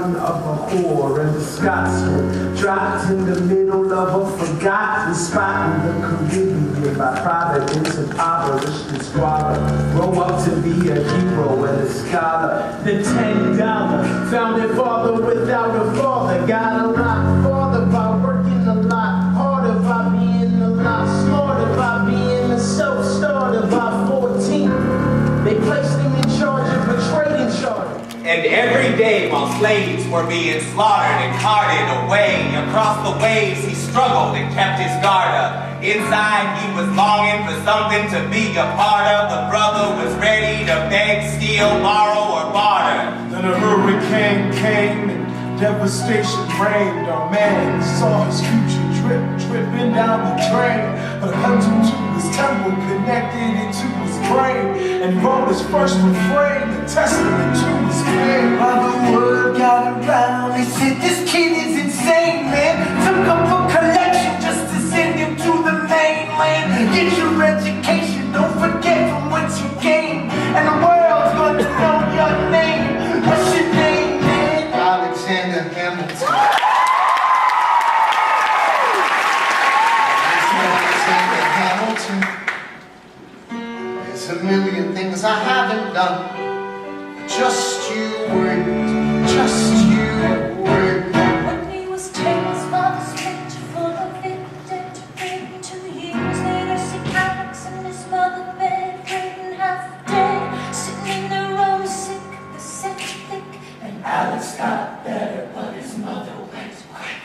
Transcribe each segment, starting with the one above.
son of a whore, and the Scots were dropped in the middle of a forgotten spot in the Caribbean by Providence, impoverished and squalor. Grow up to be a hero and a scholar. The $10 founding father without a father got a lot farther by working a lot harder, by being a lot smarter, by being a self-starter. By 14, they placed him in charge of a trading charter. And every day while slaves were being slaughtered and carted away across the waves, he struggled and kept his guard up. Inside he was longing for something to be a part of. The brother was ready to beg, steal, borrow, or barter. Then a hurricane came and devastation reigned. Our man saw his future dripping down the drain. But held him to his temple, connected it to his brain, and wrote his first refrain, a testament to his pain. While the word got around, they said this kid is insane, man. Took up a collection just to send him to the mainland. Get your education, don't forget from whence you came, and the world's gonna know your name. What's your name, man? Alexander Hamilton. Alexander Hamilton. There's a million things I haven't done. Just you wait, just you wait. When he was 10, his father's picture full of it, dead to prison. 2 years later, sick Alex and his mother bedridden, half dead, sitting in their room, sick, the septic. And Alex got better, but his mother went quick.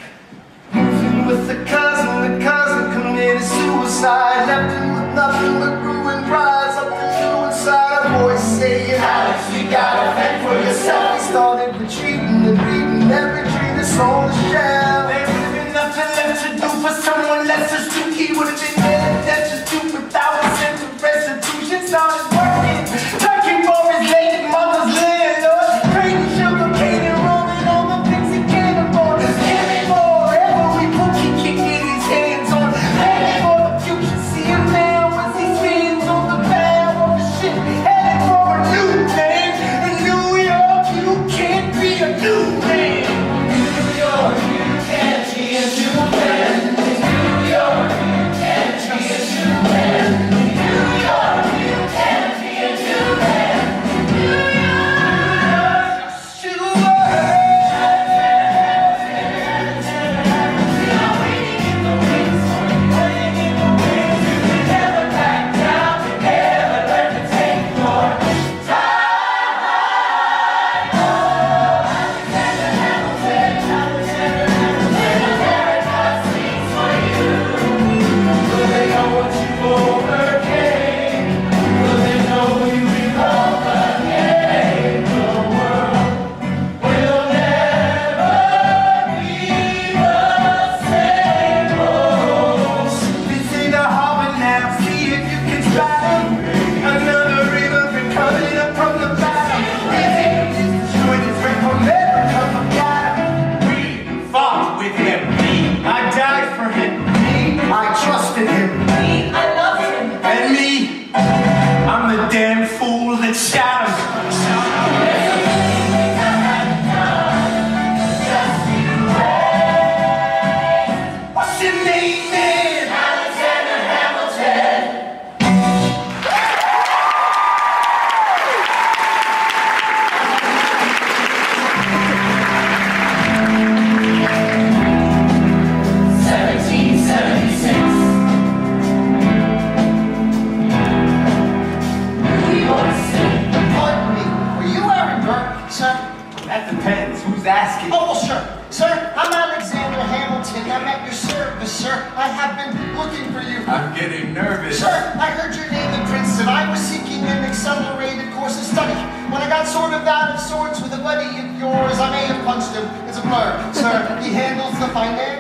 Moving with the cousin committed suicide. Left him with nothing but ruined pride. Something new inside. A voice saying, Alex, you gotta fend for yourself. He started retreating and reading every dream that's on the shelf. There would have been nothing left to do for someone less astute. He would have been dead, destitute, without a sense of restitution. Started working, looking for his late mother's landlord. Trading sugar cane and rolling all the things he can't afford. Giving more every book he can get his hands on. Heading for the future, see him now as he spins on the bow of the ship. Heading for a new name. In New York, you can't be a new man. New York, you can't be a new man. In New York, you can't be a new man. In New York, you can't be a new man. New York,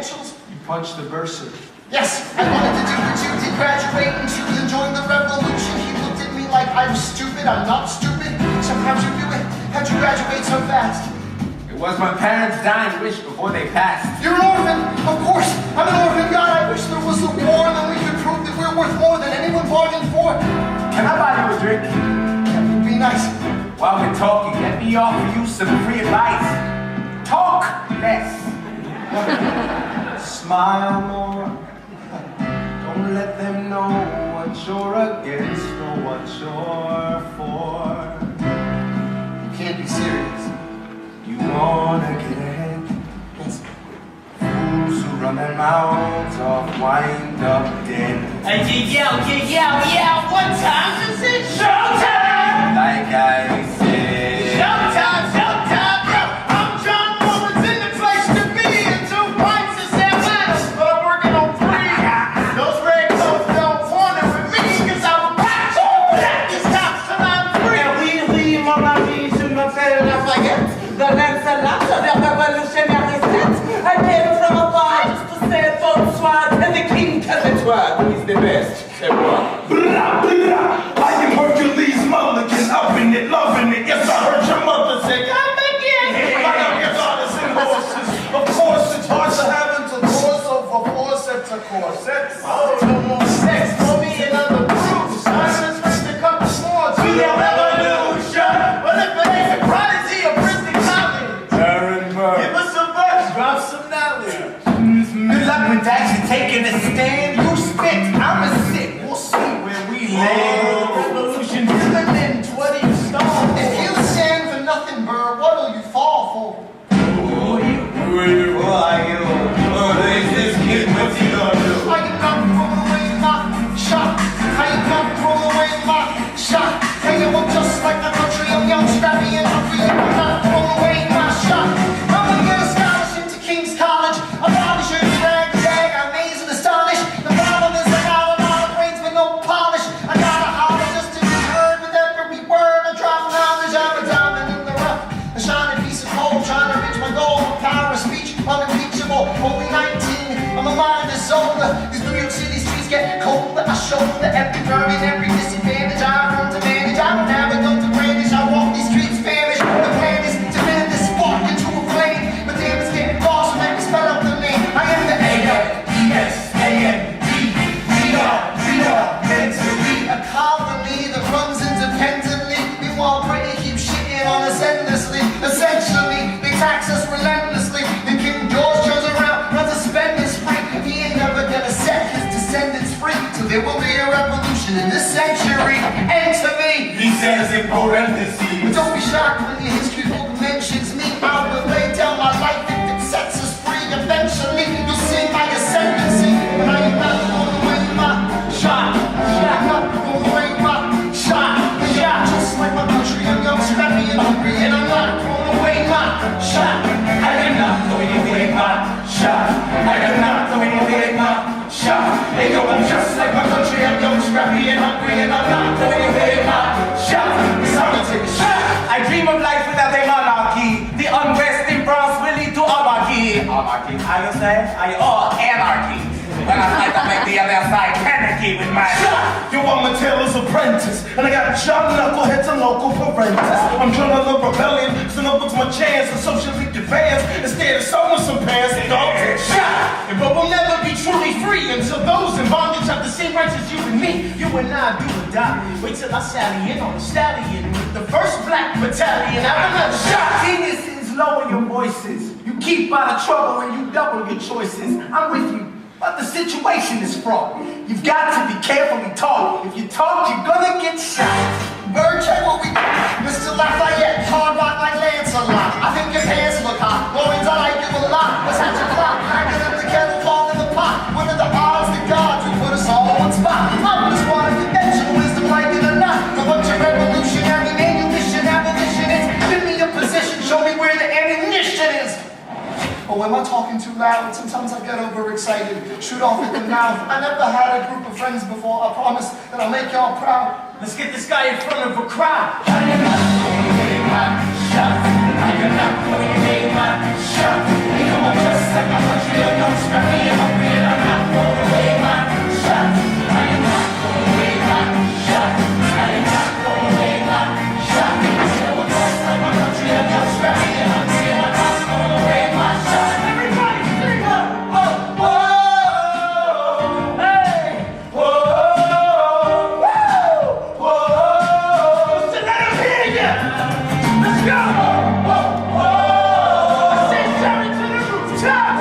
just you punch the bursar. Yes, I wanted to do what you did, graduate and choose and join the revolution. He looked at me like I was stupid. I'm not stupid. So how'd you do it? How'd you graduate so fast? It was my parents' dying wish before they passed. You're an orphan? Of course. I'm an orphan. God, I wish there was a war, then we could prove that we're worth more than anyone bargained for. Can I buy you a drink? That would be nice. While we're talking, let me offer you some free advice. Smile more. Don't let them know what you're against or what you're for. You can't be serious. You wanna get ahead. Fools who run their mouths off wind up dead. Yeah, what time is it? Showtime! Like I said. Showtime! Yo, I'm John Mullins in the place to be. And 2 pints is Atlanta, but I'm working on 3. Those red coats don't want it with me, cause I will pack 2 black stops till I'm free. Et oui, mon ami, je m'appelle Lafayette, the Lancelot of the revolutionary set. I came from afar just to say bonsoir to the king, cause it's what he's the best. Blah, blah. I am Hercules Mulligan, upping it, loving it. Yes, I heard your mother say, come again. I am your goddess and horses. Of course, it's hard to have intercourse over 4 sets of corsets. Oh, no more sex for me and other proofs. I just wish to come more to the revolution. Well, if it ain't a prodigy or Princeton College, give us a verse, drop some knowledge. Good luck with that, you're taking a stand. You spit, I'ma sit. We'll see where we land. Revolution dividends, what do you start? If you stand for nothing, Burr, what'll you fall for? Who are you? Oh, this kid, what's he gonna do? I can not throw away my shot. I can not throw away my shot. Hey, you look just like the country. I'm young, scrappy, and hungry. I can not throw away my shot. I'm gonna get a scholarship to King's College. I probably should drag, I amaze and astonish. The problem is I got a lot of brains with no polish. I gotta holler just to be heard with every word. I drop knowledge. I'm a diamond in the rough, a shining piece of coal, trying to reach my goal. Power of speech, unimpeachable. Only 19, my mind is older. These New York City streets get colder. I shoulder every burden, every disadvantage. I run to manage. I don't have a gun to brandish. I walk these streets famished. The plan is to bend this spark into a flame. But damn, it's getting lost when I spell out the name. I am the A-L-E-S-A-N-D-E-R, meant to be a colony that runs independently. Meanwhile, Britain keeps shitting on us endlessly. Essentially, they tax us relentlessly. Then King George turns around, runs a spending spree. He ain't never gonna set his descendants free. So there will be a revolution in this century. Enter me. He says in parentheses. But don't be shocked when your history book mentions me. I will lay down my life if it sets us free. Eventually, you'll see my ascendancy. And I am not going away my shot. I'm not going away my shot. Just like my country, I'm young, scrappy, and hungry. And I'm not going away my shot. I am not going away my shot. I am not going away my shot. Hey, yo, I'm just like my country. I'm young, scrappy, and hungry, and I'm not going away my shot. It's time to take a shot. I dream of life without a monarchy. The unrest in France will lead to anarchy. Anarchy, how you say? Anarchy. When I fight to make the other side panicky with my shot. Yo, I'm a tailor's apprentice, and I got John Knuckleheads and local parentis. I'm drilling the rebellion, so no book's my chance to socially advance. Instead of sewing some pants, don't get shot. But we'll never be truly free until those in bondage have the same rights as you and me. You and I do or die. Wait till I sally in on the stallion with the 1st Black Battalion. Have another shot. Geniuses, lower your voices. You keep out of trouble and you double your choices. I'm with you, but the situation is fraught. You've got to be carefully taught. If you talk, you're gonna get shot. Bird, check what we got. Mr. Lafayette, hard rock like Lancelot. I think your pants look hot. Lawrence, I like you a lot. Let's have your clock. Hanging in the kettle, fall in the pot. What are the odds that God will put us all on one spot? I'm just one of conventional wisdom, like it or not. A bunch of revolutionary manumission, abolitionists. Give me a position, show me where the ammunition is. Oh, am I talking too loud? Sometimes I get overexcited, shoot off at the mouth. I never had a group of friends before. I promise that I'll make y'all proud. Let's get this guy in front of a crowd. I am not going away my shot. I am not going away my shot. You know I'm just like my country. I'm young, scrappy, and hungry, and I'm not going away my shot. I am not going away my shot. I am not going away my shot. You know I'm just like my country. I'm young, scrappy, and hungry, and I'm not going away my shot. Everybody sing up. Oh, whoa, hey, whoa. Let's go! I say sorry to the rooftop!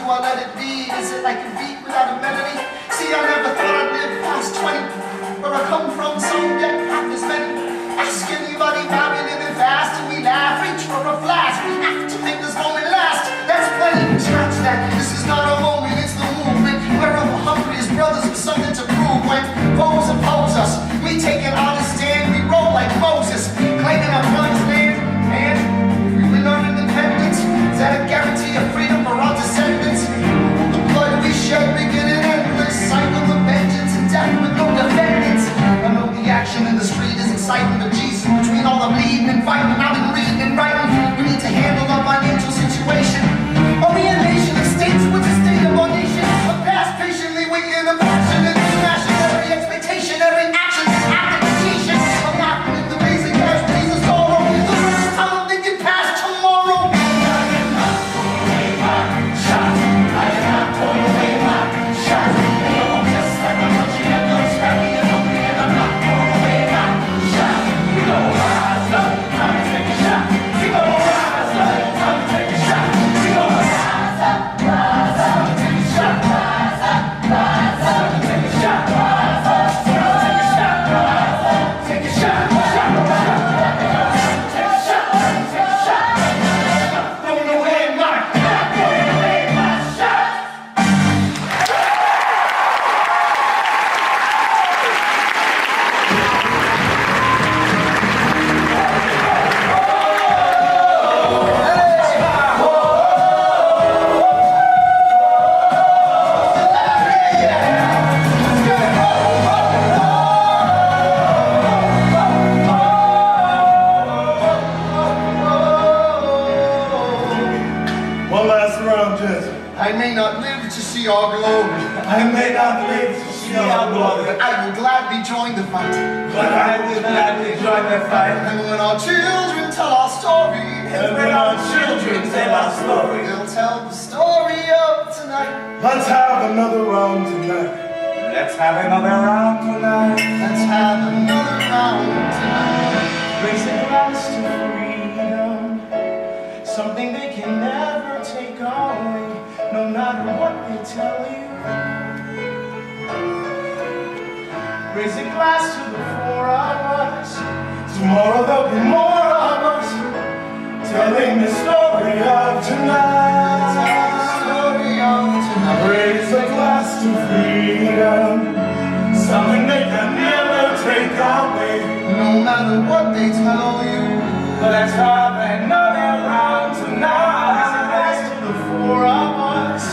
I let it be? Is it like a beat without a melody? See, I never thought I'd live past 20. Where I come from, some get half as many. Ask anybody why we living fast and we laugh, reach for a flash. We have to make this moment last. That's plenty. Scratch that. This is not a moment, it's the movement. We're all hungry as brothers with something to prove. When foes oppose us, we take an honest stand. We roll like Moses, claiming our promised land. And if we win our independence, is that a guarantee of freedom for our descendants? The blood we shed begin an endless cycle of vengeance and death with no defendants. I know the action in the street is exciting, but Jesus, between all the bleeding and fighting, I've been reading and writing. We need to handle our financial situation. Are we a nation of states? What's the state of our nation? A past patiently waiting, a passion and smashing every expectation, every action is application. I'm not with the basic cash, Jesus sorrow. The first time I'm thinking past tomorrow. I cannot throw away my shot. I cannot throw away my shot. I'm just like a monkey and I'm scrappy and hungry and I'm not throwing away my shot. We go rise up, time to take a shot. We go rise up, time to take a shot. We go rise up, time to take a shot. Rise up, time to take a shot. Rise up, time to take a shot. Rise up, take a shot. Take a shot, take a shot. Not throwing away my shot. One last round, Jess. I may not live to see our glory, I may not live to see our glory, but I will gladly join the fight. but I will gladly join the fight. And when our children tell our story, And when our children tell our story, they'll tell the story of tonight. let's have another round tonight. Let's have another round tonight. Let's have another round tonight. Raise a glass to freedom, something they can never take away, no matter what they tell you. Raise a glass to the four of us. Tomorrow there'll be more of us telling the story of tonight. Story of tonight. Raise a glass to freedom, something they can never take away. No matter what they tell you, Let's have another round tonight. Raise a glass to the four of us.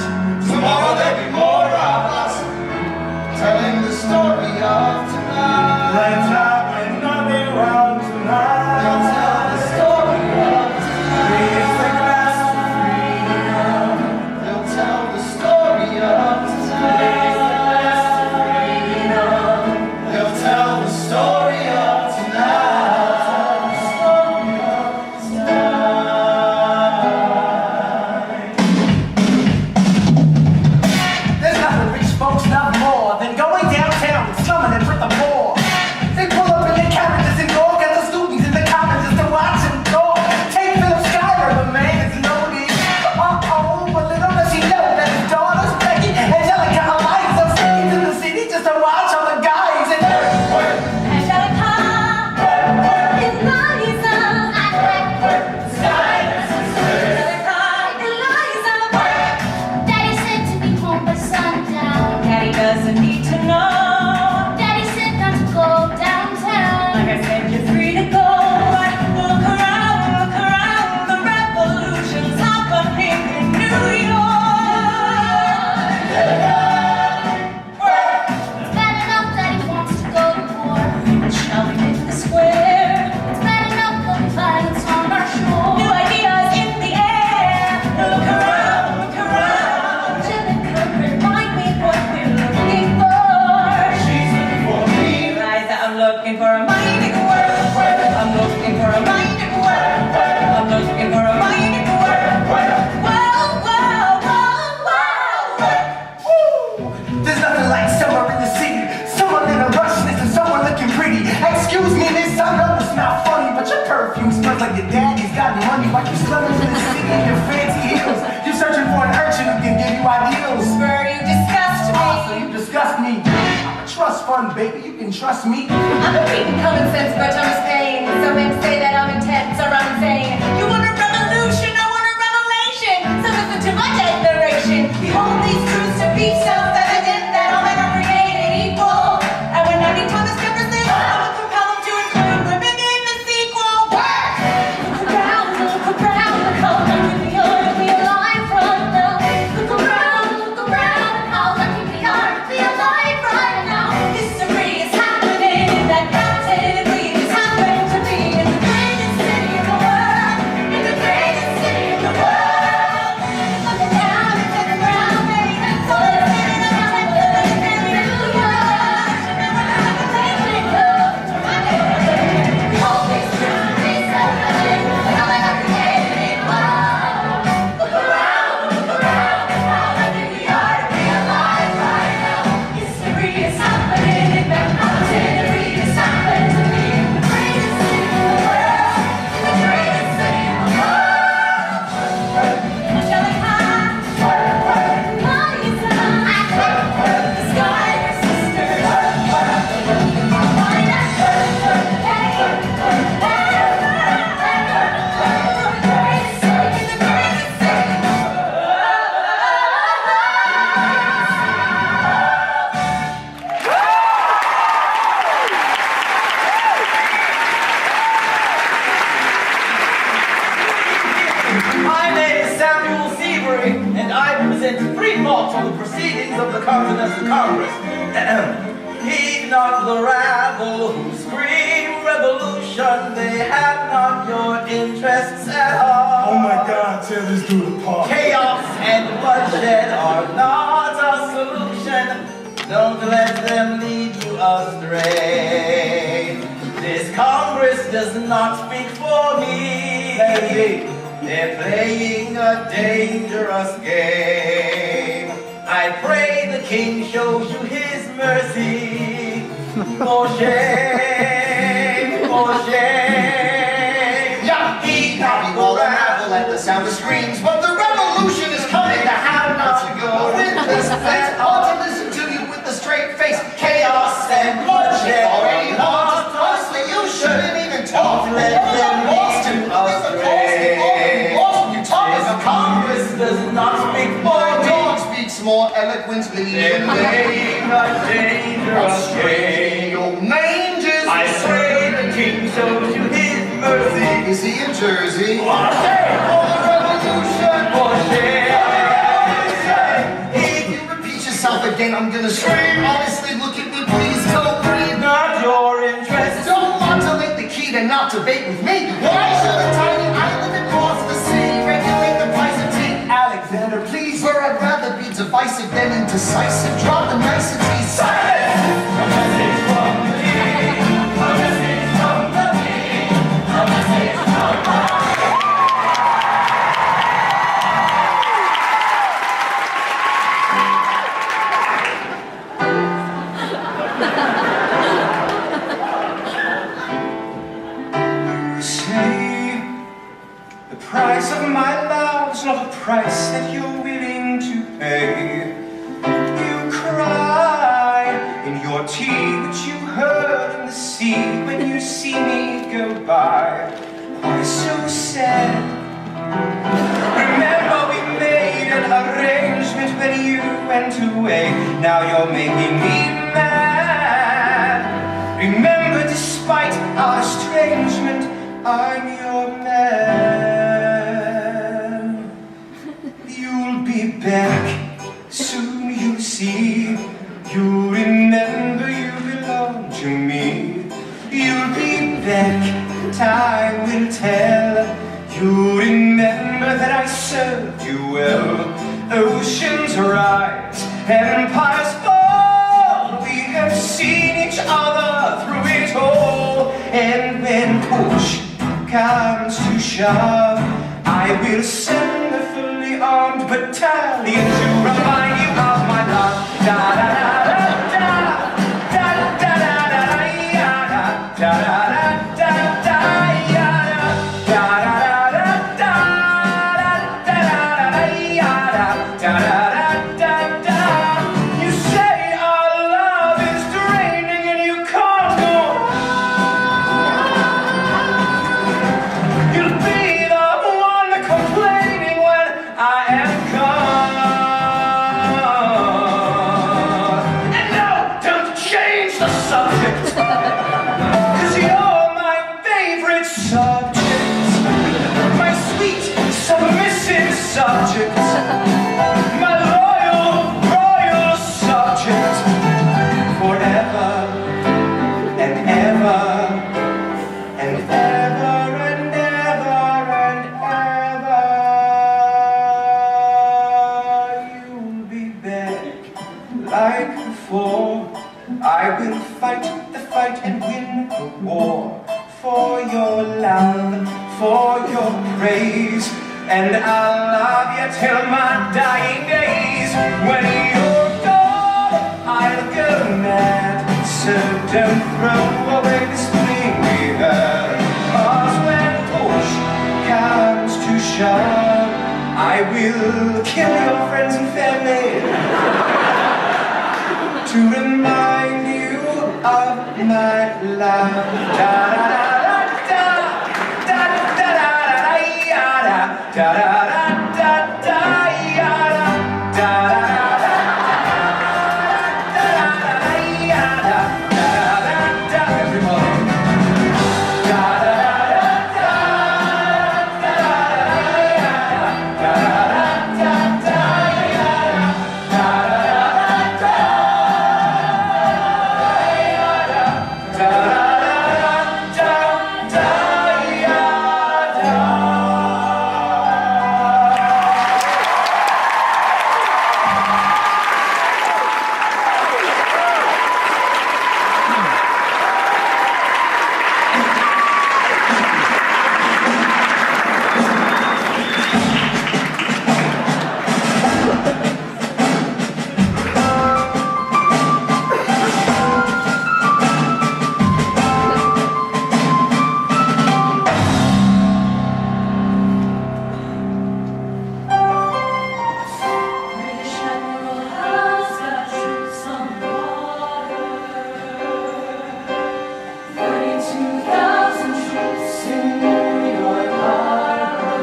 tomorrow there'll be more of us telling the story of tonight. Let's have another round tonight. They'll tell the story of tonight. Raise the glass to freedom. They'll tell the story of tonight. They'll tell the story of tonight. There's nothing rich folks love more than going downtown and slumming it with the poor. They pull up in their carriages and go get the students in the colleges to watch them go. Take Philip Schuyler, the man is loaded. But little does he know that his daughters, Becky, Angelica, Eliza, staying to the city just to watch all the guys and Angelica, Eliza, Angelica, Eliza. Daddy said to be home by sundown. Daddy doesn't need to know. trust fund, baby. You can trust me. I'm a reading common sense, but I'm Spain. So men say that I'm intense or I'm insane. You want a revolution, I want a revelation. So listen to my declaration. Behold these truths to be self-evident that all men are created equal. And when any Thomas Jefferson, I will compel him to include women in the sequel. Work! Look around, look how lucky we are to be alive right now. Look around, how lucky we are to be alive right now. History is happening in that mountain. We just happen to be in the greatest city in the world. In the greatest city in the world. Look down and look around, baby. So let's get it out and live in the world. And we're not gonna take it up. All these truths to be self-evident, and all that I created equal. Look around, how lucky we are to be alive right now. History is happening in that mountain. We just happen to be in the greatest city in the world. In the greatest city in the world. Angelic high, money's high. The sky is sister. Find that greatest city in the greatest city. My name is Samuel Seabury, and I present free thoughts on the proceedings of the Continental Congress. Heed not the rabble who scream revolution, they have not your interests at all. Oh my God, tear this dude apart. Chaos and bloodshed are not a solution. Don't let them lead you astray. This Congress does not speak for me. They're playing a dangerous game. I pray the King shows you his mercy. For shame, for shame. Yeah, he copy will unravel at the sound of screams, but the revolution is coming. The how not to go with this fence. Ought to listen to you with a straight face. Chaos and bloodshed already lost. Honestly, you shouldn't even talk. Let them lead you astray. Congress does not speak for My me. dog speaks more eloquently. They're playing a dangerous game. Your mange I pray the King shows you his mercy. Is he in Jersey? For shame, For the revolution. for shame. If you repeat yourself again, I'm gonna scream. Honestly, look at me, please don't breathe. Not your interest. Don't modulate the key to not debate with me. Why should a tiny island across the sea regulate the price of tea? Alexander, please. Where I'd rather be divisive than indecisive. Drop the niceties. Silence! A message from the King. A message from the King. A message from the King. Say the price of my love's not a price that you're willing to pay. You cry in your tea that you heard in the sea when you see me go by. Why so sad? Remember we made an arrangement when you went away. Now you're making me mad. Remember, despite our estrangement, I'm your man. You'll be back, soon you'll see. You'll remember you belong to me. You'll be back, time will tell. You'll remember that I served you well. Oceans rise, empires fall. We have seen each other through it all. And when push comes to shove, I will send a fully armed battalion to remind you of my love. Da da da da da da da da da da da da da da You say our love is dread. the subject. 'Cause you're my favorite subject. My sweet, submissive subject. My royal subject. Forever and ever and ever and ever and ever. You'll be back like before. I will fight the fight and win the war for your love, for your praise, and I'll love you till my dying days. When you're gone, I'll go mad, so don't throw away this thing we had. 'Cause when push comes to shove, I will kill your friends and family to remind you of my love. Da da da da da da da da da da da da da da da. Everyone. Da da da da da da da British Admiral has got troops on the water. 32,000 troops in New York Harbor.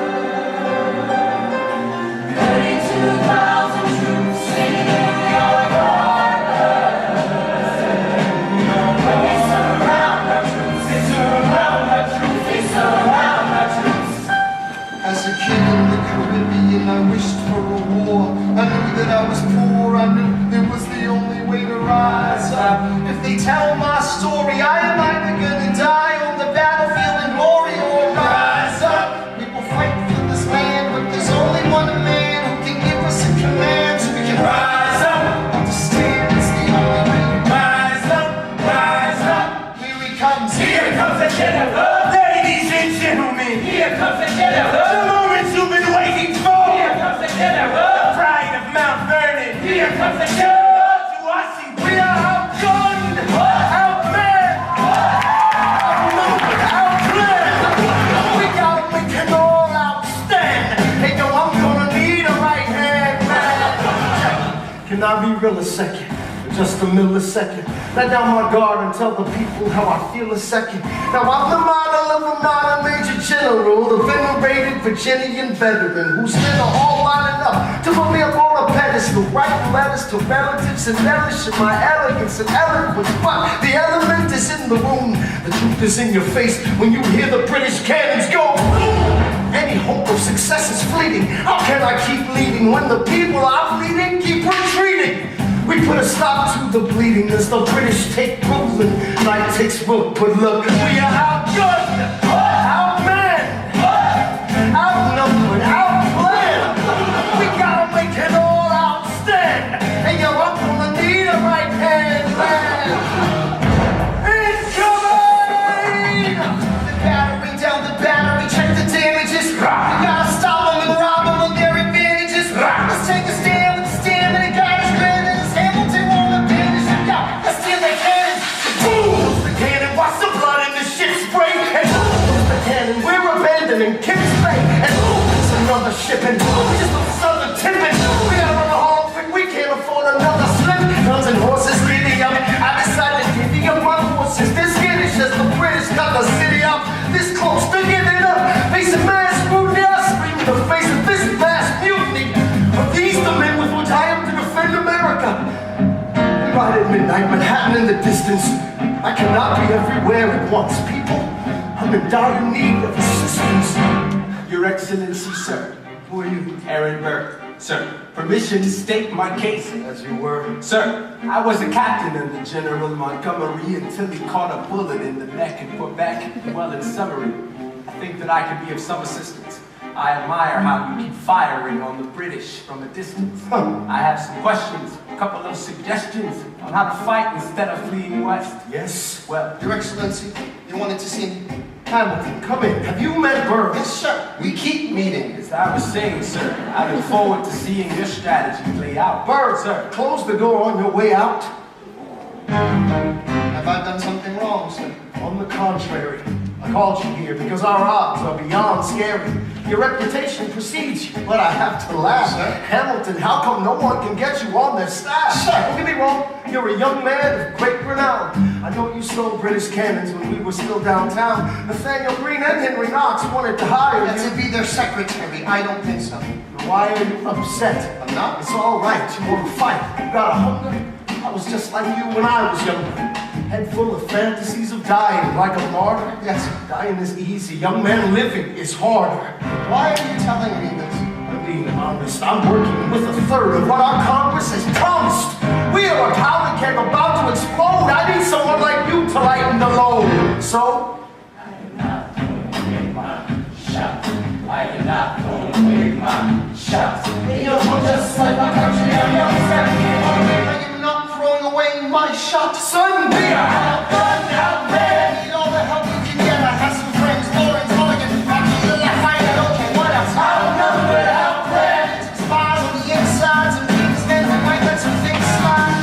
32,000 troops in New York Harbor. When they surround our troops, they surround our troops, they surround our troops. As a kid in the Caribbean, I wished for a war. I knew that I was poor, I knew it was the only way to rise up. If they tell my story, I am either gonna die on the battlefield in glory or rise up. We will fight for this land, but there's only one man who can give us a command so we can rise up. Understand it's the only way to rise up, rise up. Here he comes the general. Ladies and gentlemen, Here comes the general. the moment you've been waiting for. Here comes the general. The pride of Mount Vernon. Here comes the general. To Washington. We are outgunned, outmanned, outnumbered, outplanned. We gotta make it all outstand. Hey yo, I'm gonna need a right hand man. Can I be real a second? Just a millisecond. Let down my guard and tell the people how I feel a second. Now I'm the model of a modern major general, the venerated Virginian veteran who's spent a whole lot enough to put me up on a pedestal, writing letters to relatives and relishing my elegance and eloquence. But the element is in the room, the truth is in your face when you hear the British cannons go boom. Any hope of success is fleeting. How can I keep leading when the people I'm leading keep retreating? We put a stop to the bleeding as the British take Brooklyn. Night takes root, but look, we are outgunned, outmanned, outnumbered, outplanned. We gotta make it all outstand. Hey yo, I'm gonna need a right hand man. Incoming! The battery down the battery, check the damages. We gotta stop them and rob them of their advantages. Let's take a stand with the stand and the guy is granted. Hamilton won't abandon us. Let's steal their cannons. Boom! The cannon, watch the blood in the ship spray. And boom! The cannon, we're abandoning Kips Bay. And boom! It's another ship. And boom! We just don't southern tipping. We gotta run a whole thing. We can't afford another slip. Guns and horses, giddy up. I decided giving up my forces. This skittish as the British got the city up. This close to giving up. Facing mass scrutiny, I scream in the face of this mass mutiny. Are these the men with which I am to defend America? Right at midnight, Manhattan and the distance. I cannot be everywhere at once. People, I'm in dire need of assistance. Your Excellency, sir. Who are you? Aaron Burke. Sir, permission to state my case. As you were. Sir, I was a captain under General Montgomery until he caught a bullet in the neck in Quebec. Well, in summary, I think that I can be of some assistance. I admire how you keep firing on the British from a distance. I have some questions, a couple of suggestions on how to fight instead of fleeing west. Yes. Well, Your Excellency, you wanted to see me? Hamilton, come in. Have you met Burke? Yes, sir. We keep meeting. as I was saying, sir, I look forward to seeing your strategy play out. Burke, Sir. close the door on your way out. Have I done something wrong, sir? On the contrary, I called you here because our odds are beyond scary. Your reputation precedes you, but I have to laugh. Sir? Hamilton, how come no one can get you on their staff? Sir. Don't get me wrong, you're a young man of great renown. I know you stole British cannons when we were still downtown. Nathaniel Greene and Henry Knox wanted to hire Yeah, you. to be their secretary. I don't think so. Why are you upset? I'm not. It's all right. You want to fight. You got a hunger. I was just like you when I was younger. Head full of fantasies of dying like a martyr. Yes. Dying is easy. Young man living is harder. Why are you telling me this? I'm being honest. I'm working with a third of what our Congress has promised. We are a powder keg about to explode. I need someone like you to lighten the load. So, I am not throwing away my shot. son, be a I need all the help you can get. I have some friends, Lawrence, Mulligan, Rocky, Lafayette. Okay, what else? Outnumbered, outplanned. Spies on the insides and things men who might let some things slide.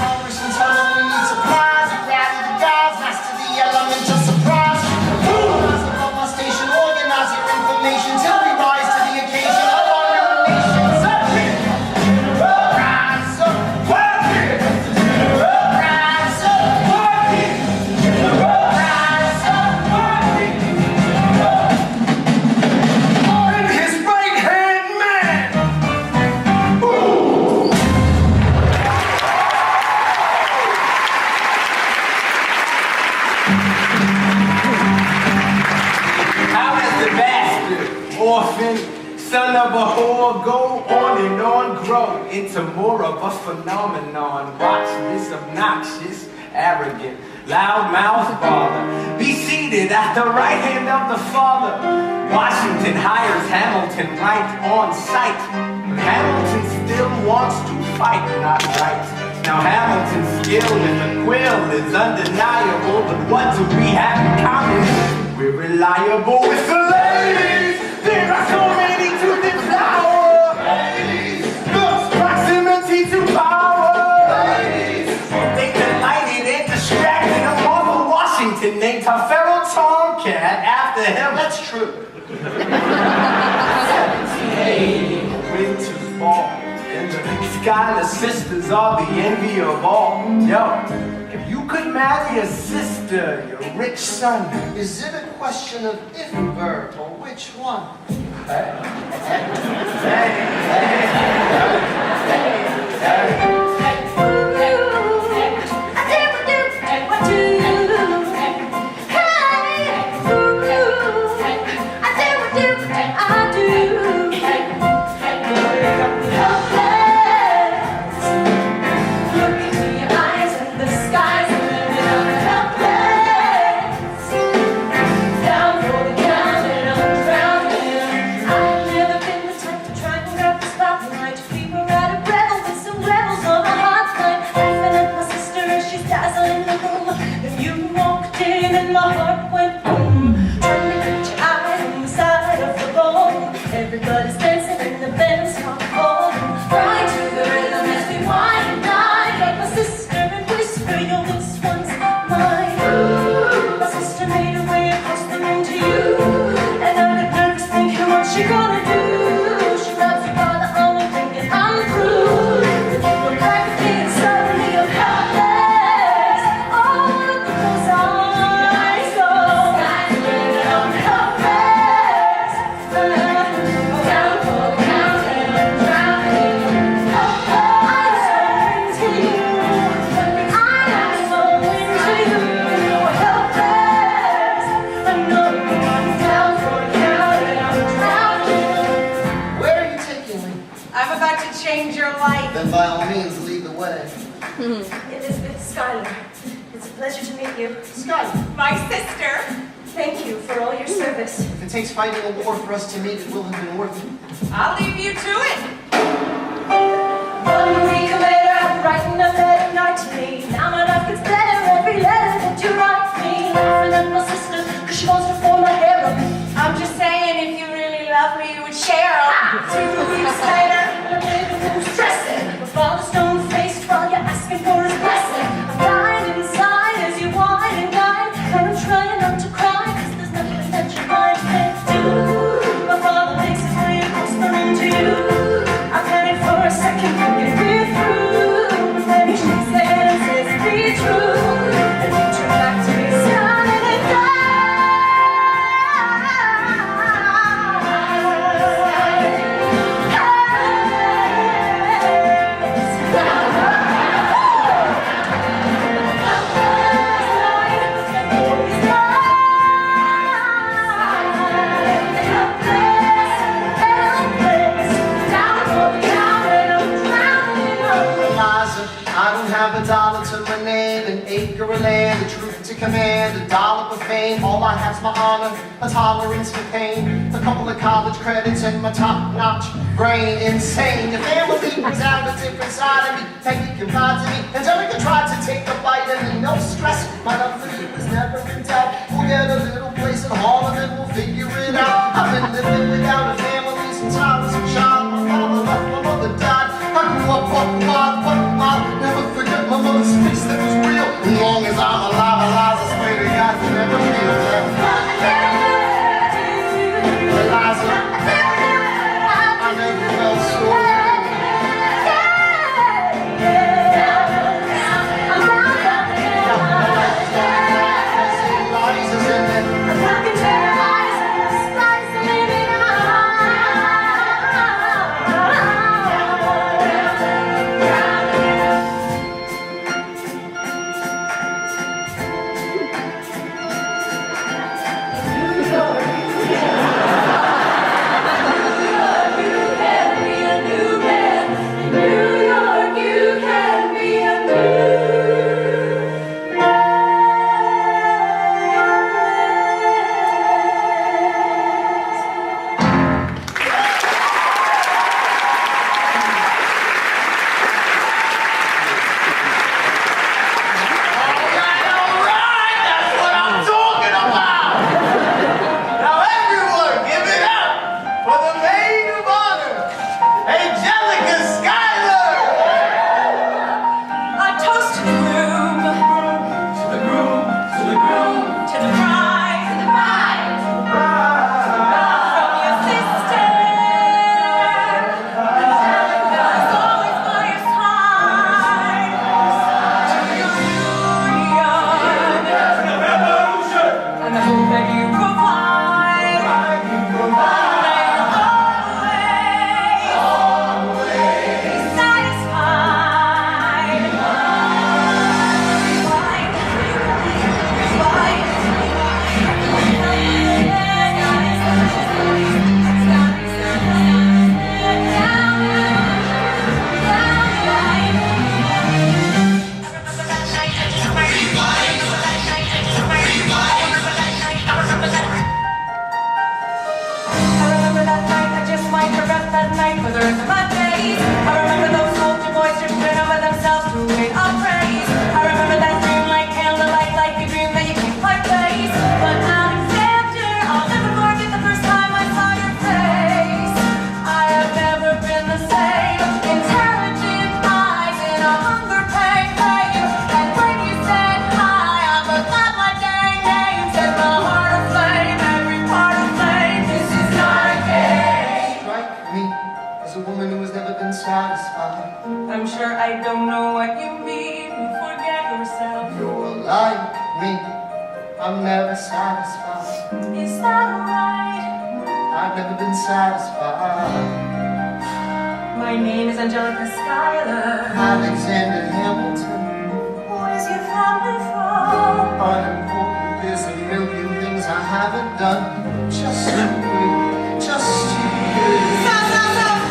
Congress and tell them we need supplies. And gather the guys, master the element of surprise. Rise above my station, organize your information till we rise to the occasion of our nomination. Rise up, rise up, rise up. and his right-hand man. How does the bastard, orphan, son of a whore, go on and on, grow into more of a phenomenon? Watch this obnoxious, arrogant, loud-mouthed bother be seated at the right hand of the Father. Washington hires Hamilton right on sight, but Hamilton still wants to fight, not right. Now Hamilton's skill with the quill is undeniable, but what do we have in common? We're reliable with the ladies. There are so many to devour. Ladies, looks, proximity to power. Ladies, they delighted and distracted a Martha Washington named her feral tomcat after him. That's true. 1780, winter's ball, and the Schuyler sisters are the envy of all. Yo, if you could marry a sister, your rich son. Is it a question of if, Bert, or which one? Down for the count and I'm drowning. I've never been the type to try and grab the spotlight. People ride a rebel with some rebels on a hot night. Laughing at my sister as she's dazzling in the room. And you walked in and my heart went boom. Trying to get your eyes on the side of the bone. Everybody's dancing and the band's come calling. Right to the rhythm as we wind and dine. Like my sister and whisper, yo, this one's mine. My sister made her way across the room to you. And I get nervous thinking what she gonna do. She grabs you by the arm and thinking I'm through. We're back again, suddenly I'm helpless. Oh, look at those eyes. So then by all means lead the way. Elizabeth Schuyler, it's a pleasure to meet you. Sky, My sister. Thank you for all your service. if it takes fighting a war for us to meet, it will have been worth it. I'll leave you to it. 1 week later, writing a letter night to me. Now my life gets better every letter that you write me. Laughing at my sister, cause she wants to form a harem. I'm just saying, if you really love me, you would share 'em. 2 weeks later, I'm living through stressing. My father's stone-faced while you're asking for his blessing. I'm dying inside as you whine and whine. And I'm trying not to cry, cause there's nothing that your mind can't do. My father makes his way across the room to you. I panic for a second, thinking we're through. But then he shakes his head and says, be true. And you turn back to me, smiling and Eliza, I don't have a dollar to my name, an acre of land, a truth to command, a dollop of fame. All I have's my honor, a tolerance for pain, a couple of college credits, and my top-notch brain. Insane, your family was out a different side of me. Peggy confided to me, Angelica tried to take a bite of me. No stress, my love for you was never in doubt. We'll get a little place in Harlem and we'll figure it out. I've been living without a family since I was a child. My father left, my mother died. I grew up wild, never forget my mother's face that was real. As long as I'm alive, I swear to God, you never feel that. Eliza, I never felt so good. Eliza's in there. I'm sure I don't know what you mean. You forget yourself. You're like me, I'm never satisfied. Is that right? I've never been satisfied. My name is Angelica Schuyler. Alexander Hamilton. Where's your family from? Unimportant, there's a million things I haven't done. Just to wait, just to wait.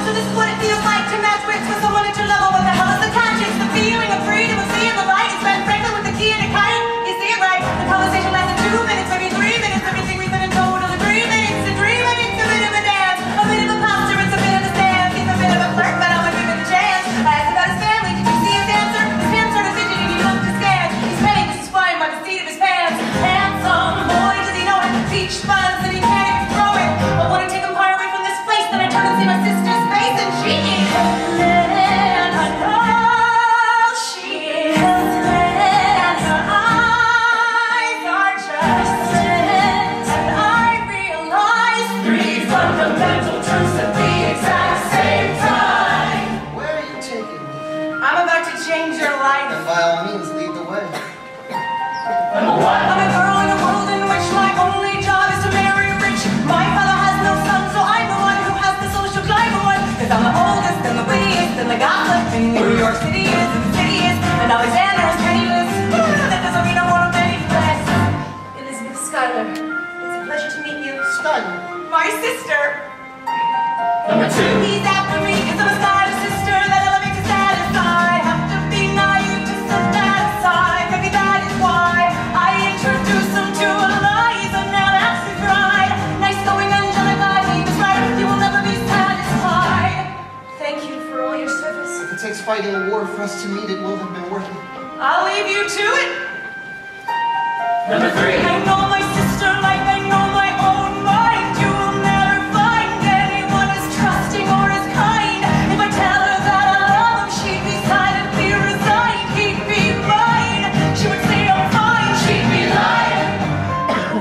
So this is what it feels like to match wits with someone at your level. key and a kite. You see it right. The conversation lasted 2 minutes, maybe 3 minutes. Everything we said in total is 3 minutes. And 3 minutes, a bit of a dance, a bit of a posture, it's a bit of a stance. He's a bit of a flirt, but I'm gonna give it a chance. I asked about his family. Did you see his answer? His hands started fidgeting. He looked askance. He's petting Mrs. Fine by the seat of his pants. Handsome boy, does he know it? Peach fuzz, and he can't even throw it. I want to take him far away from this place. Then I turn and see my sister's face, and she is. Fundamental truths at the exact same time. Where are you taking me? I'm about to change your life. Then by all means, lead the way. Number one. I'm a girl in a world in which my only job is to marry rich. My father has no son, so I'm the one who has the social climate. Cause I'm the oldest and the wittiest and the gossip in New York City is insidious. And Alexander is penniless. That doesn't mean I want him any less. Elizabeth Schuyler, it's a pleasure to meet you. Schuyler. My sister. Number two. He's after me cause I'm a style sister that I love me to satisfy. Have to be naive to set that aside. Maybe that is why I introduce him to Eliza. Now that's his bride. Nice going Angelica, he was right. You will never be satisfied. Thank you for all your service. If it takes fighting a war for us to meet, it will have been worth it. I'll leave you to it. Number three. I know my sister like I know my own mind. You will never find anyone as trusting or as kind. If I tell her that I love him, she'd be silently resigned. He'd be mine. She would say I'm fine. She'd be lying.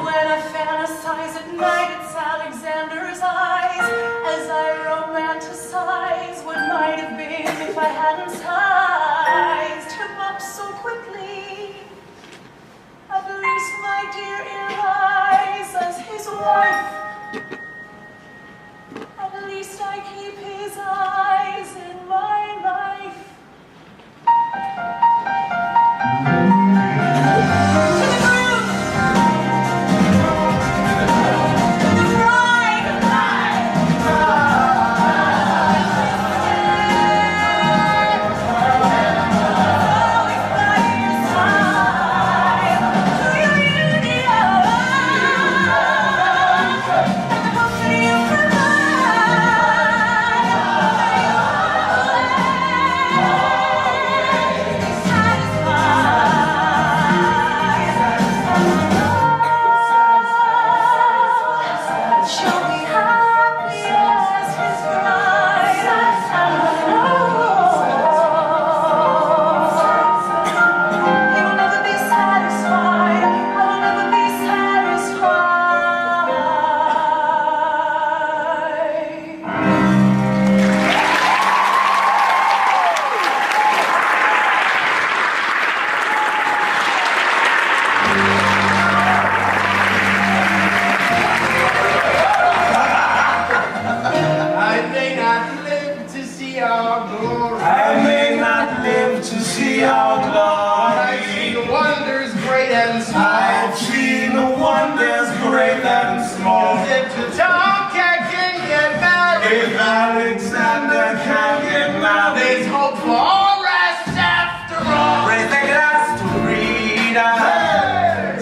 When I fantasize at night, it's Alexander's eyes as I romanticize what might have been if I hadn't sized him up so quickly. At least, my dear Eliza's his wife. At least I keep his eyes in my life. To the groom! To the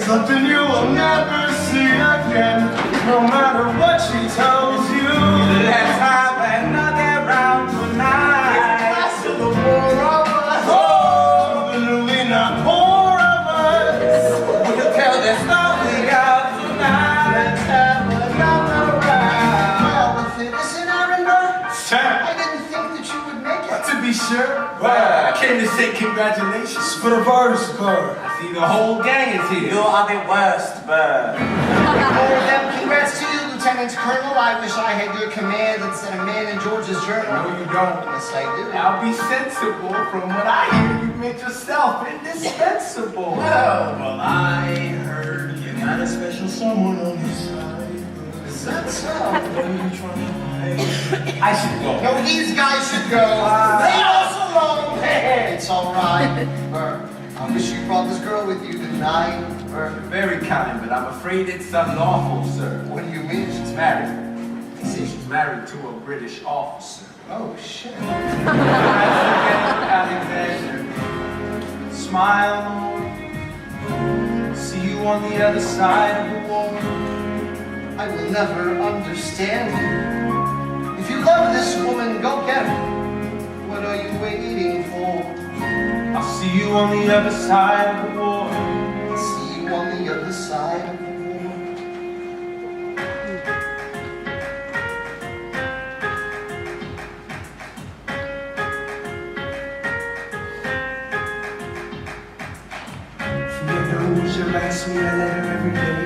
Something you will never see again, no matter what she tells you. Let's have another round tonight. To the war of us, oh, literally not more of us. We'll tell the story of tonight. Let's have another round. Well, if it isn't Aaron Burr, Sure. I didn't think that you would make it. To be sure, Well, I came to say congratulations. spit a verse, Burr. I see the whole gang is here. You are the worst, Burr. Oh, then congrats to you, Lieutenant Colonel. I wish I had your command instead of man in George's journal. No, you don't. Yes, I do. Now be sensible. From what I hear, you make yourself indispensable. Well, I heard you Got a special someone on your side. Is that so? What are you trying to play? I should go. No, these guys should go. Leave us alone. It's all right, Burr. I wish you brought this girl with you tonight, Burr. Very kind, but I'm afraid it's unlawful, sir. What do you mean? She's married. They say she's married to a British officer. Oh, shit. Alexander, smile, Lord. See you on the other side of the wall. I will never understand you. If you love this woman, go get her. What are you waiting for? I'll see you on the other side of the war. I'll see you on the other side of the war. She writes me a letter every day.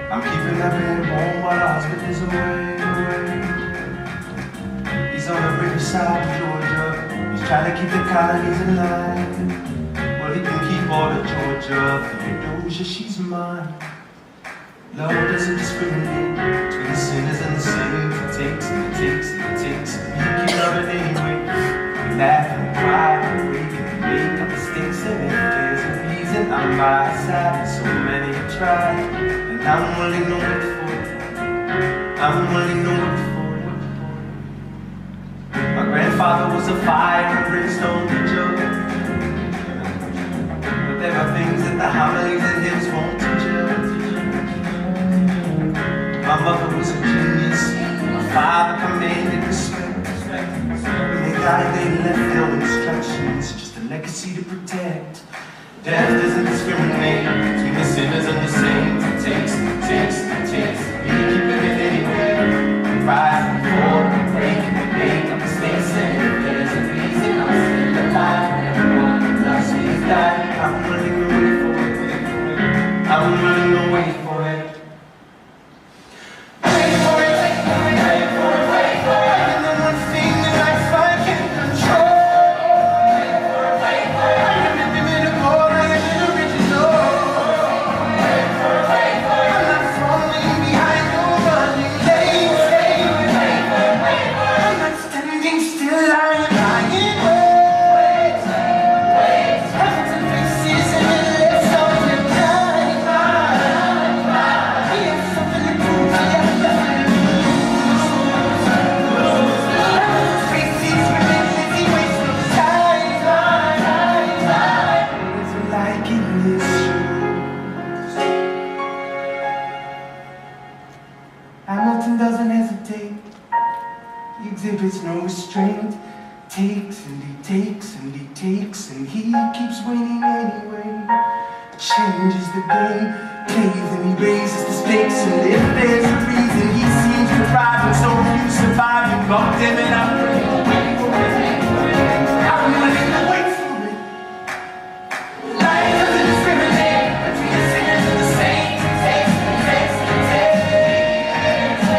I'm keeping that bed warm while her husband is away. He's on the British side of Georgia. He's trying to keep the colonies alive. Well, he can keep all of Georgia. Theodosia, she's mine. Love doesn't discriminate between the sinners and the saints. It takes and it takes and it takes. You keep loving anyway. We laugh and cry and break and make our mistakes. And if there's a reason I'm by his side, so many have tried, and I'm willing to wait for it. I'm willing to wait for it. My grandfather was a fire and brimstone preacher, but there are things that the homilies and hymns won't teach you. My mother was a genius. My father commanded respect. When they died, they left no instructions, just a legacy to protect. Death doesn't discriminate between the sinners and the saints. It takes, it takes, it takes. We keep it anyway. We rise and fall, we break and we make our mistakes. And if there's a reason, I'm still alive. Everyone loves me, he's died. I'm willing to wait for it. I'm willing to wait for it. Hamilton doesn't hesitate. He exhibits no restraint. Takes and he takes and he takes and he keeps winning anyway. Changes the game, plays and he raises the stakes. And if there's a reason he seems to thrive, and so you survive, you got him and I'm willing to wait for it. I'm willing to wait for it. Life doesn't discriminate between the sinners and the saints. It takes and it takes and it takes.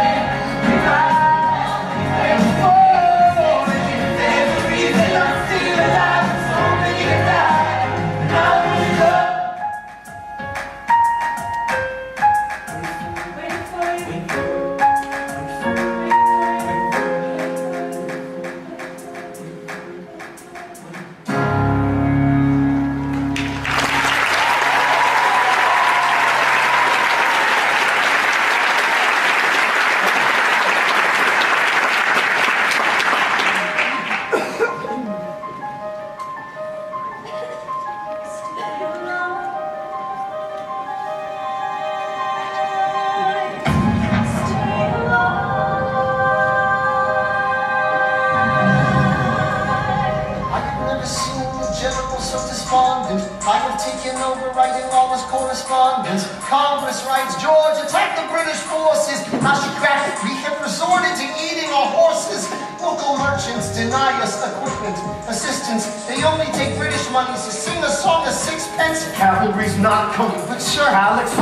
I have taken over writing all his correspondence. Congress writes, George, attack the British forces. How she cracked, we have resorted to eating our horses. Local merchants deny us equipment, assistance. They only take British money to sing a song of sixpence. Cavalry's not coming, but Sir Alex,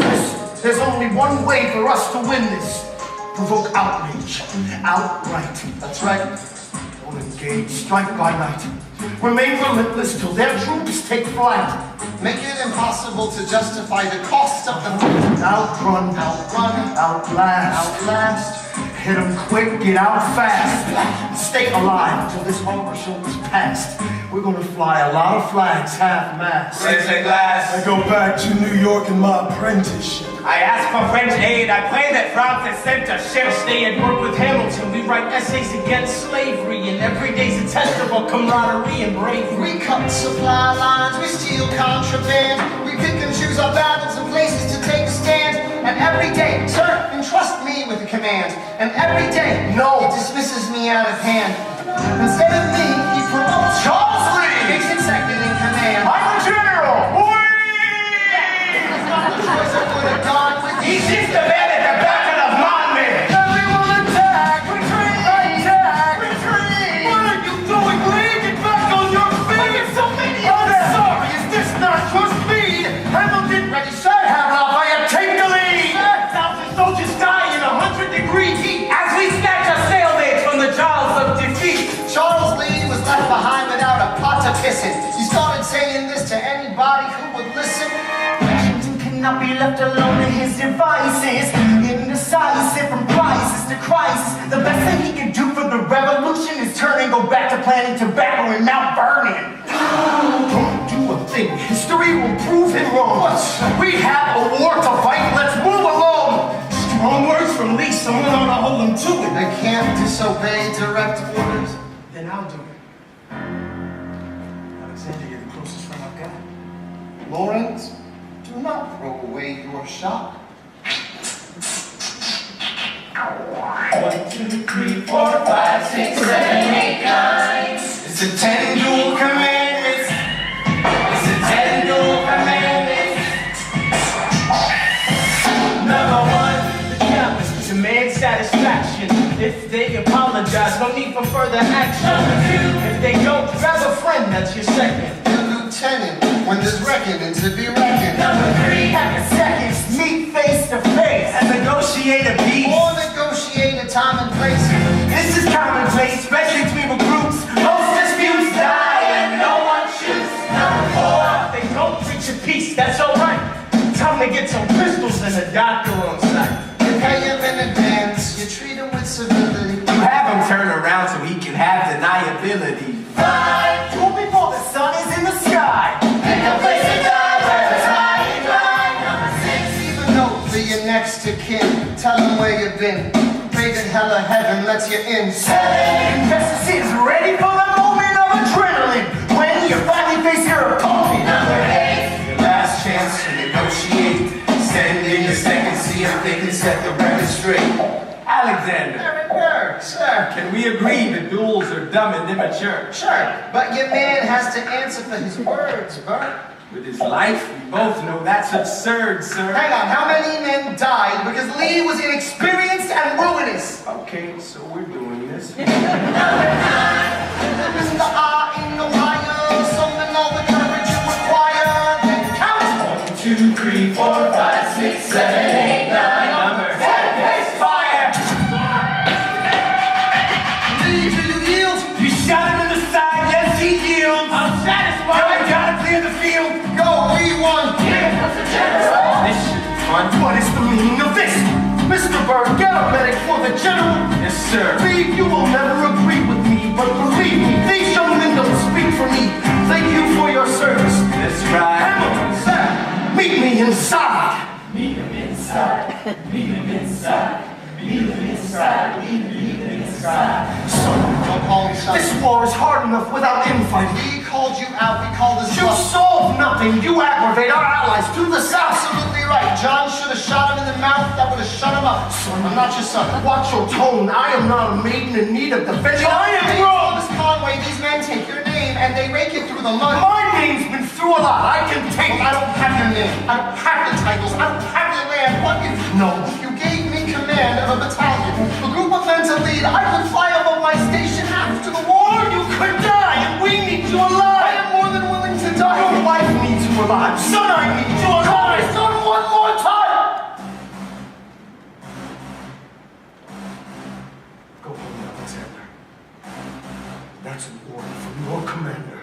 there's only one way for us to win this. Provoke outrage, outright. That's right. Don't engage, strike by night. Remain relentless till their troops take flight. Make it impossible to justify the cost of the fight. Outrun, outlast. Hit them quick, get out fast. Stay alive until this horror show is past. We're gonna fly a lot of flags, half-mast. Raise a glass. I go back to New York in my apprenticeship. I ask for French aid. I pray that France has sent a ship. Stay and work with Hamilton. We write essays against slavery, and every day's a test of our camaraderie and bravery. We cut supply lines, we steal contraband. We pick and choose our battles and places to take a stand. And every day, sir, entrust me with a command. And every day, no, he dismisses me out of hand. Instead of me, he promotes Charles Lee, makes him second in command. I'm the general! It's not the choice I would have gone with. He's just the man at the battle of Monmouth. Everyone attack! Retreat! Attack! Retreat! What are you doing, Lee? Get back on your feet! There's so many of them! I'm sorry, is this not your speed? Hamilton, ready, sir! Have Lafayette take the lead! 1,000 soldiers die in 100-degree heat As we snatch a stalemate from the jaws of defeat. Charles Lee was left behind without a pot to piss in. He started saying this to anybody who would listen. Washington cannot be left alone in his devices. Indecisive from crisis to crisis. The best thing he can do for the revolution is turn and go back to planting tobacco in Mount Vernon. Don't do a thing. History will prove him wrong. We have a war to fight. Let's move along. Strong words from Lee. Someone ought to hold him to it. They can't disobey direct orders. Then I'll do it. Alexander, you're the closest friend I've got. Lawrence, do not throw away your shot. 1, 2, 3, 4, 5, 6, 7, 8, 9. It's the 10 dual commandments. It's the 10 dual commandments. Number 1, the challenge to man's satisfaction. If they apologize, no need for further action. Number 2, if they don't, grab a friend, that's your second. The lieutenant, when there's reckoning to be reckoned. Number 3, Have a seconds, meet face to face. and negotiate a peace. Or negotiate a time and place. This is commonplace, especially between groups. Most disputes die and no one shoots. Number 4, they don't preach a peace, that's alright. Time to get some pistols and a doctor on site. You pay him in advance, you treat him with civility. You have him turn around so he can have deniability. 5, do it before the sun is in the sky. Pick a place to die where it's high and dry. Number 6, Leave a note for your next of kin. Tell him where you've been. Pray that hell or heaven lets you in. 7, Justice is ready for the moment of adrenaline. When you finally face your opponent. Number 8, your last chance to negotiate. Send in your second, see if they can set the record straight. Alexander, Eric Burr, sir. can we agree that duels are dumb and immature? Sure, but your man has to answer for his words, Bert. With his life, we both know that's absurd, sir. Hang on, how many men died because Lee was inexperienced and ruinous? Okay, so we're doing this. Mr. in Ohio, summon all the courage you require, then count. 1, 2, 3, 4, 5, 6, 7, 8, 9. Number 10, face fire! Lee, do you yield? You shot him in the side, yes, he yields. I'm satisfied. Now we gotta clear the field. Go, we won. This should be fun. What is the meaning of this? Mr. Burr, get a medic for the general. Yes, sir. Lee, you will never agree with me, but believe me, these young men don't speak for me. Thank you for your service. That's right. Hamilton, sir, meet me inside. Meet him inside. Meet him inside. Meet him inside. Meet him inside. Son, Don't call me son. this war is hard enough without infighting. We called you out, we called this You solve nothing. You aggravate our allies to the south. absolutely right. John should have shot him in the mouth, that would have shut him up. Son, I'm not your son. Watch your tone. I am not a maiden in need of defense. I am Hey, wrong. Miss Conway, these men take your name and they rake it through the mud. My name's been through a lot. I can take I it. don't have your name. I don't have the titles. I don't have your land. What if No. you gave me command of a battalion, a group of men to lead? I could fly above my station after the war. You could die, and we need you I alive. am more than willing to die. Your wife needs you alive. Son, I need you alive. Son, one more time. Go home, Alexander. That's an order from your commander.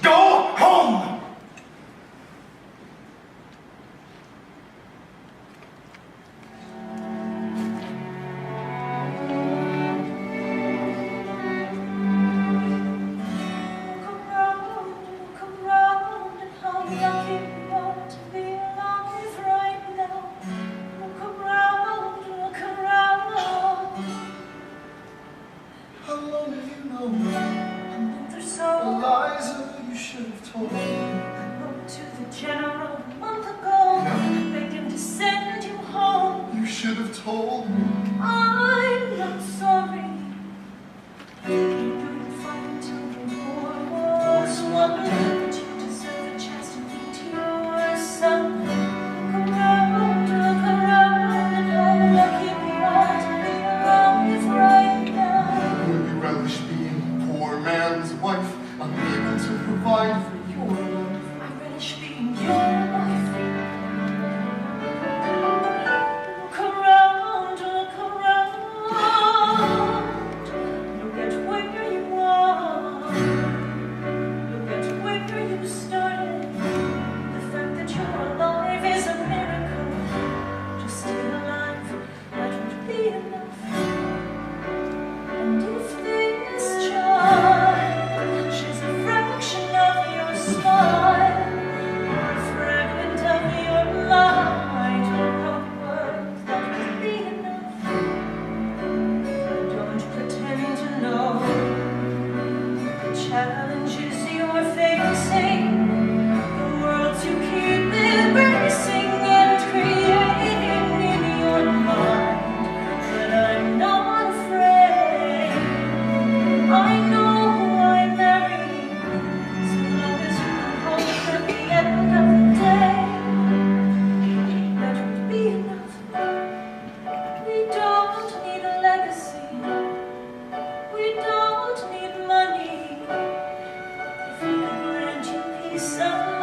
Go home! Come round, and how lucky you are to be alive right now. Come round, come round. How long have you known? There's so Eliza, you should have told me.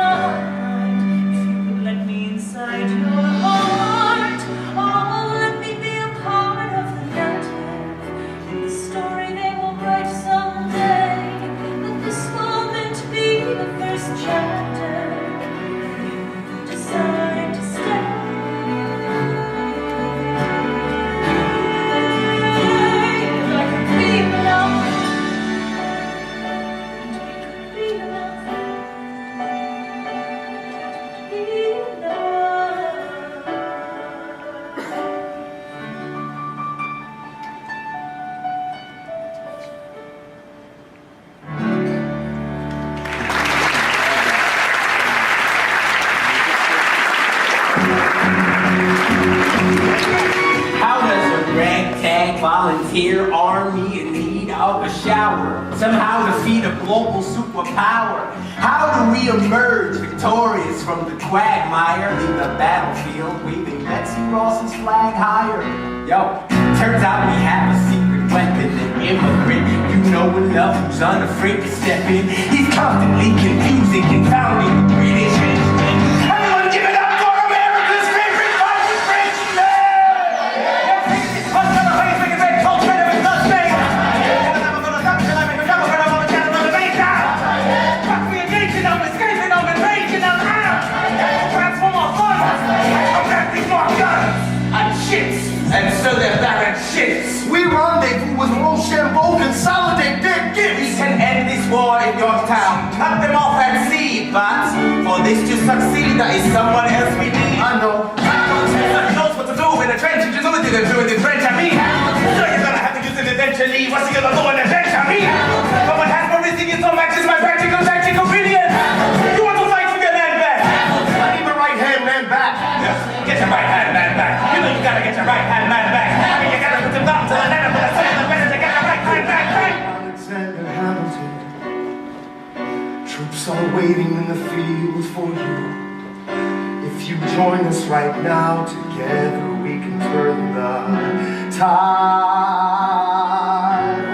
mind. If you would let me inside your heart, oh, let me be a part of the narrative. The story they will write someday. Let this moment be the first chapter. You decide to stay. How does a ragtag volunteer army in need of a shower somehow defeat a global superpower? How do we emerge victorious from the quagmire, leave the battlefield waving Betsy Ross's flag higher? Yo, turns out we have a secret weapon, an immigrant you know and love who's unafraid to step in. He's constantly confusing, confounding the British henchmen. Everyone give it up for America's favorite vice president! And so they're barren shits. We rendezvous with Rochambeau, consolidate their gifts. We can end this war in Yorktown, cut them off at sea, but for this to succeed, there is someone else we need. I know. Nobody knows what to do in the trench, you know what to do in the trench, I mean. So you're gonna have to use it eventually. What's he gonna do in the trench, I mean? But what has for risking it so much is my practical tactical brilliance. You want to fight for your land back? I need the right-hand man back. Yes, get your right hand man back. You know you gotta get your right hand man back. I mean, you gotta put them down to the land of the sun, the better to get your right hand back, right? Alexander Hamilton, troops are waiting in the field for you. If you join us right now, together we can turn the tide.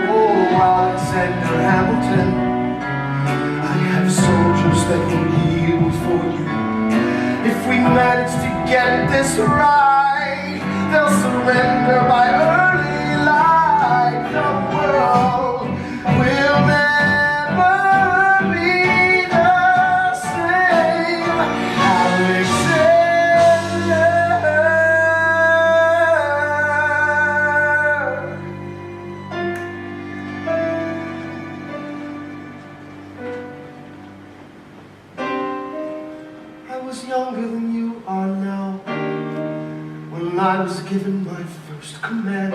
Oh, Alexander Hamilton, I have soldiers that will yield for you. If we manage to get this right, they'll surrender by early light. The world will never be the same. Alexander. I was younger than you are now when I was given my first command.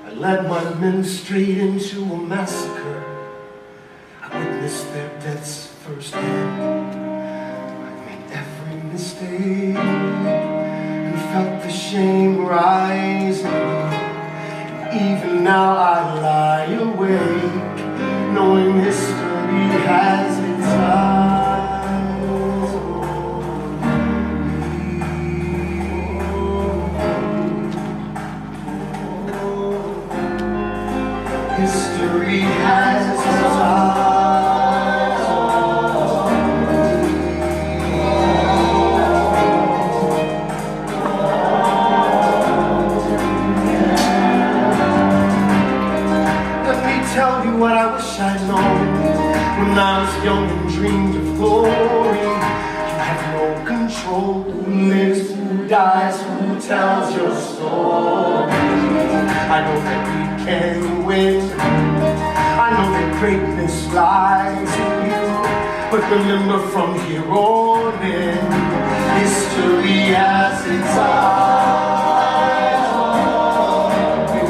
I led my men straight into a massacre. I witnessed their deaths firsthand. I made every mistake and felt the shame rise in me. And even now I lie awake, knowing history has its eyes. History has its eyes on me. Let me tell you what I wish I'd known when I was young and dreamed of glory. You have no control. Who lives, who dies, who tells your story? I know that we can win. I know that greatness lies in you. But remember, from here on in, history has its eyes on you.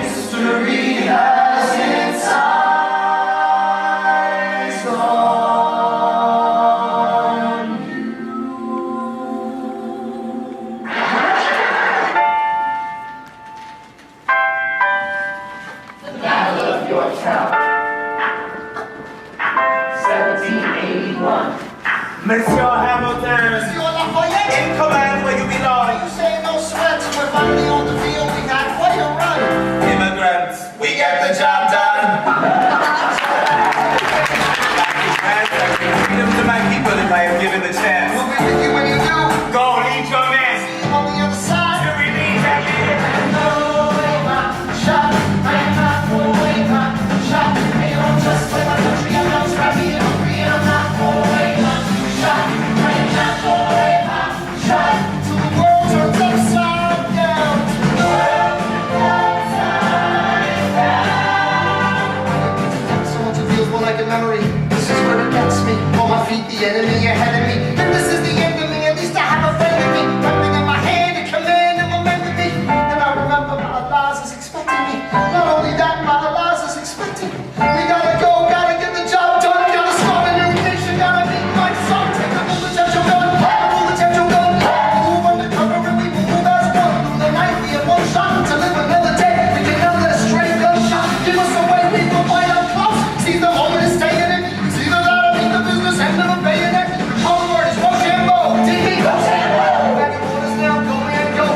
History has its eyes on you. The Battle of Yorktown, 1781. Monsieur Hamilton, Monsieur Lafayette, in command where you belong. you say no sweat, we're finally on the field, we got quite a run. Immigrant get the job done. Freedom to my people if I am given the chance. We'll be with you when you do. Go lead your man. See you on the other side. To release that leader. Shot, I am not for away, shot. I don't just play my country, I'm not scrappy and free, and I'm not for away, shot. I am not for away, shot. Till the world turns upside down. The world turns upside down. So much it feels more like a memory. This is where it gets me. On my feet, the enemy ahead of me. If this is the end of me, at least I have a friend in me. Something in my hand, a command and momentum me. Then I remember my Elias is expecting me. Not only that, my Elias is expecting me. We gotta go, gotta get the job done. Gotta start a new nation, gotta meet my son. Take a full potential gun, a full potential gun. Move undercover and we will move as one. Through the night, we have one shot to live another day. We can never let a stray gunshot give us away. We will fight up close. See the moment is taking it. See the light of the business end of a bayonet. Our word is Rochambeau. DB, Rochambeau. Back in orders now, go man, go.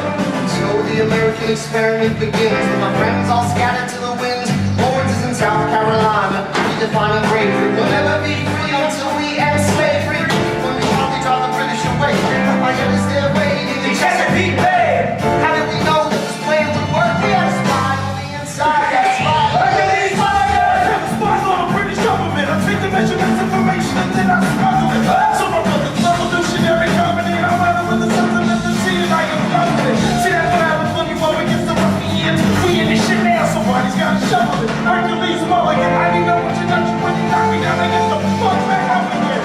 So the American experiment begins. With my friends all scattered to the winds. Lawrence is in South Carolina. Redefining bravery. We'll never be free until we end slavery. When we finally drive the British away, Lafayette is there waiting. The Chesapeake Bay. How did we know that this plan would work? We had a spy on the inside. That's right. Hercules Fire! Have a spy on the British government. I take the measurements, information, and then I smuggle it. So my brother's revolutionary company. I'm running with the something of the sea, and I am confident. See, that's what happens when you go against the ruffians. We in this shit now, somebody's gotta shovel it. Hercules Mulligan, I didn't know what you done when you knocked me down. I get the fuck back up again.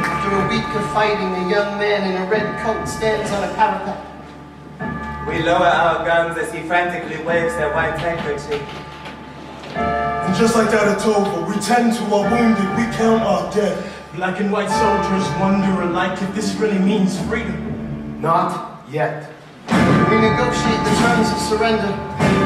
After a week of fighting, a young man in a red coat stands on a parapet. We lower our guns as he frantically waves their white handkerchief. And just like that it's over, we tend to our wounded, we count our dead. Black and white soldiers wonder alike if this really means freedom. Not yet. We negotiate the terms of surrender.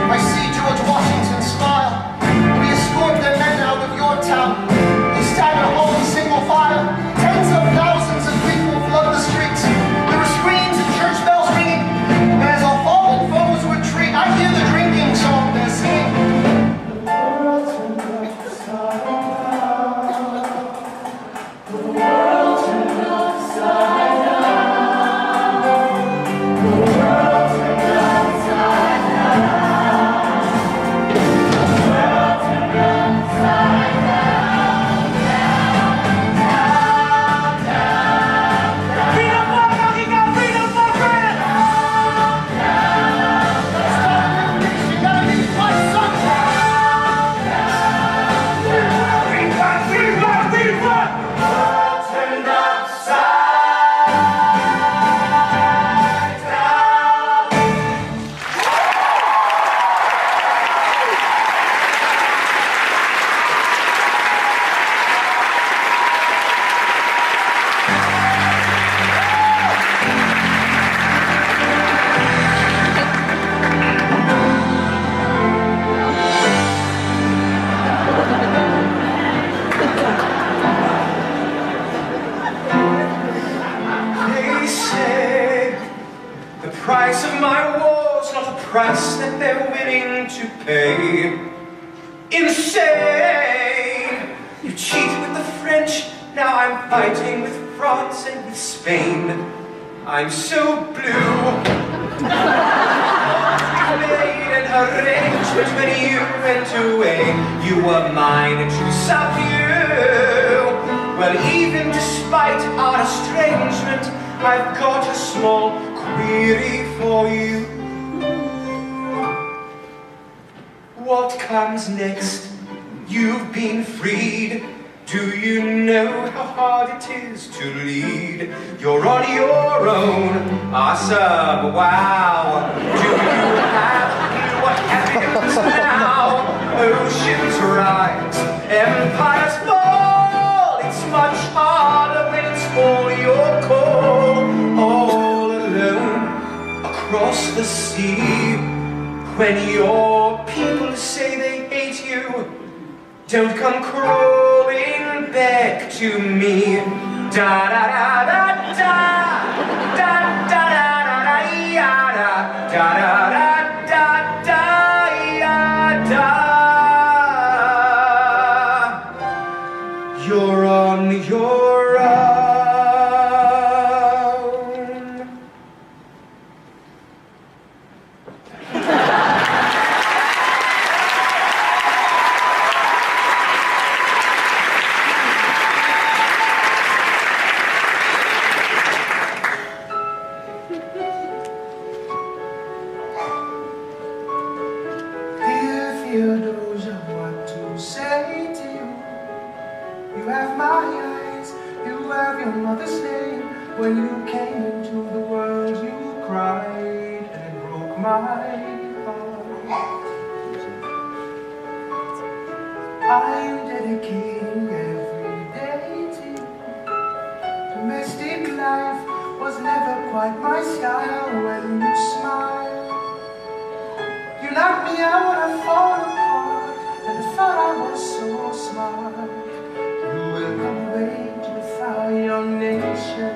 I see George Washington smile. We escort their men out of your town. They stagger home in single file. Tens of thousands of people flood the streets. There are screams and church bells ringing. And as our fallen foes retreat, I hear the drinking song they're singing. price of my war's not a price that they're willing to pay. Insane! You cheated with the French, now I'm fighting with France and with Spain. I'm so blue. I made an arrangement when you went away. You were mine and you sought you. Well, even despite our estrangement, I've got a small query for you. What comes next? You've been freed. Do you know how hard it is to lead? You're on your own. Awesome, wow. Do you have a clue what happens now? Oceans to see. When your people say they hate you, don't come crawling back to me. Da da da da da da da da da da da da da da. You're on your own. Dear Theodosia, what to say to you? You have my eyes, you have your mother's name. When you came into the world, you cried, and it broke my heart. I'm dedicating every day to you. Domestic life was never quite my style. When you smile, you knocked me out when I fall apart, and I thought I was so smart. You will come away to defy your nation.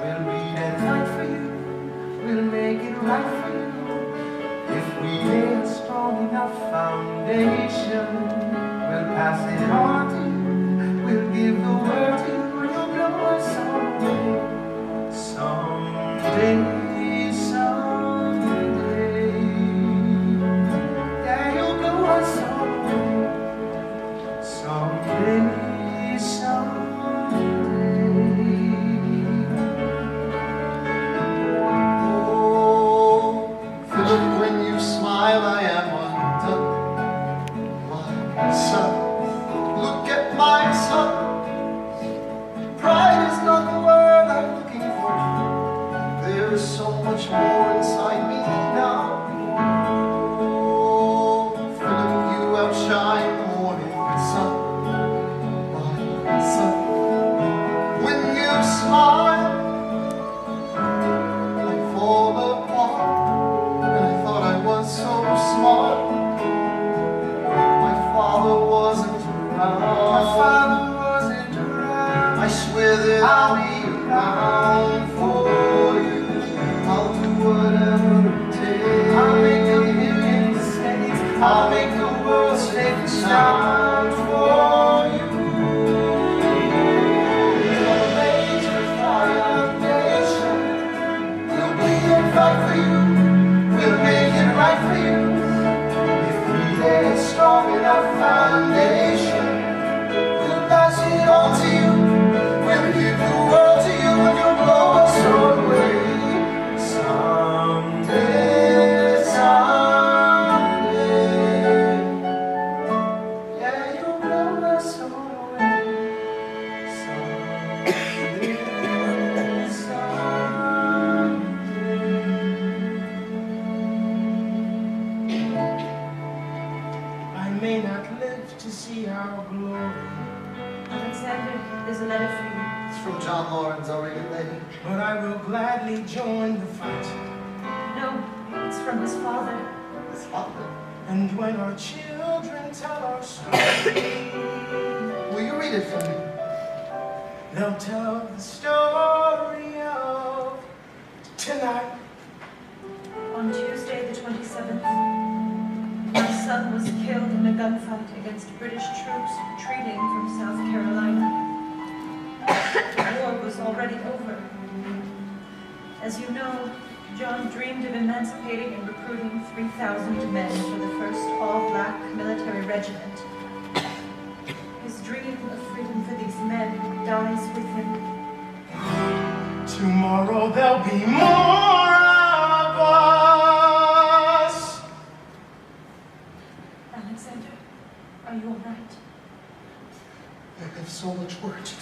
We'll lead and fight for you. We'll make it right for you. If we lay a strong enough foundation, we'll pass it on to you. We'll give the word to you, and you'll blow us all away. Someday, someday. Yeah, you'll blow us all away. Someday, someday. Oh, Philip, when you smile, I am undone. My son, look at my son. Pride is not the word I'm looking for. There is so much more inside me now. Oh, Philip, you outshine the morning sun. My son, when you smile, I fall apart, and I thought I was so smart. My father wasn't around. My father wasn't around. I swear that I'll be around for you. I'll do whatever it takes. I'll make a million mistakes. I'll make the world safe and sound for you. We'll lay to the foundation. We'll bleed and fight for you. We'll make it right for you. If we lay a strong enough foundation, we'll pass it on to you. We'll give the world to you, and you'll blow us all away. Someday, someday. Yeah, you'll blow us all away. Someday, someday. I may not live to see our glory, Alexander, there's a letter for you. It's from John Lawrence, our reading lady. but I will gladly join the fight. No, it's from his father. His father. And when our children tell our story, Will you read it for me? they'll tell the story of tonight. On Tuesday, the 27th, my son was killed in a gunfight against British troops retreating from South Carolina. The war was already over. As you know, John dreamed of emancipating and recruiting 3,000 men for the first all-black military regiment. His dream of freedom for these men dies with him. Tomorrow there'll be more of us. Alexander, are you all right? I have so much work to do.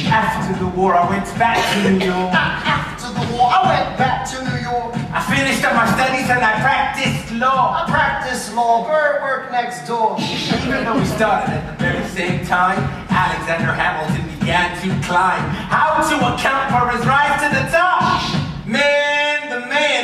After the war, I went back to New York. After the war, I went back to New York. I finished up my studies and I practiced law. I practiced law. Bert worked next door. Even though we started at the very same time, Alexander Hamilton began to climb. How to account for his rise to the top? Man, the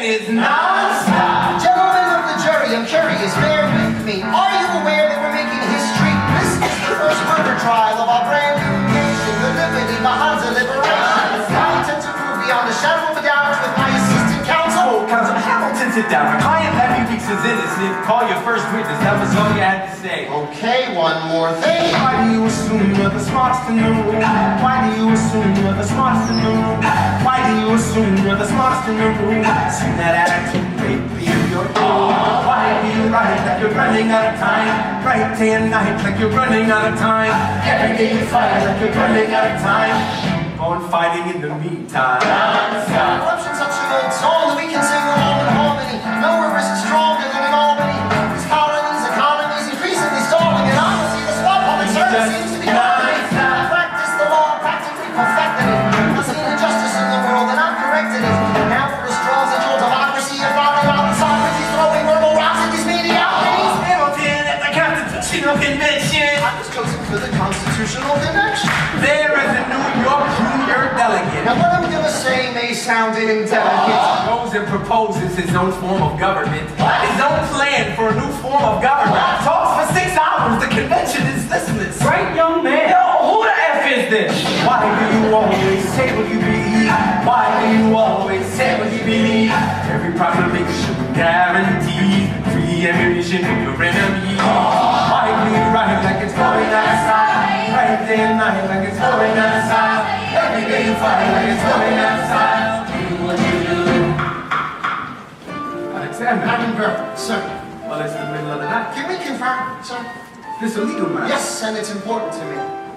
saying is non-stop. Gentlemen of the jury, I'm curious, bear with me. Are you aware that we're making history? This is the first murder trial of our brand new nation, the liberty behind the liberation. I intend to prove beyond a shadow of a doubt with my assistant counsel. Counsel Hamilton, sit down. My client Levy Weeks is innocent. Call your first witness. That was all you had to say. Okay, one more thing. Why do you assume you're the smartest in the room? Why do you assume you're the smartest in the room? Why do you assume you're the smartest in the room? See that attitude, baby, you're why do you write like you're running out of time? Write day and night like you're running out of time. Every day you fight like you're running out of time. Keep on fighting in the meantime. Corruption's such an old song that we can sing along in harmony. Nowhere is it stronger than in Albany. These colonies, economies increasingly stalling, and honestly, the spot public service seems to be calling. Practice the law, practically perfected it. I've seen injustice in the world, and I've corrected it. Now for the straws that your democracy are finding out the Socrates throwing verbal rocks at these mediocrities. Hamilton at the Constitutional Convention. I was chosen for the Constitutional Convention. There is a New York junior delegate. Now what I'm gonna say may sound indelicate. Goes and proposes his own form of government. His own plan for a new form of government. Talks for 6 hours. The convention is listless. Right, young man? Yo, who the F is this? Why do you always say what you believe? Why do you always say what you believe? Every proclamation guarantees free ammunition for your enemy. Why do you write like it's going outside? Right day and night like it's going outside. Every day you fight like it's going outside. Do what you do. Alexander. I confirm, sir. Well, it's the middle of the night. Can we confirm, sir? This a legal matter. Yes, and it's important to me.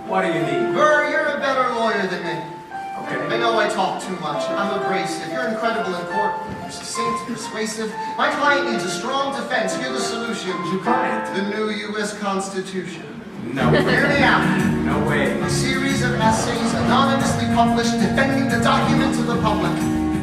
What do you need? Burr, you're a better lawyer than me. I Okay. know I talk too much. I'm abrasive. You're incredible in court. You're succinct, persuasive. My client needs a strong defense. You're the solution. Your client? The new U.S. Constitution. No. Hear me out. No way. A series of essays anonymously published defending the document to the public.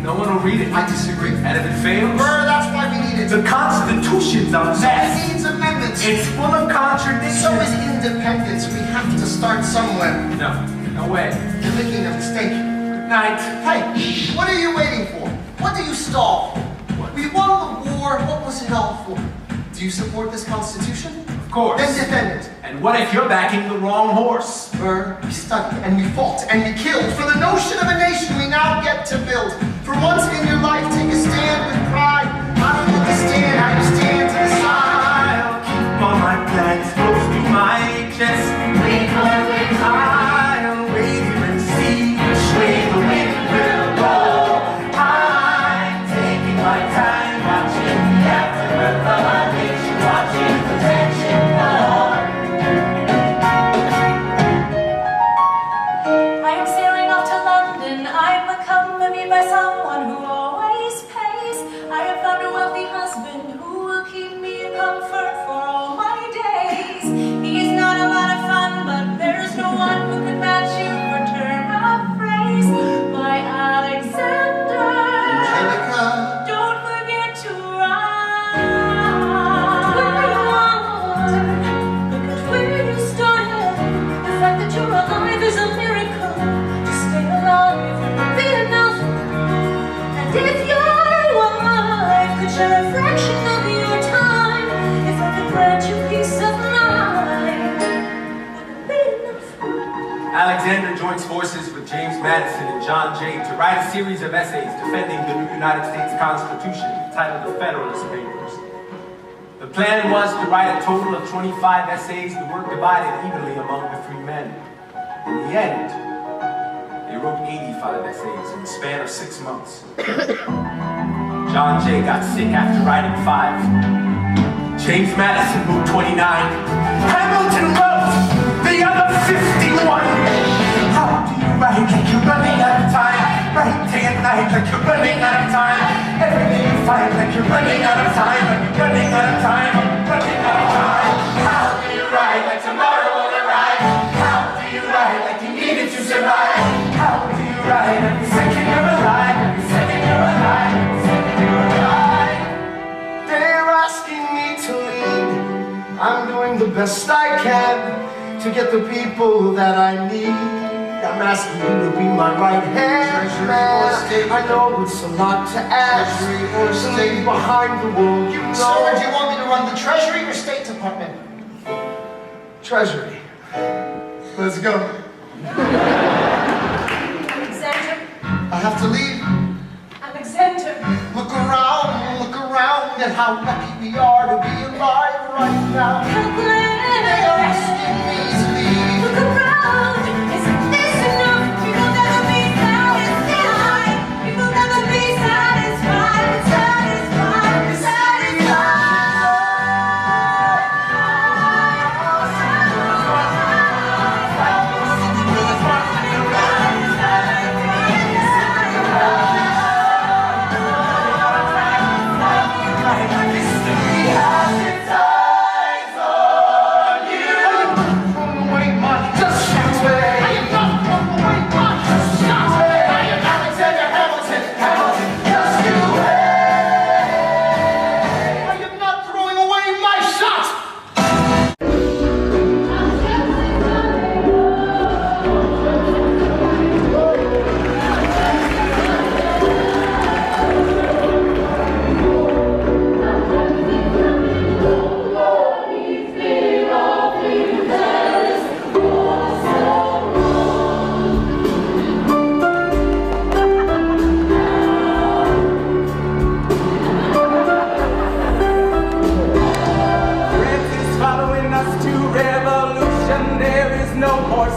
No one will read it. I disagree. And if it fails, Burr, that's why we need it. the Constitution's a It mess. needs amendments. It's full of contradictions. So is independence. We have to start somewhere. No. No way. You're making a mistake. Good night. Hey, what are you waiting for? What do you stall for? We won the war. What was it all for? Do you support this Constitution? Of course. Then defend it. And what if you're backing the wrong horse? Burr, we studied and we fought and we killed for the notion of a nation we now get to build. For once in your life, take a stand with pride. I don't understand how you stand to the side. I'll keep all my plans close to my chest. I'll wait here and see which way the wind will blow. I'm taking my time watching the aftermath of our nation, watching the tension grow. I am sailing off to London. I am accompanied by someone who always pays. I have found a wealthy husband who will keep me in comfort for all my days. He is not a lot of fun, but there's no one who can match you for turn of phrase. My Alexander, Angelica. don't forget to write. Where you are, look at where you started. The fact that you're alive is a miracle. To stay alive would be enough. And if your wife could share a fraction of your time, if I could grant you peace of mind, would it be enough? Alexander joins forces with James Madison and John Jay to write a series of essays defending the new United States Constitution titled the Federalist Papers. The plan was to write a total of 25 essays, the work divided evenly among the 3 men. In the end, they wrote 85 essays in the span of 6 months. John Jay got sick after writing 5. James Madison wrote 29. Hamilton wrote the other 51. How do you write like you're running out of time? Write day and night like you're running out of time. Every day you fight like you're running out of time. Like you're running out of time. Running out of time. How do you write like tomorrow will arrive? How do you write like you need it to survive? How do you write every second you're alive? Every second you're alive. Every second you're alive. They're asking me to lead. I'm doing the best I can to get the people that I need. I'm asking you to be my right hand man. I know it's a lot to ask. Treasury or State? Leave behind the world you know. Sir, do you want me to run the Treasury or State Department? Treasury. Let's go. Alexander, I have to leave. Alexander, Look around at how lucky we are to be alive right now. how They are glad. asking me to leave. Look around, isn't this enough? We will never be satisfied. We will never be satisfied.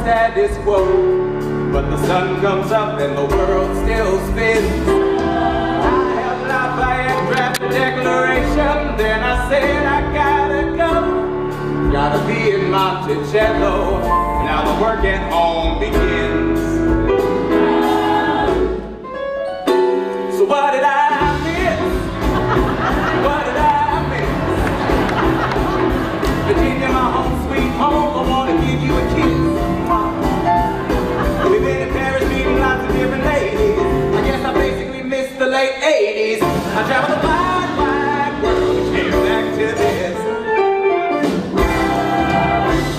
status quo, but the sun comes up and the world still spins. I held Lafayette draft the Declaration, then I said I gotta go. Gotta be in Monticello, now the work at home begins. So what did I miss? What did I miss? Virginia, my home sweet home, I wanna give you a kiss. We've been in Paris meeting lots of different ladies. I guess I basically missed the late 80s. I traveled the wide, wide world, came back to this.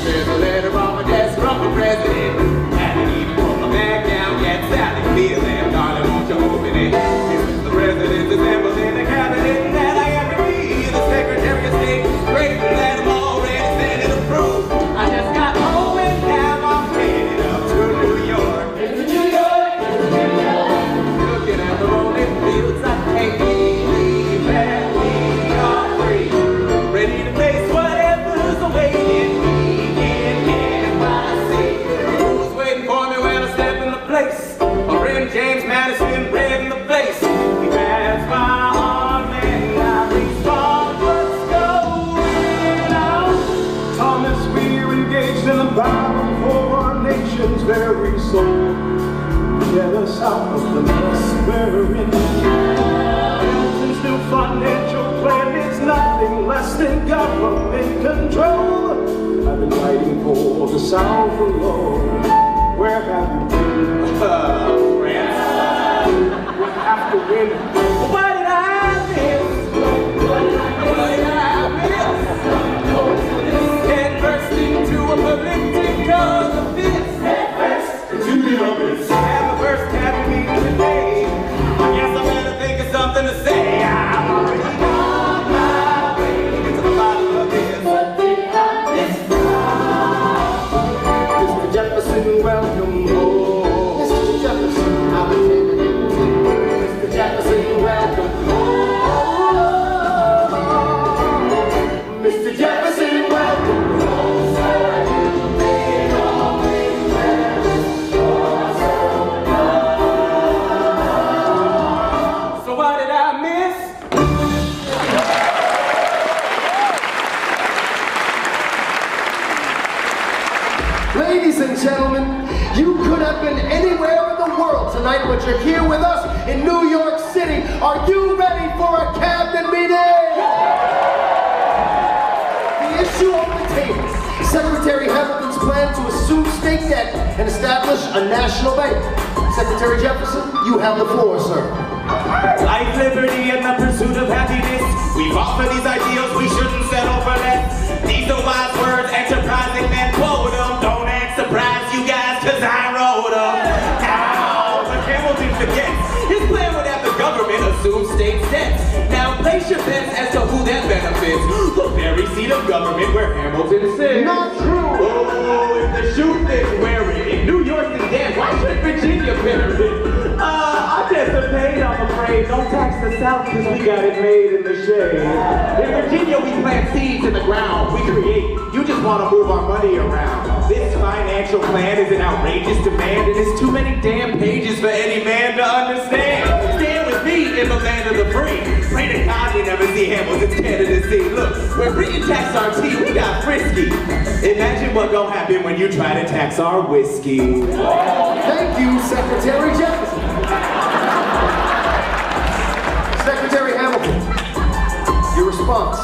There's a letter on my desk from the president. Haven't even put my bag down yet. Sally, feel them, darling, won't you open it? This is the president's assembled in the cabinet, and that I am to be the Secretary of State. Grateful that I'm already Senate approved. I just got home and now I'm headed up to New York. It's New York, it's New York. Looking at the rolling fields, I can't believe that we are free. Ready to face whatever's awaiting me in NYC. Who's waiting for me when I step in the place? My friend James Madison read in the face. He grabs my arm and I respond, what's going on? Thomas, we're engaged in a battle for our nation's very soul. Get us out of the mess we're in. Hamilton's new financial plan is nothing less than government control. I've been fighting for the South alone. Where have you been? We'll have to win. What did I miss? What did I miss? Head first into a political abyss. Head first into the abyss. Have the first cabinet meeting today. I guess I better think of something to say. I'm already on my way to the bottom of this. What did I miss? Mr. Jefferson, welcome home. Mr. Jefferson, I've been living. Mr. Jefferson, welcome home. Mr. Jefferson, welcome home, sir. You've been always there for so long. So what did I miss? Ladies and gentlemen, you could have been anywhere in the world tonight, but you're here with us in New York City. Are you ready for a cabinet meeting? The issue on the table, Secretary Hamilton's plan to assume state debt and establish a national bank. Secretary Jefferson, you have the floor, sir. Life, liberty, and the pursuit of happiness. We fought for these ideals, we shouldn't settle for less. These are wise words, enterprising men quote them. Don't act surprised, you guys, cause I wrote them. Massachusetts, the very seat of government where Hamilton sits. Not true. Oh, if the shoe fits, wear it. In New York and Dan, why should Virginia benefit? I anticipate, I'm afraid. Don't tax the South because we got it made in the shade. In Virginia, we plant seeds in the ground. We create. You just want to move our money around. This financial plan is an outrageous demand, and it's too many damn pages for any man to understand. Stand with me in the land of the free. Pray to God we never see Hamilton's candidacy. Look, when Britain taxed our tea, we got frisky. Imagine what gon' happen when you try to tax our whiskey. Thank you, Secretary Jefferson. Secretary Hamilton, your response.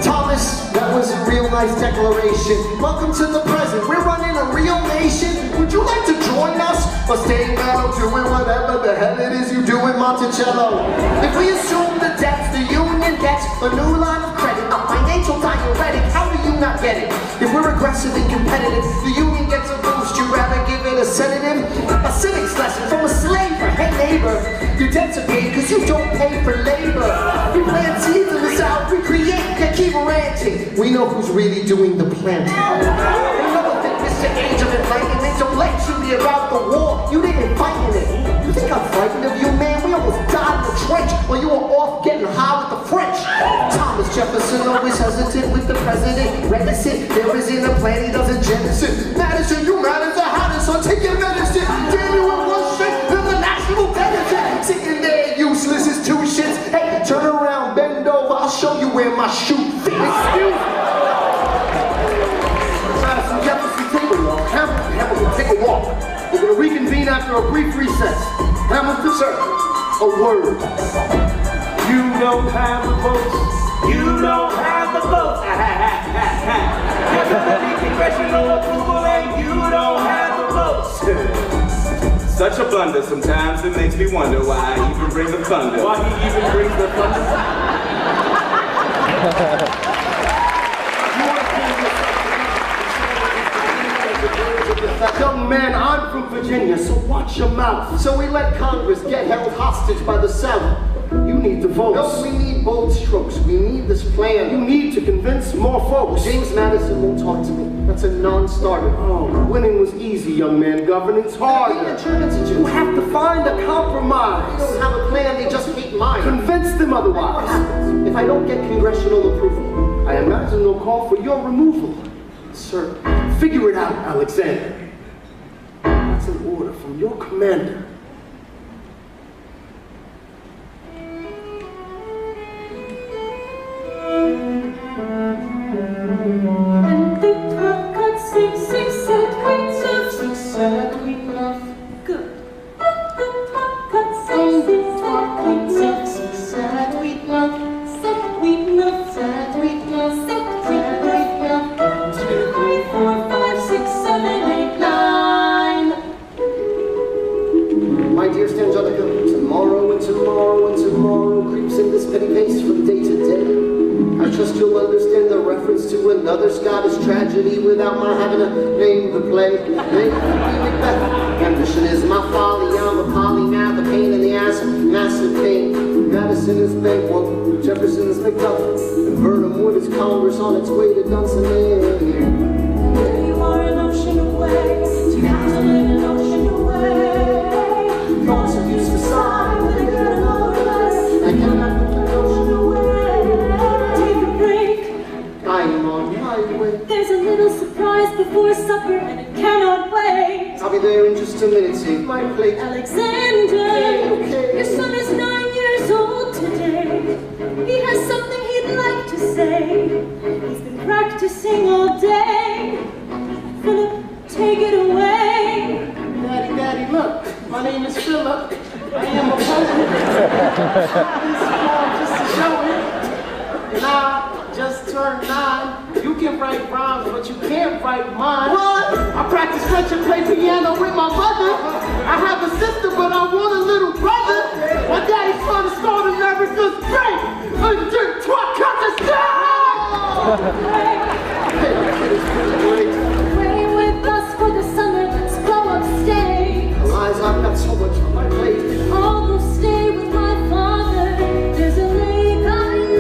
Thomas, that was a real nice declaration. Welcome to the present. We're running a real nation. Would you like to join us? Or stay now doing whatever the hell it is you do in Monticello? If we assume the debts the union gets, a new line of credit, a financial diuretic, how do you not get it? If we're aggressive and competitive, the union gets a boost. You rather give it a sedative? A civics lesson from a slaver. Hey neighbor, your debts are paid because you don't pay for labor. We plant seeds in the South, we create, they keep ranting. We know who's really doing the planting. Another thing, Mr. Age of Enlightenment, don't lecture me about the war. You didn't fight in it. You think I'm frightened of you, man? We almost died in the trench while you were off getting high with the French. Thomas Jefferson always hesitant with the president. Reticent, there isn't a plan, he doesn't jettison. Madison, you mad as a hottest, so take your medicine. Damn you in one shit, then the national deficit. Sitting there useless as two shits. Hey, turn around, bend over, I'll show you where my shoe fits. Excuse me. Madison Jefferson, take a walk. Hamilton, take a walk. We're gonna reconvene after a brief recess. Hamilton, sir, a word. You don't have the votes. You don't have the votes. Have congressional approval and you don't have the votes. Such a blunder sometimes, it makes me wonder why I even bring the thunder. Why he even brings the thunder? Young man, I'm from Virginia, so watch your mouth. So we let Congress get held hostage by the South. You need the votes. No, we need bold strokes. We need this plan. You need to convince more folks. James Madison won't talk to me. That's a non-starter. Oh, winning was easy, young man. Governing's hard. You have to find a compromise. They don't have a plan, they just hate mine. Convince them otherwise. What happens if I don't get congressional approval? I imagine they'll call for your removal. Sir, figure it out, Alexander. That's an order from your commander. And the clock got 667 good. The clock got 667 sweet love. 2, 3, 4, 5, 6, 7, 8, 9. My dear Angelica, tomorrow and tomorrow and tomorrow creeps in this petty pace from day to day. I trust you'll understand the reference to another Scottish tragedy without my having to name the play. Name Macbeth. Ambition is my folly, I'm a polymath, a pain in the ass, massive pain. Madison is Banquo, Jefferson is Macduff, and Burnham Wood is Congress on its way to Dunsinane. There you are, an ocean away. 2,000 an ocean away. Lots of use to sigh when I get another letter. I cannot put an ocean away. Take a break. I am on my way. There's a little surprise before supper, and it cannot wait. I'll be there in just a minute, save my plate. Alexander, Okay. your son is 9 years old today. He has something he'd like to say. He's been practicing all day. Philip, take it away. Daddy, look. My name is Philip. I am a poet. This poem just to show it. And I just turned 9. You can write rhymes, but you can't write mine. What? I practice French and play piano with my mother. I have a sister, but I want a little brother. My daddy's trying to start America's break. Un, deux, trois, quatre, Pray with us for the summer. Let's go upstate. Eliza, I've got so much on my plate. I'll go stay with my father. There's a lake I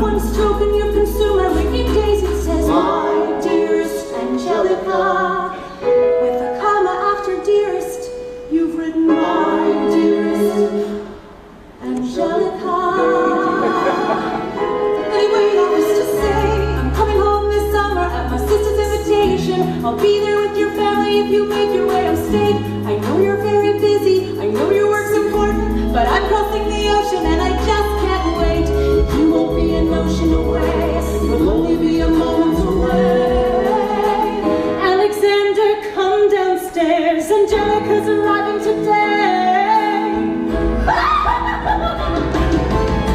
One stroke and you consume my waking days. It says, my dearest Angelica. With a comma after dearest, you've written my dearest Angelica. Anyway, all this to say, I'm coming home this summer at my sister's invitation. I'll be there with your family if you make your way upstate. I know you're very busy, I know your work's important, but I'm crossing the ocean and I just can't wait. You won't be an ocean away, you'll only be a moment away. Alexander, come downstairs, Angelica's arriving today.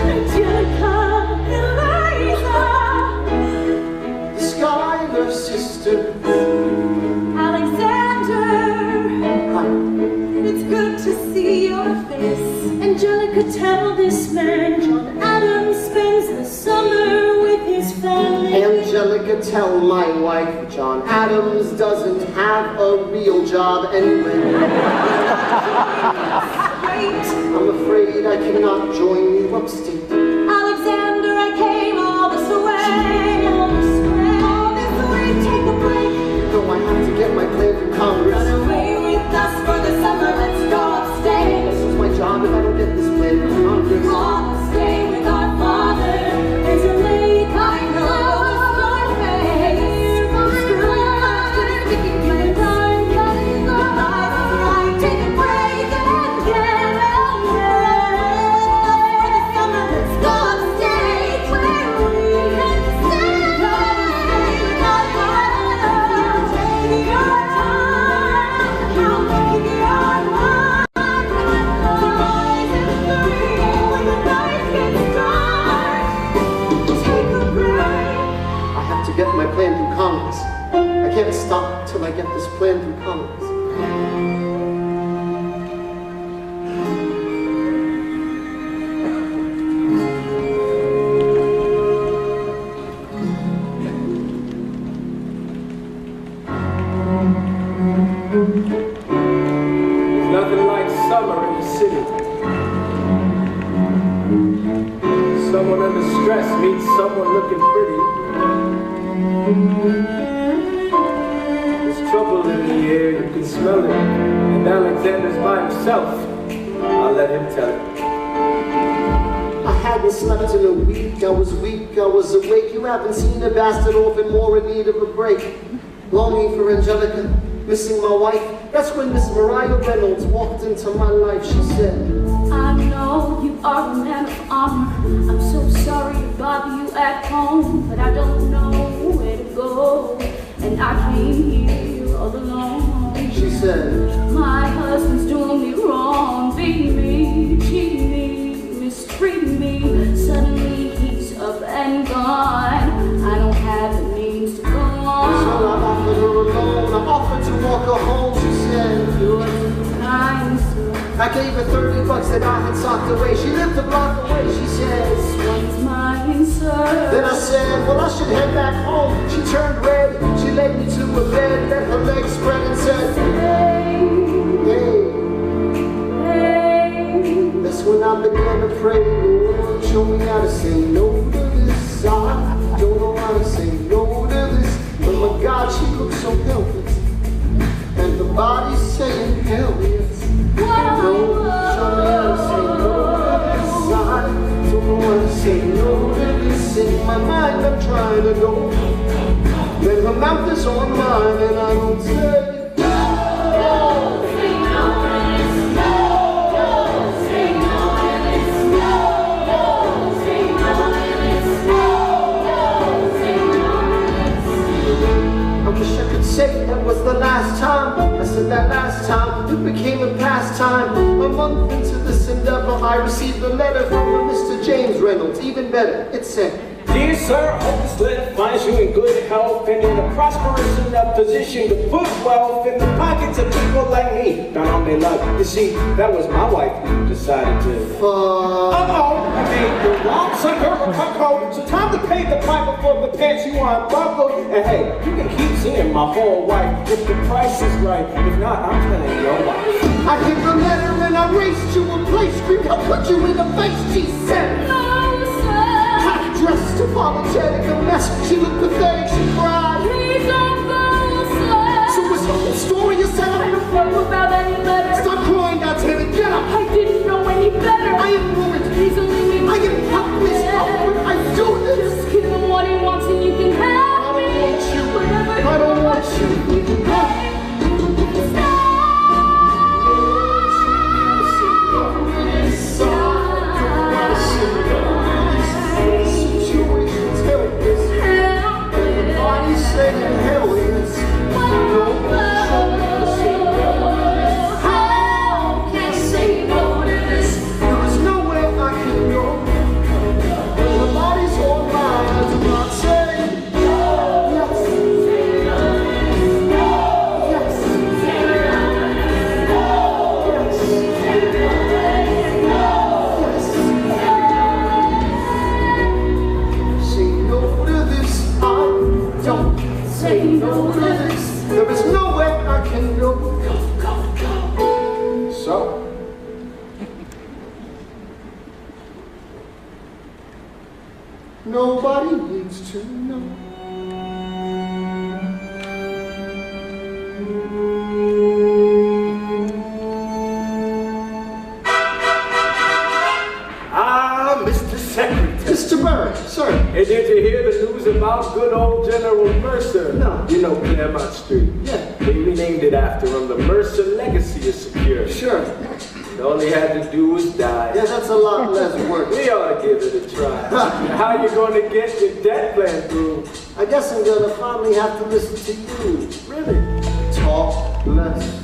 Angelica, Eliza, The Schuyler sisters. Alexander, it's good to see your face. Angelica, tell this man John Adams spends the summer with his family. Angelica, tell my wife John Adams doesn't have a real job anyway. Great. I'm afraid I cannot join you upstate. Alexander, I came all this way, all this way, take a break. Though I have to get my plan from Congress. Run away with us for the summer, let's go upstate. This is my job if I don't get this plan from Congress. On stay with our father, there's a lake I know, the star face. Take a break and get away. For the summer, let's go upstate where we can stay. With our father, take your time, count your mind. Rise and free when the night gets dark. Take a break. I have to get my plan through Congress. I can't stop till I get this plan through Congress. Nothing like summer in the city. Someone under stress meets someone looking pretty. There's trouble in the air, you can smell it. And Alexander's by himself. I'll let him tell it. I hadn't slept in a week, I was weak, I was awake. You haven't seen a bastard orphan more in need of a break. Longing for Angelica, missing my wife. That's when Miss Mariah Reynolds walked into my life. She said, I know you are a man of honor. I'm so sorry to bother you at home, but I don't know where to go, and I came here all alone. she said, My husband's doing me wrong, beating me, cheating me, mistreating me. Suddenly he's up and gone. I don't have the means to go so I on. offered her a loan. I offered to walk her home. She said, You're too kind, sir. I gave her $30 that I had socked away. She lived a block away. She said, One's mine, sir. then I said, well, I should head back home. She turned red. She led me to a bed, let her legs spread and said, Hey, hey. That's when I began to pray, Lord, show me how to say no to this. I don't know how to say no to this. But my God, she looks so helpless. And the body's saying hell yes. No, show me how to say no to this. I don't know how to say no to this. In my mind, I'm trying to go. Then her mouth is on mine, and I don't say. I wish I could say that was the last time. I said that last time it became a pastime. A month into this endeavor, I received a letter from a Mr. James Reynolds. Even better, it said, Dear sir, hope this letter finds you in good health and in a prosperous enough position to put wealth in the pockets of people like me. Down on their luck. You see, that was my wife who decided to. Uh-oh, I made the wrong sucker a cuckold. So time to pay the piper for the pants you want buckled. And hey, you can keep seeing my whole wife if the price is right. If not, I'm telling your wife. I hit the letter and I raced to a place. Screamed, I'll put you in the face, she said. no, sir. Half dressed apologetic a mess. She looked pathetic, she cried. Please don't go, sir. So what's the whole story you said? I don't know about any letter. Stop crying, goddammit, get up! I didn't know any better. I am ruined. Please only leave me. I am helpless. How could I do this? Just give him what he wants and you can have me. Whatever I don't want you. you can pay. You can stay. Situation's helpless. Everybody's saying hell is. How can I say no to this? There is nowhere I can go. The body's all mine. I do not say yes. Say no to this. I don't say no to this. There is nowhere I can go. So. Nobody needs to know. Ah, Mr. Secretary. Mr. Bird, sir. Hey, did you hear the news about good old General Mercer? No. You know Claremont Street? Yeah. They renamed it after him. The Mercer legacy is secure. Sure. All he had to do was die. Yeah, that's a lot less work. We ought to give it a try. How you going to get your debt plan through? I guess I'm gonna finally have to listen to you. Really? Talk less.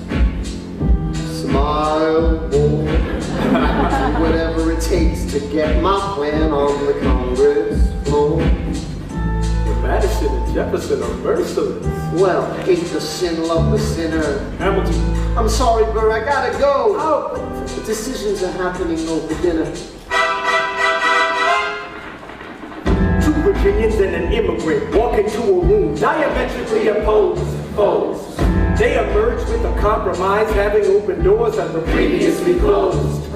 Smile more. Do whatever it takes to get my plan on the Congress floor. Well, Madison and Jefferson are merciless. Well, hate the sin, love the sinner. Hamilton. I'm sorry, Burr, I gotta go. Oh, The decisions are happening over dinner. two Virginians and an immigrant walk into a room diametrically opposed foes. They emerge with a compromise, having opened doors that were previously closed.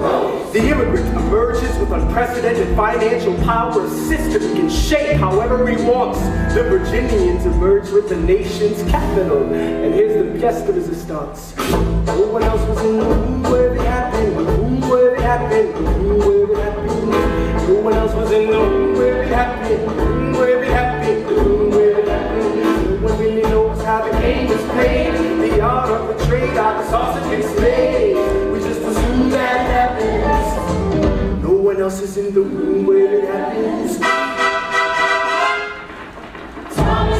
The immigrant emerges with unprecedented financial power, a system he can shape however he wants. The Virginians emerge with the nation's capital, and here's the pièce de résistance. No one else was in the room where it happened, the room where it happened, the room where it happened. No one else was in the room where it happened, the room where it happened, the room where it happened. No one really knows how the game is played, the art of the trade, how the sausage is made. We just assume that happens. No one else is in the room where it happens.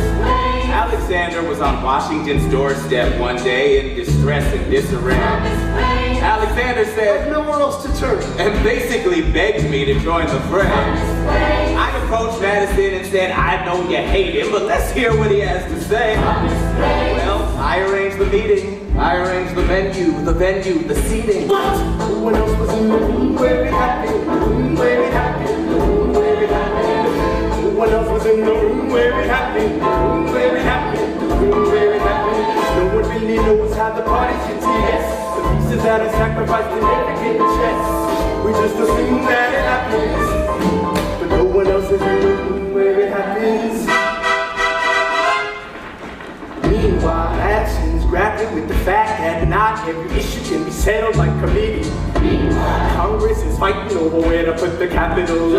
Alexander was on Washington's doorstep one day in distress and disarray. Alexander said, Nowhere else to turn. and basically begged me to join the fray. I approached Madison and said, I know you hate him, but let's hear what he has to say. Well, I arranged the meeting, I arranged the venue, the seating. No one else was in the room where it happened, the room where it happened, the room where it happened. No one else was in the room where it happened, the room where it happened, the room where it happened. No one really knows how the party should taste. The pieces that are sacrificed in every chest. We just assume that it happens, but no one else is in the room where it happens. Meanwhile, Madison's grappling with the fact that not every issue can be settled like committee. Congress is fighting over where to put the capital.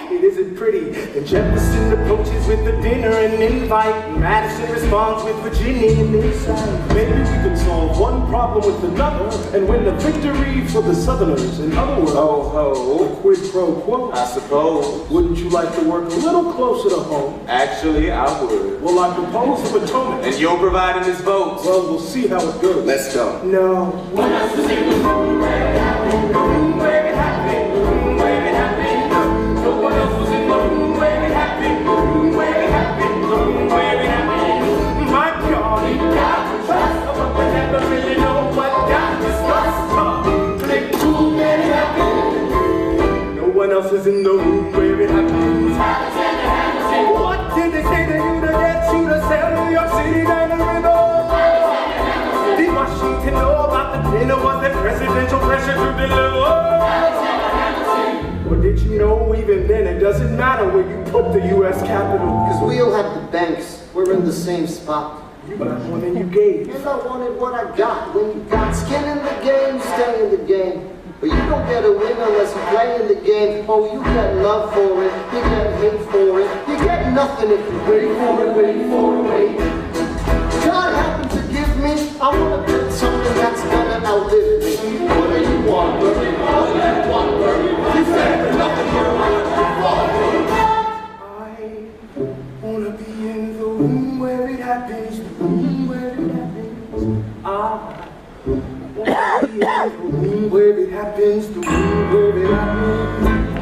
It isn't pretty. Then Jefferson approaches with the dinner and invite. Madison responds with Virginian insight. Maybe we can solve one problem with another and win the victory for the Southerners. In other words, Ho ho, quid pro quo. I suppose. Wouldn't you like to work a little closer to home? Actually, I would. Well, I propose the Potomac. And you'll provide him his vote. Well, we'll see how it goes. Let's go. No. One else was in the room where it happened, the room where it happened, the room where it happened. No one else was in the room where it happened, the room where it happened, the room where it happened. My God, you got to trust someone, but never really know what got discussed. Click to where it happened. No one else is in the room where it happens. What did they say to you to get you to sell New York City down the river? Did Washington know about the dinner? Was there presidential pressure to deliver? doesn't matter where you put the U.S. Capitol. Because we all have the banks. We're in the same spot. You got more than you gave. And I wanted what I got. When you got skin in the game, stay in the game. But you don't get a win unless you play in the game. Oh, you get love for it, you get hate for it. You get nothing if you wait for it, wait for it, wait. God happened to give me, I want to build something that's gonna outlive me. What do you want, Bernie? What do you want, Bernie? You said nothing here, I wanna be in the room where it happens, the room where it happens. I wanna be in the room where it happens, the room where it happens. I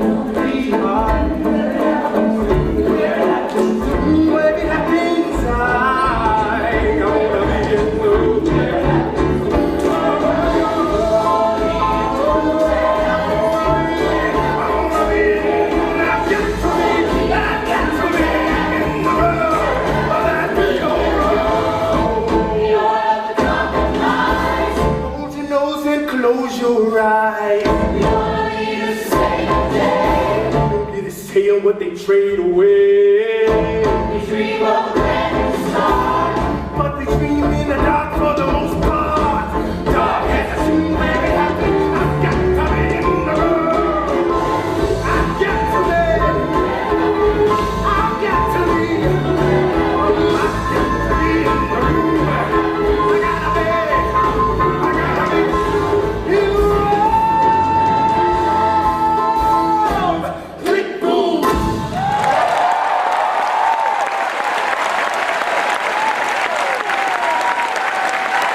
wanna be high, the room where it happens, the room where it happens. I wanna be in the room where it happens. Close your eyes. You want me to say today? Don't get to say what they trade away. We dream of a brand new start, but they dream in the dark for the most part. Dark as a scene where it happens. I've got to be in the room. I've got to be. I've got to be. I've got to be in the room. I gotta be.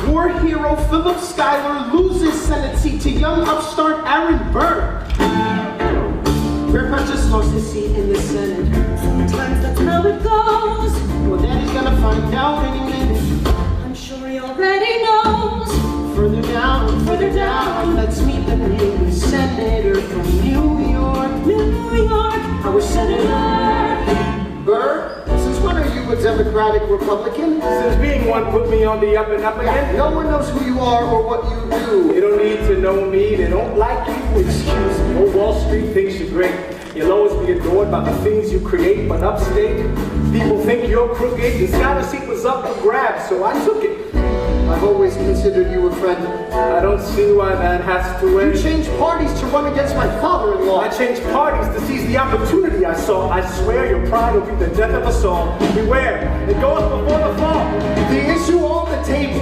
War hero Philip Schuyler loses Senate seat to young upstart Aaron Burr. Grandpa just lost his seat in the Senate. Sometimes that's how it goes. Well, Daddy's gonna find out any minute. I'm sure he already knows. Further down, let's meet the new senator from New York. New York, Our senator. Burr, since when are you a Democratic Republican? Since being one put me on the up and up again. No one knows who you are or what you do. They don't need to know me, they don't like you, excuse me. Oh, Wall Street thinks you're great. You'll always be adored by the things you create, but upstate, people think you're crooked. The Schuyler seat was up for grabs, so I took it. I've always considered you a friend. I don't see why that has to end. You changed parties to run against my father-in-law. I changed parties to seize the opportunity I saw. I swear your pride will be the death of us all. Beware, it goes before the fall. The issue on the table.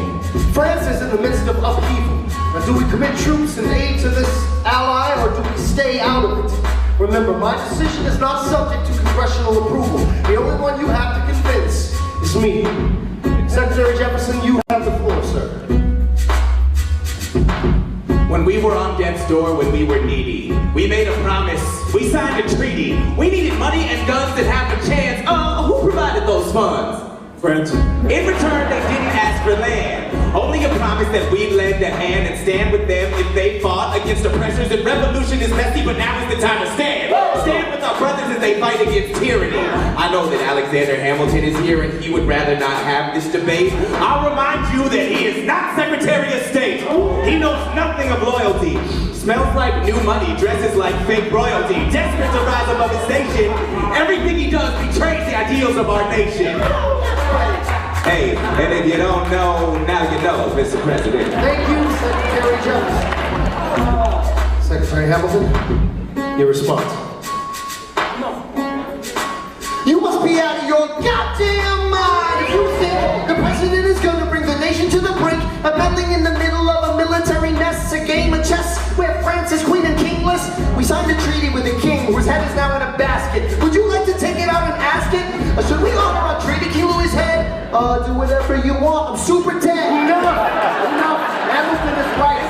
France is in the midst of upheaval. Now, do we commit troops and aid to this ally, or do we stay out of it? Remember, my decision is not subject to congressional approval. The only one you have to convince is me. Secretary Jefferson, you have the floor, sir. When we were on death's door, when we were needy, we made a promise, we signed a treaty. We needed money and guns that have a chance. Who provided those funds? Friends. In return, they didn't ask for land. Only a promise that we'd lend a hand and stand with them if they fought against oppressors. And revolution is messy, but now is the time to stand. Stand with our brothers as they fight against tyranny. I know that Alexander Hamilton is here and he would rather not have this debate. I'll remind you that he is not Secretary of State. He knows nothing of loyalty. Smells like new money, dresses like fake royalty. Desperate to rise above his station. Everything he does betrays the ideals of our nation. Hey, and if you don't know, now you know, Mr. President. Thank you, Secretary Jefferson. Secretary Hamilton, your response. You must be out of your goddamn mind if you think the president is going to bring the nation to the brink of meddling in the middle of a military nest, a game of chess where France is queen and kingless. We signed a treaty with a king whose head is now in a basket. Would you like to take it out and ask it? Or should we honor our treaty, kill his head? Do whatever you want. I'm super dead. No. Hamilton is right.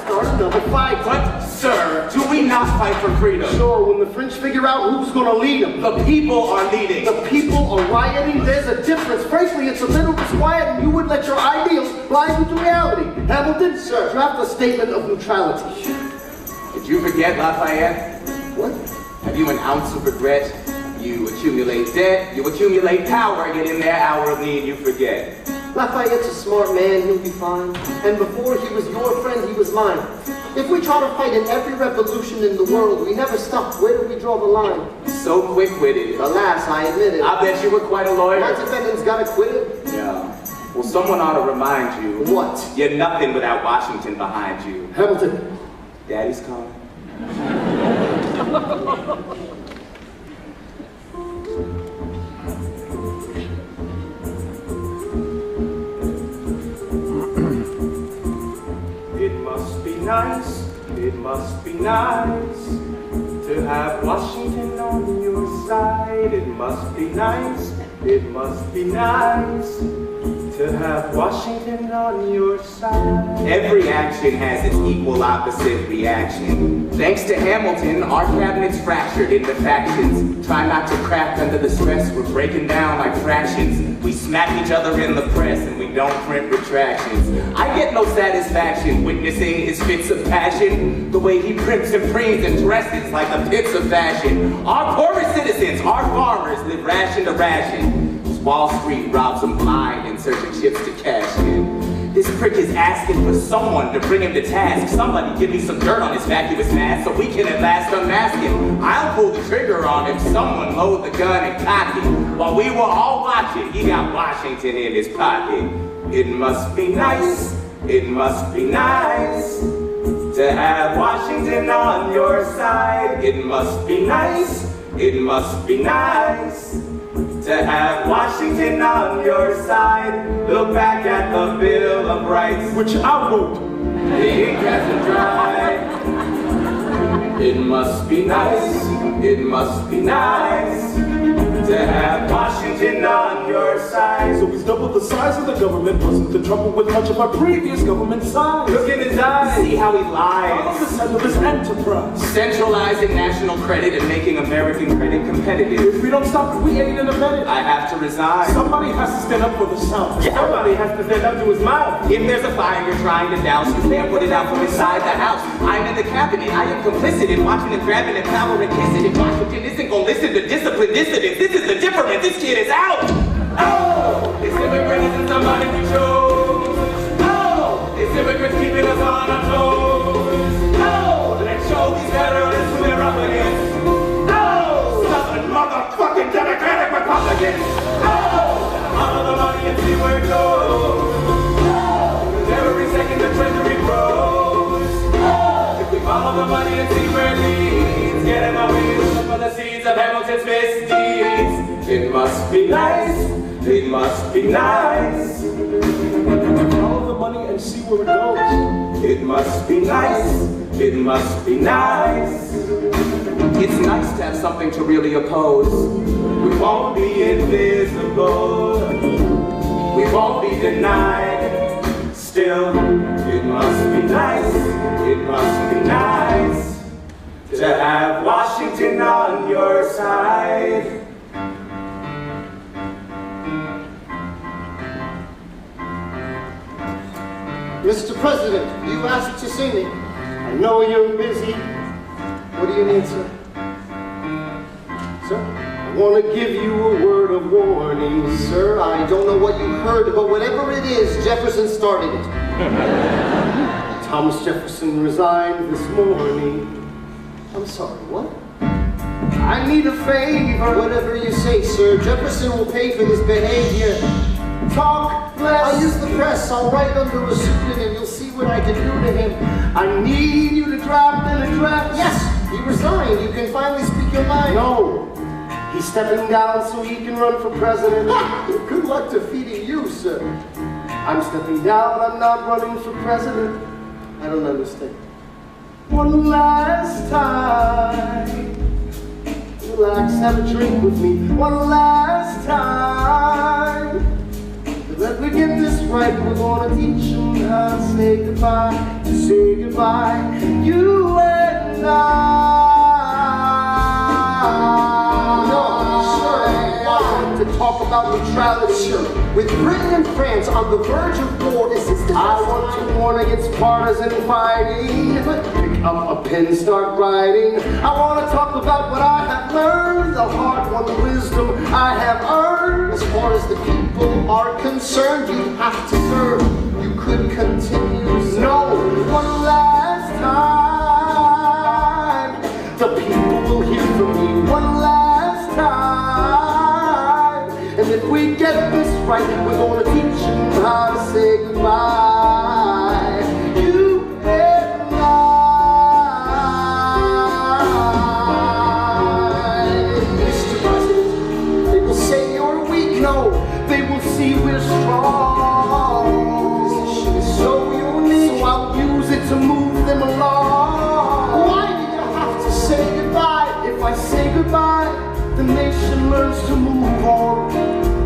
Start another fight. But, sir, do we not fight for freedom? Sure, when the French figure out who's going to lead them. The people are leading. The people are rioting. There's a difference. Frankly, it's a little disquiet, and you would let your ideals blind you to reality. Hamilton, sir, draft a statement of neutrality. Did you forget, Lafayette? What? Have you an ounce of regret? You accumulate debt, you accumulate power, yet in their hour of need you forget. Lafayette's a smart man, he'll be fine. And before he was your friend, he was mine. If we try to fight in every revolution in the world, we never stop. Where do we draw the line? So quick-witted. Alas, I admit it. I bet you were quite a lawyer. My defendants got acquitted. Yeah. Well, someone ought to remind you. What? You're nothing without Washington behind you. Hamilton. Daddy's calling. It must be nice to have Washington on your side. It must be nice to have Washington on your side. Every action has its equal opposite reaction. Thanks to Hamilton, our cabinet's fractured into factions. Try not to crack under the stress, we're breaking down like fractions. We smack each other in the press and we don't print retractions. I get no satisfaction witnessing his fits of passion. The way he prints and preens and dresses like the pits of fashion. Our poorest citizens, our farmers, live ration to ration. Wall Street robs them blind in search of chips to cash in. This prick is asking for someone to bring him to task. Somebody give me some dirt on his vacuous mask so we can at last unmask him. I'll pull the trigger on him. Someone load the gun and cock it. While we were all watching, he got Washington in his pocket. It must be nice to have Washington on your side. It must be nice to have Washington on your side. Look back at the Bill of Rights, Which I wrote. the ink hasn't dried. It must be nice to have Washington on your side. So he's double the size of the government. Wasn't the trouble with much of our previous government size? Look in his eyes, see how he Follow lies. the center of his enterprise. Centralizing national credit and making American credit competitive. If we don't stop it, we ain't in a minute. I have to resign. Somebody has to stand up for the South. Somebody has to stand up to his mouth. If there's a fire you're trying to douse, you can't put it out from inside the house. I'm in the cabinet. I am complicit in watching and grabbing and power and kissing. If Washington isn't gonna listen to disciplined dissidents, this is the difference. This kid is out. Oh, this immigrant isn't somebody we chose. Oh, this immigrant's keeping us on our toes. Oh, let's show these veterans who they're up against. Oh, Southern motherfucking Democratic Republicans. Oh, follow the money and see where it goes. Oh, 'cause every second the treasury grows. Oh, if we follow the money and see where it leads, get him away from the seeds of Hamilton's misdeeds. It must be nice. Follow the money and see where it goes. It must be nice. It's nice to have something to really oppose. We won't be invisible. We won't be denied. Still, it must be nice to have Washington on your side. Mr. President, you asked to see me. I know you're busy. What do you need, sir? Sir, I want to give you a word of warning, sir. I don't know what you heard, but whatever it is, Jefferson started it. Thomas Jefferson resigned this morning. I'm sorry, what? I need a favor. Whatever you say, sir. Jefferson will pay for this behavior. Talk less. I'll use the press. I'll write under a pseudonym. You'll see what I can do to him. I need you to draft an address. Yes, he resigned. You can finally speak your mind. No, he's stepping down so he can run for president. Good luck defeating you, sir. I'm stepping down. I'm not running for president. I don't understand. One last time. Relax, have a drink with me. One last time. Let me get this right, we're gonna teach them how to say goodbye, you and I. No, sir, I want to talk about neutrality. Sure. With Britain and France on the verge of war, is this I want to warn against partisan fighting. Pick up a pen, start writing. I want to talk about what I have learned, the hard-won wisdom I have earned. As far as the people are concerned, you have to serve. You could continue. No, one last time. The people will hear from me one last time. And if we get this right, we're going to teach them how to say goodbye. You and I. Mr. President, they will say you're weak. No, they will see we're strong. This issue is so unique, so I'll use it to move them along. Why do you have to say goodbye? If I say goodbye, the nation learns to move on.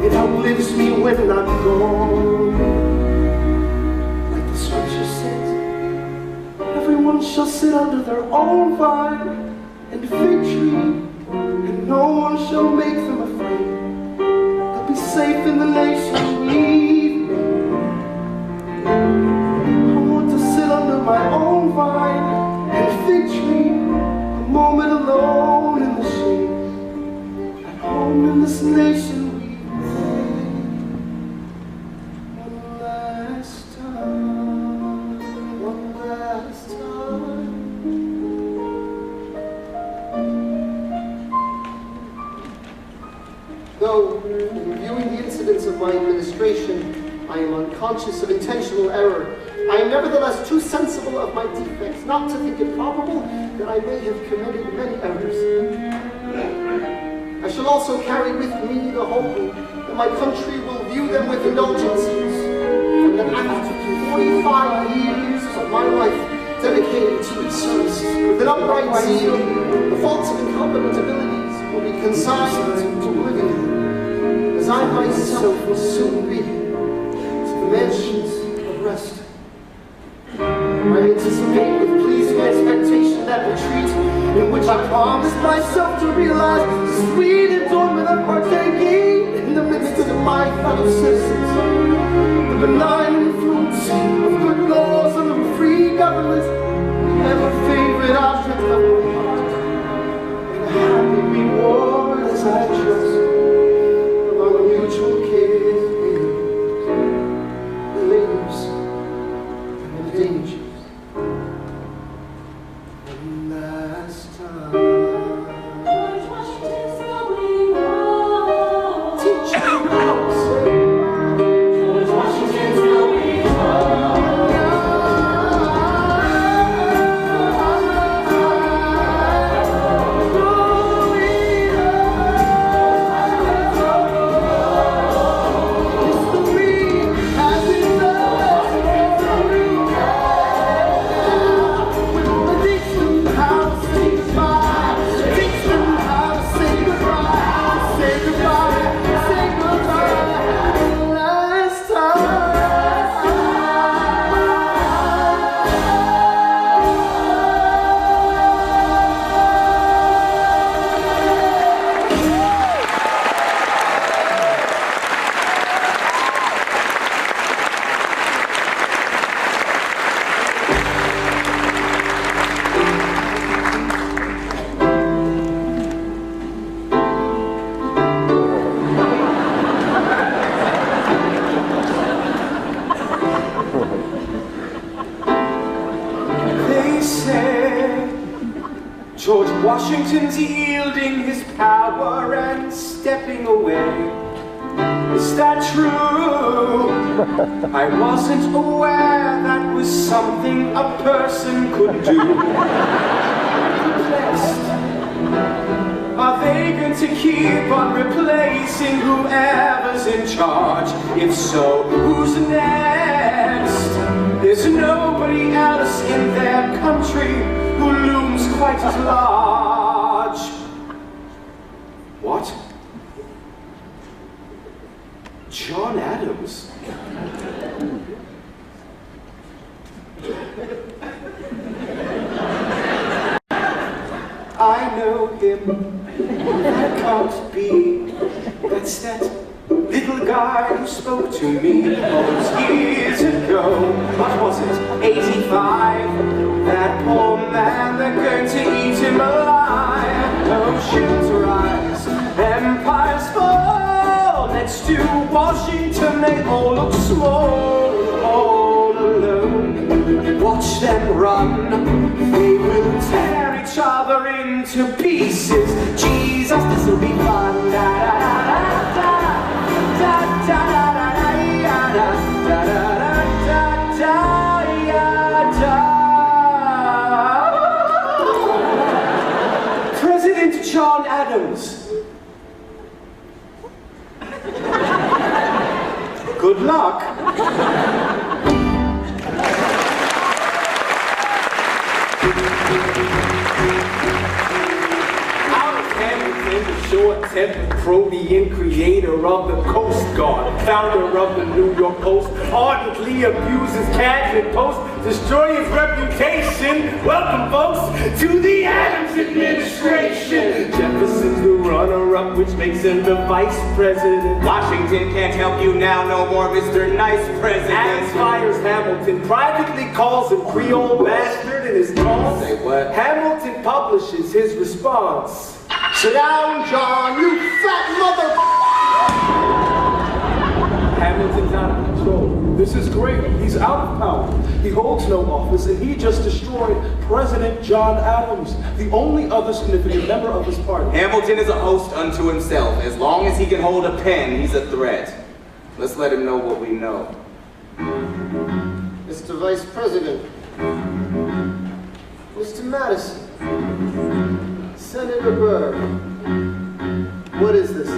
It outlives me when I'm gone. Like the scripture says, everyone shall sit under their own vine and fig tree, and no one shall make them afraid. They'll be safe in the nation leave me. I want to sit under my own vine and fig tree, a moment alone in the shade, at home in this nation. Though, in reviewing the incidents of my administration, I am unconscious of intentional error. I am nevertheless too sensible of my defects not to think it probable that I may have committed many errors. I shall also carry with me the hope that my country will view them with indulgences, and that after 45 years of my life dedicated to its service, with an upright zeal, the faults of incompetent abilities will be consigned to oblivion, as I myself will soon be to the mansions of rest. I anticipate with pleasing expectation that retreat in which I promised myself to realize the sweet enjoyment of partaking in the midst of my fellow citizens, the benign influence of good laws and of free government, ever favorite object of my heart, and a happy reward as I trust among mutual cares, the labors and the dangers. One last time. George Washington's going home. Teach me how to say. George Washington's going home. George Washington's yielding his power and stepping away. Is that true? I wasn't aware that was something a person could do. Replaced. Are they going to keep on replacing whoever's in charge? If so, who's next? There's nobody else in their country who looms quite as large. What? John Adams? I know him. That can't be. That's that little guy who spoke to me all those years ago. ago. What was it? 85. That poor man, they're going to eat him alive. Oceans rise, empires fall. Next to Washington, they all look small, all alone. Watch them run, they will tear each other into pieces. Jesus, this will be fun. Da, da, da, da, da, da, da, da, da, da, da, da, da, da, da. President John Adams. Good luck. Short-tempered Protean creator of the Coast Guard, founder of the New York Post, ardently abuses Cabinet Post, destroy his reputation. Welcome, folks, to the Adams administration. Jefferson's the runner-up, which makes him the vice president. Washington can't help you now, no more Mr. Nice President. Adams fires Hamilton, privately calls him Creole bastard in his calls. Say what? Hamilton publishes his response. Sit down, John, you fat mother... Hamilton's out of control. This is great. He's out of power. He holds no office, and he just destroyed President John Adams, the only other significant member of his party. Hamilton is a host unto himself. As long as he can hold a pen, he's a threat. Let's let him know what we know. Mr. Vice President, Mr. Madison, Senator Burr, what is this?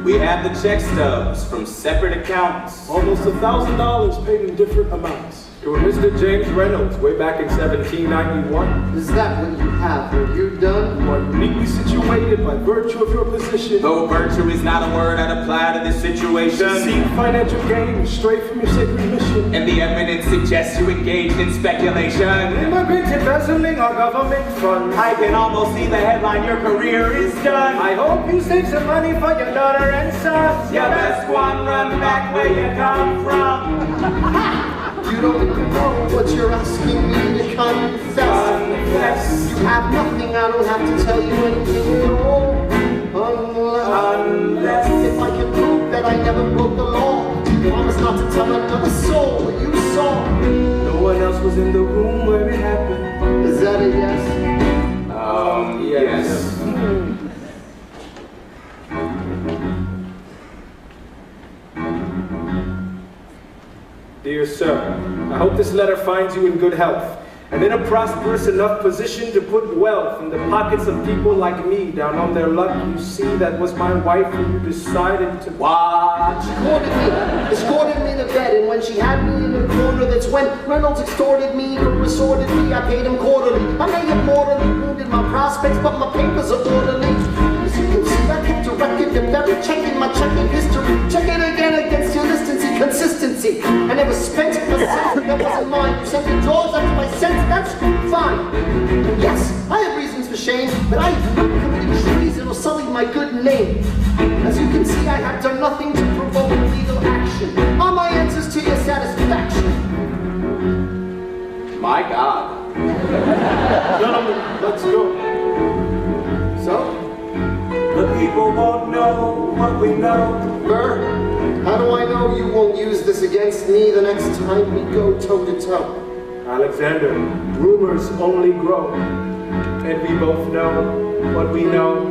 We have the check stubs from separate accounts. Almost $1,000 paid in different amounts. To a Mr. James Reynolds, way back in 1791. Is that what you have? Are you done? You are uniquely situated by virtue of your position. Though virtue is not a word I'd apply to this situation. Seek financial gain straight from your sacred mission. And the evidence suggests you engaged in speculation. Immigrant embezzling our government funds. I can almost see the headline, your career is done. I hope you save some money for your daughter and son. You best one run back where you come from. You don't even know what you're asking me to confess. You have nothing, I don't have to tell you anything at all. Unless if I can prove that I never broke the law. Promise not to tell another soul what you saw. No one else was in the room where it happened. Is that a yes? Yes. Dear sir, I hope this letter finds you in good health and in a prosperous enough position to put wealth in the pockets of people like me down on their luck. You see, that was my wife who you decided to watch. Escorted me to bed, and when she had me in the corner, that's when Reynolds extorted me or resorted me. I paid him quarterly. I may have mortally wounded my prospects, but my papers are orderly. As you can see, I kept a record of every check in my checking history. Check it again against your consistency. I never spent a cent that wasn't mine. You sent me drawers after my cents, that's fine. And yes, I have reasons for shame, but I committed treason or sullied my good name. As you can see, I have done nothing to provoke legal action. Are my answers to your satisfaction? My God. Gentlemen, let's go. So? The people won't know what we know. Burr, how do I know you won't use this against me the next time we go toe-to-toe? Alexander, rumors only grow. And we both know what we know.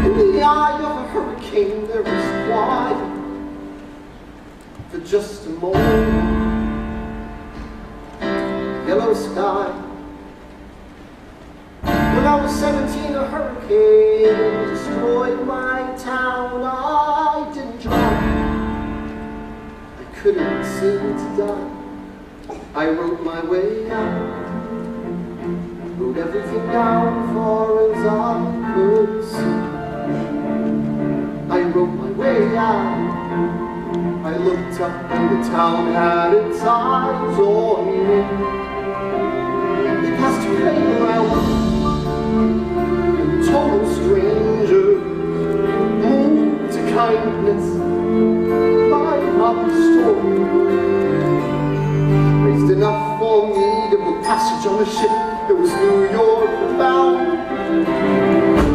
In the eye of a hurricane, there is quiet for just a moment. Yellow sky. When I was 17, a hurricane destroyed my town. I didn't drown. I couldn't seem to die. I wrote my way out. Wrote everything down far as I could see. I wrote my way out. I looked up and the town had its eyes on me. They passed a playground, and total stranger moved to kindness by our story. Raised enough for me to book passage on a ship that was New York bound.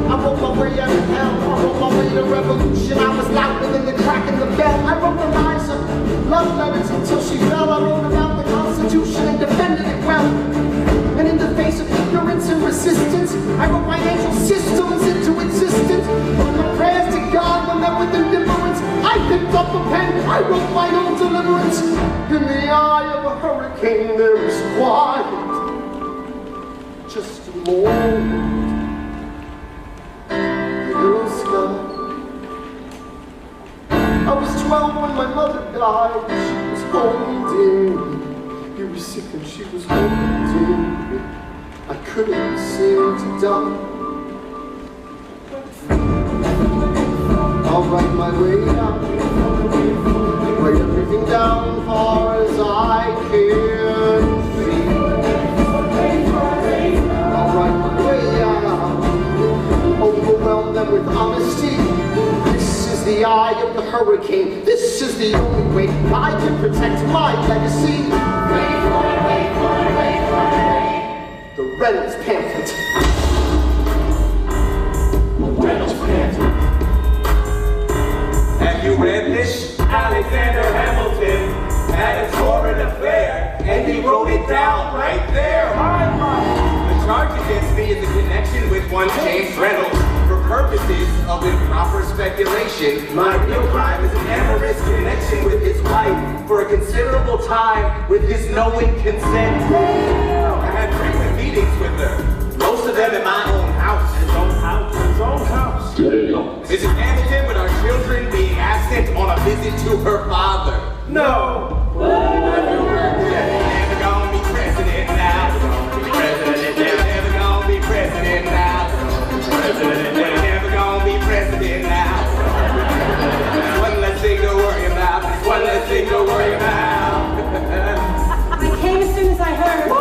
I wrote my way out of hell, I wrote my way to revolution. I was louder than the crack in the bell. I wrote the rise of love letters until she fell. I wrote about the Constitution and defended it well. And in the face of ignorance and resistance, I wrote my angel systems into existence. When my prayers to God were met with indifference, I picked up a pen, I wrote my own deliverance. In the eye of a hurricane there is quiet, just a moment. Blue sky. I was 12 when my mother died. She was holding me. You were sick and she was holding me. I couldn't seem to die. I'll write my way out. Write everything down far as I can see. I'll write my way out. Overwhelm them with honesty. This is the eye of the hurricane. This is the only way I can protect my legacy. The Reynolds pamphlet. Reynolds pamphlet. Have you read this? Alexander Hamilton had a torrid affair, and he wrote it down right there. The charge against me is a connection with one James Reynolds. For purposes of improper speculation, my real crime is an amorous connection with his wife for a considerable time with his knowing consent. I had frequent meetings with her, most of them in my own house. His own house? His own house. Mrs. Hamilton, with our children being absent on a visit to her father. No! Never gonna be president now. Never gonna be president now. Never gonna be president now. One less thing to worry about. One less thing to worry about. I came as soon as I heard.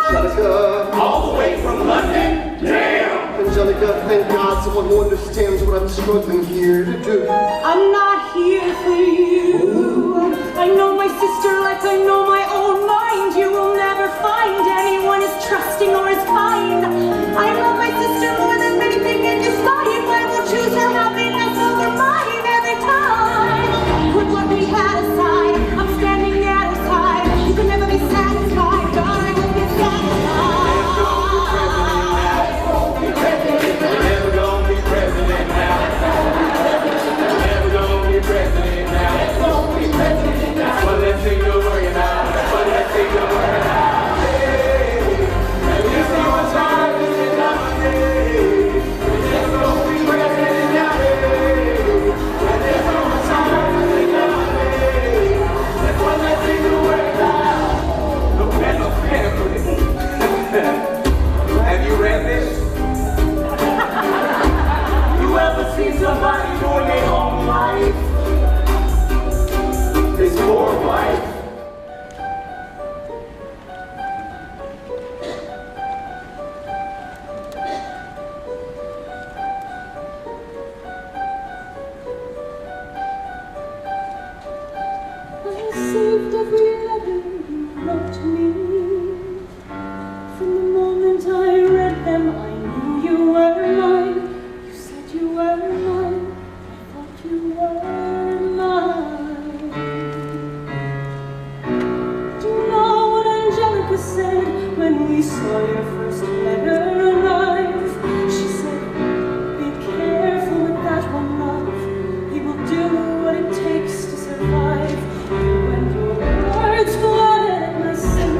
Angelica. All the way from London? Damn! Angelica, thank God someone who understands what I'm struggling here to do. I'm not here for you. I know my sister like I know my own mind. You will never find anyone as trusting or as kind. I love my sister more than anything in this life. I will choose her happiness over mine every time. Put what we had aside. I'm standing at her side. You can never be satisfied, but I will be satisfied. Never gonna be president now. Never gonna be president now. One less thing to worry about. One less thing to worry about. Hey, you see what's happening nowadays. Never gonna be president now. There's so much happening nowadays. There's one less thing to worry about. The Reynolds pamphlet. Have you read this? You ever seen somebody doing their own life? His poor wife. I saved every letter you wrote to me. From the moment I read them, I knew you were mine. You said you were mine. I thought you were mine. Do you know what Angelica said when we saw your first letter arrive? She said, be careful with that one, love. He will do what it takes to survive. And when your words flooded my senses,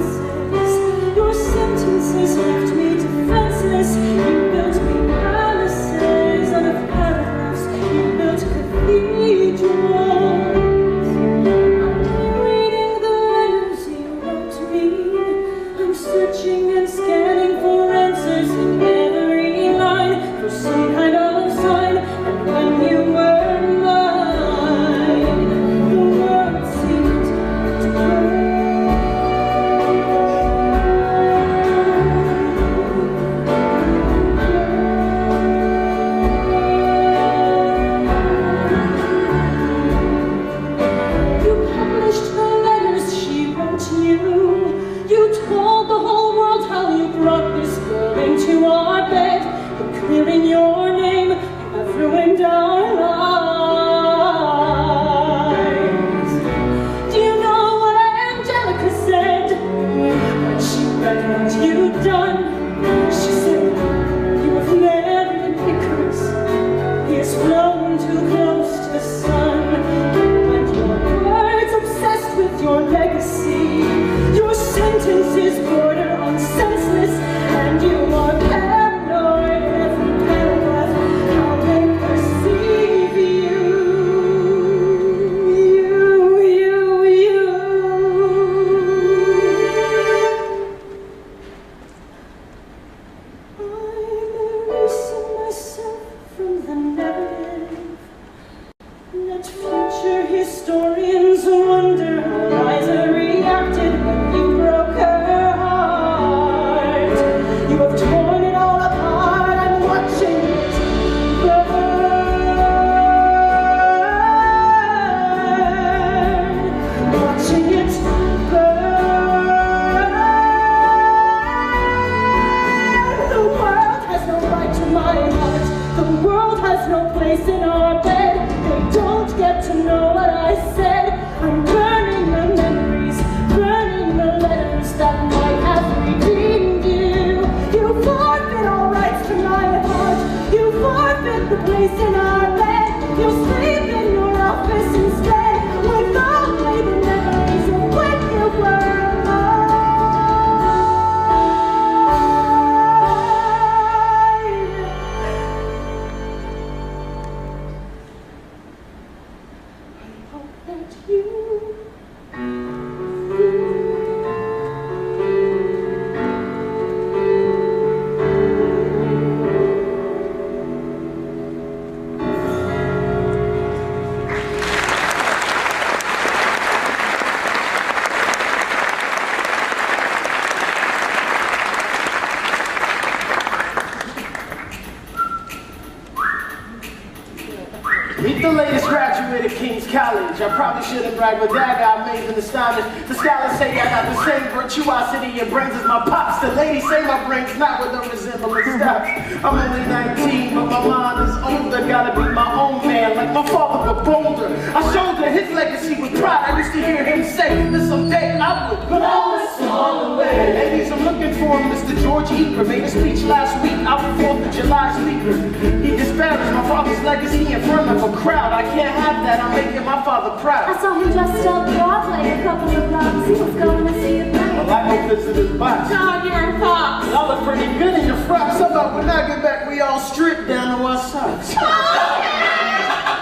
Meet the latest graduate at King's College. I probably shouldn't brag, but that got amazing and astonished. The scholars say I got the same virtuosity and brains as my pops. The ladies say my brain's not where the resemblance stops. I'm only 19, but my mind is older. Gotta be my own man, like my father, but bolder. I shoulder his legacy with pride. I used to hear him say that someday I would blow this all away. Ladies, I'm looking for Mr. George Eaker. Made a speech last week out for 4th of July speaker. He disparaged my father's legacy in front of a crowd. I can't have that. I'm making my father proud. I saw him dressed up Broadway a couple of blocks. He was going to see a play. Well, I hope this is his box. John, you're a fox. I look pretty good in your frock. So about when I get back, we all strip down to our socks.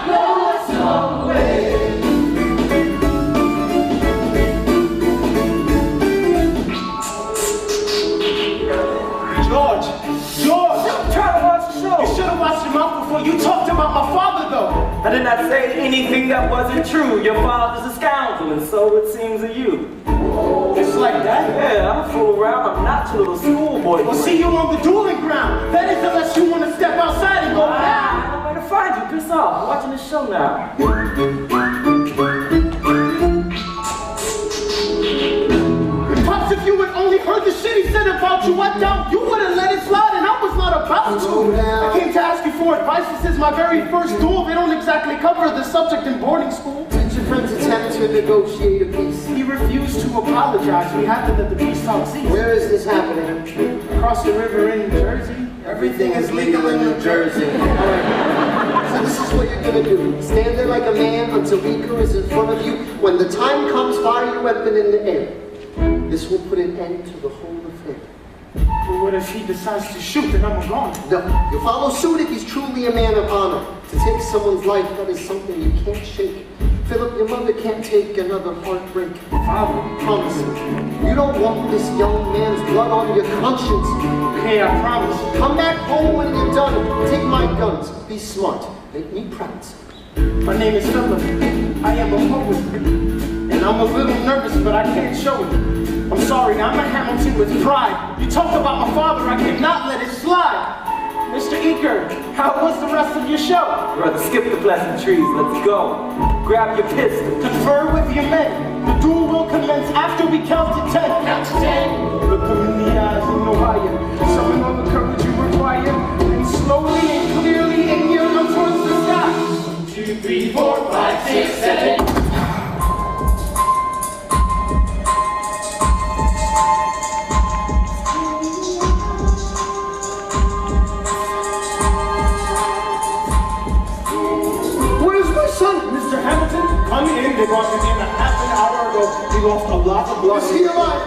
Blow us all away. George! Try to watch the show. You should have watched your mouth before you talked about my father, though. I did not say anything that wasn't true. Your father's a scoundrel, and so it seems to you. It's like that? Yeah, I don't fool around. I'm not your little schoolboy. Well, see you on the dueling ground. That is unless you want to step outside and go down. I'm going to find you. Piss off. I'm watching this show now. Pops, if you had only heard the shit he said about you, I doubt you would have let it slide, and I was not about to. I came to ask you for advice. This is my very first duel. They don't exactly cover the subject in boarding school. Did your friends attempt to negotiate a peace? He refused to apologize. We had to let the peace talk cease. Where is this happening? Across the river in New Jersey. Everything is legal in New Jersey. Alright. So this is what you're gonna do. Stand there like a man until Iker is in front of you. When the time comes, fire your weapon in the air. This will put an end to the whole affair. But what if he decides to shoot, then I'm gone? No, you follow suit if he's truly a man of honor. To take someone's life, that is something you can't shake. Philip, your mother can't take another heartbreak. Father, promise me. You don't want this young man's blood on your conscience. Okay, I promise. Come back home when you're done. Take my guns. Be smart. Make me proud. My name is Philip. I am a poet. And I'm a little nervous, but I can't show it. I'm sorry, I'm a Hamilton with pride. You talk about my father, I cannot let it slide. Mr. Eaker, how was the rest of your show? Brother, skip the pleasantries. Let's go. Grab your pistol. Confer with your men. The duel will commence after we count to 10. Count to 10. Look them in the eyes and no higher. Summon all the courage you require. And slowly and clearly aim your gun towards the sky. 1, 2, 3, 4, 5, 6, 7. Mr. Hamilton, come in. They brought him in a half an hour ago. He lost a lot of blood. Is he alive?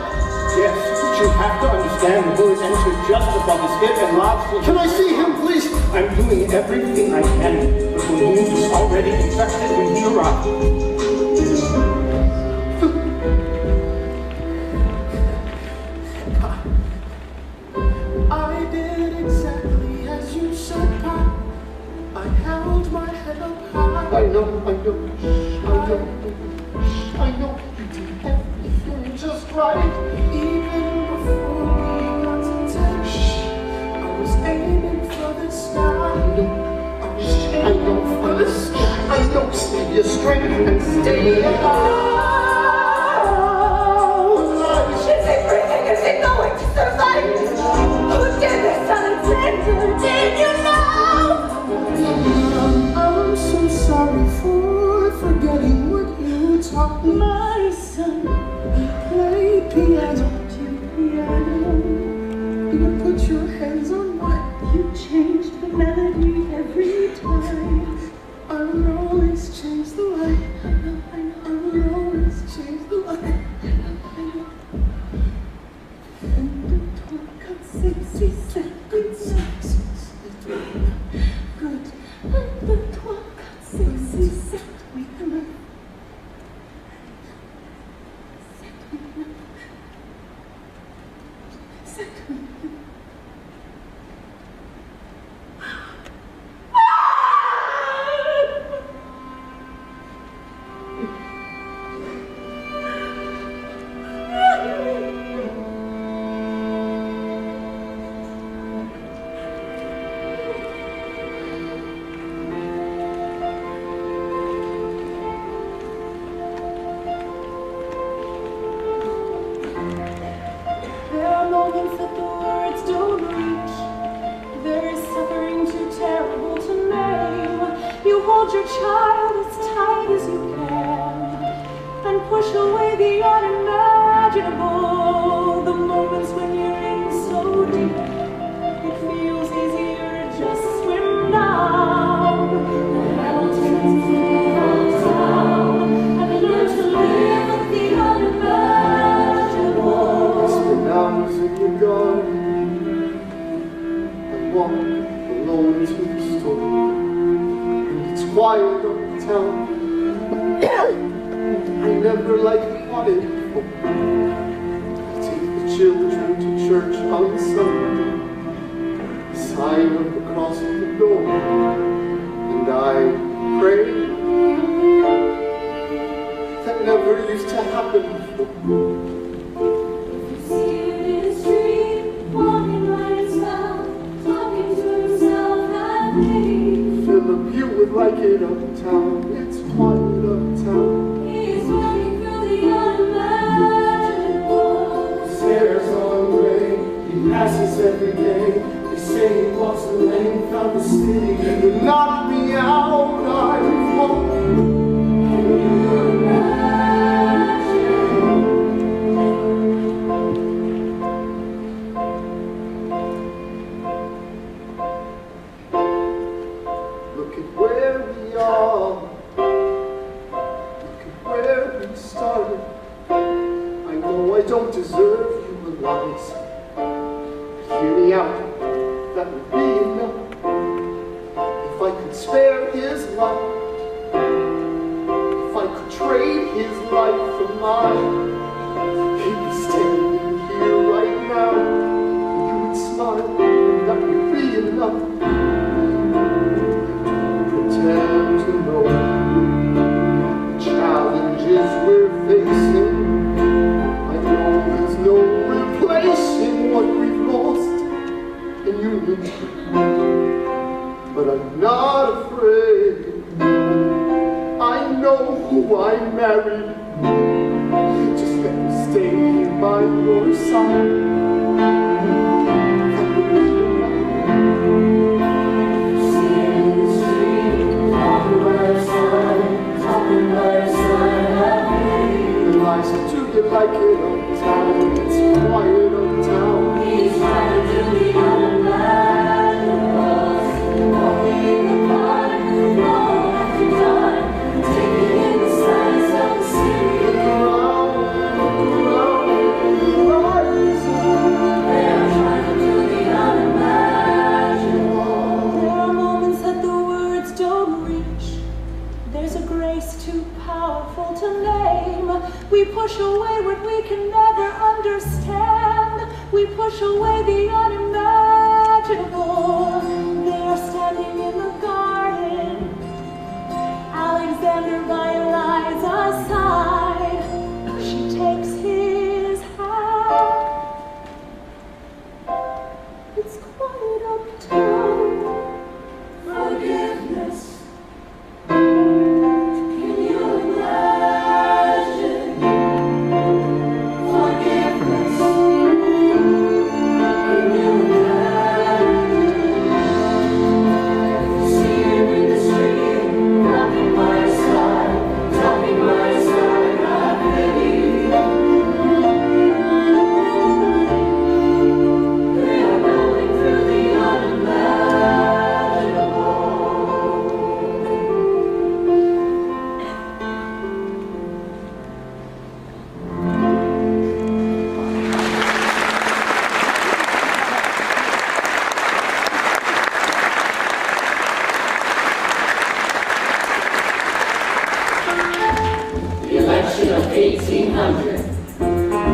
Yes, but you have to understand the bullet entered just above his hip and lodged. Can I see him, please? I'm doing everything I can, but the wound was already infected when he arrived. I did exactly as you said, Pop. I held my head up high. I know. You did everything just right. Even before we got to touch, I was aiming for the sky. I know for the sky. I know. Save your strength and stay alive. Is he breathing? Is he going to survive? Who did this, Alexander? Did you know? I'm so sorry for forgetting what you taught me. My son, Play piano. piano. You put your hands on mine. You changed the melody every time. I will always change the light. I will always change the light. And the clock got 60 seconds. Good. And the clock got 60 seconds. There are moments that the words don't reach. There is suffering too terrible to name. You hold your child as tight as you can and push away the unimaginable. The moments when you're in so deep, it feels easier to just swim down. The mountains fall down and learn to live with the unimaginable. Spend hours in your garden and walk alone to the store. And it's quiet uptown. I never liked quiet before. I take the children to church on Sunday. Sign of the cross on the door. And I pray. That never used to happen before. See it in the street, walking by himself, talking to himself at night. Philip, you would like it uptown. It's quiet uptown. He's running through the unimaginable. Stairs on gray, he passes every day. They say he walks the length of the city. You knock me out, I'm home. Look at where we are. Look at where we started. I know I don't deserve you, Eliza. Hear me out, that would be enough. If I could spare his life, if I could trade his life for mine, he'd be standing here right now. You would smile, and that would be enough. Pretend to know the challenges we're facing. I know there's no replacing what we've lost in union, but I'm not afraid. I know who I married. Just let me stay here by your side. That would be enough. Eliza, do you like it uptown? It's quiet uptown. He's trying to do the unimaginable. Walking in the park, alone after dark, taking in the sights of the city. Look around, Eliza. They're trying to do the unimaginable. There are moments that the words don't reach. There's a grace too powerful to name. We push away what we can never understand. We push away the unimaginable. They are standing in the garden. Alexander by Eliza's side. She takes his hand. It's quiet uptown. Forgiveness. Can you imagine? Forgiveness. Can you imagine? See her in the street, walking by her side, talking by her side, I believe. They are going through the The election of 1800.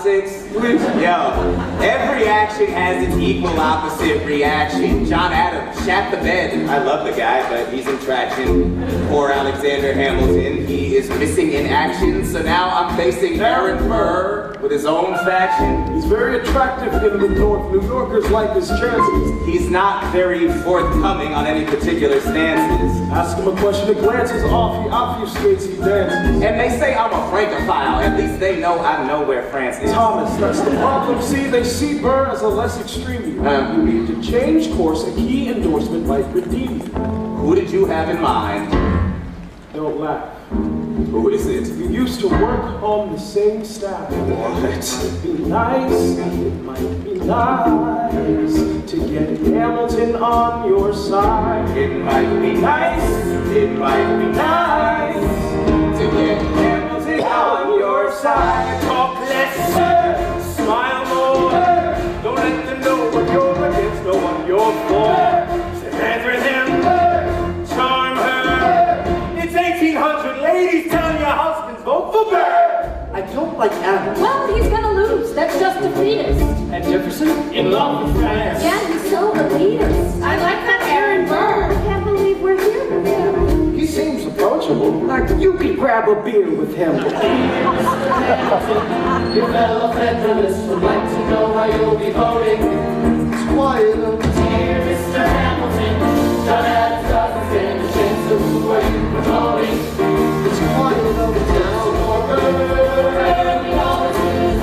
politics? Yo, every action has its equal opposite reaction. John Adams shat the bed. I love the guy, but he's in traction. Poor Alexander Hamilton, he is missing in action. So now I'm facing Aaron Burr with his own faction. He's very attractive in the North. New Yorkers like his chances. He's not very forthcoming on any particular stances. Ask him a question, it glances off, he obfuscates, he dances. And they say I'm a Francophile. At least they know I know where France is. Thomas, that's the problem. See, they see Burr as a less extreme view. You need to change course. A key endorsement might redeem you. Who did you have in mind? Don't laugh. Who is it? You used to work on the same staff. What? It'd be nice, it might be nice to get Hamilton on your side. It might be nice, it might be nice to get Hamilton on your side. Talk less, smile more. Don't let them know what you're against, know what you're for. Sit hands with him, charm her. It's 1800 ladies telling your husbands vote for Burr. I don't like Adams. Well, he's gonna lose. That's just defeatist. And Jefferson in love with France. Yeah, he's so elitist. I like that Aaron Burr. I can't believe we're here with him. He seems approachable. Like you could grab a beer with him. Your fellow Federalists would like to know how you'll be voting. It's quiet up. Dear Mr. Hamilton, John Adams doesn't stand a chance of who are you promoting. It's quiet up now. We always lose,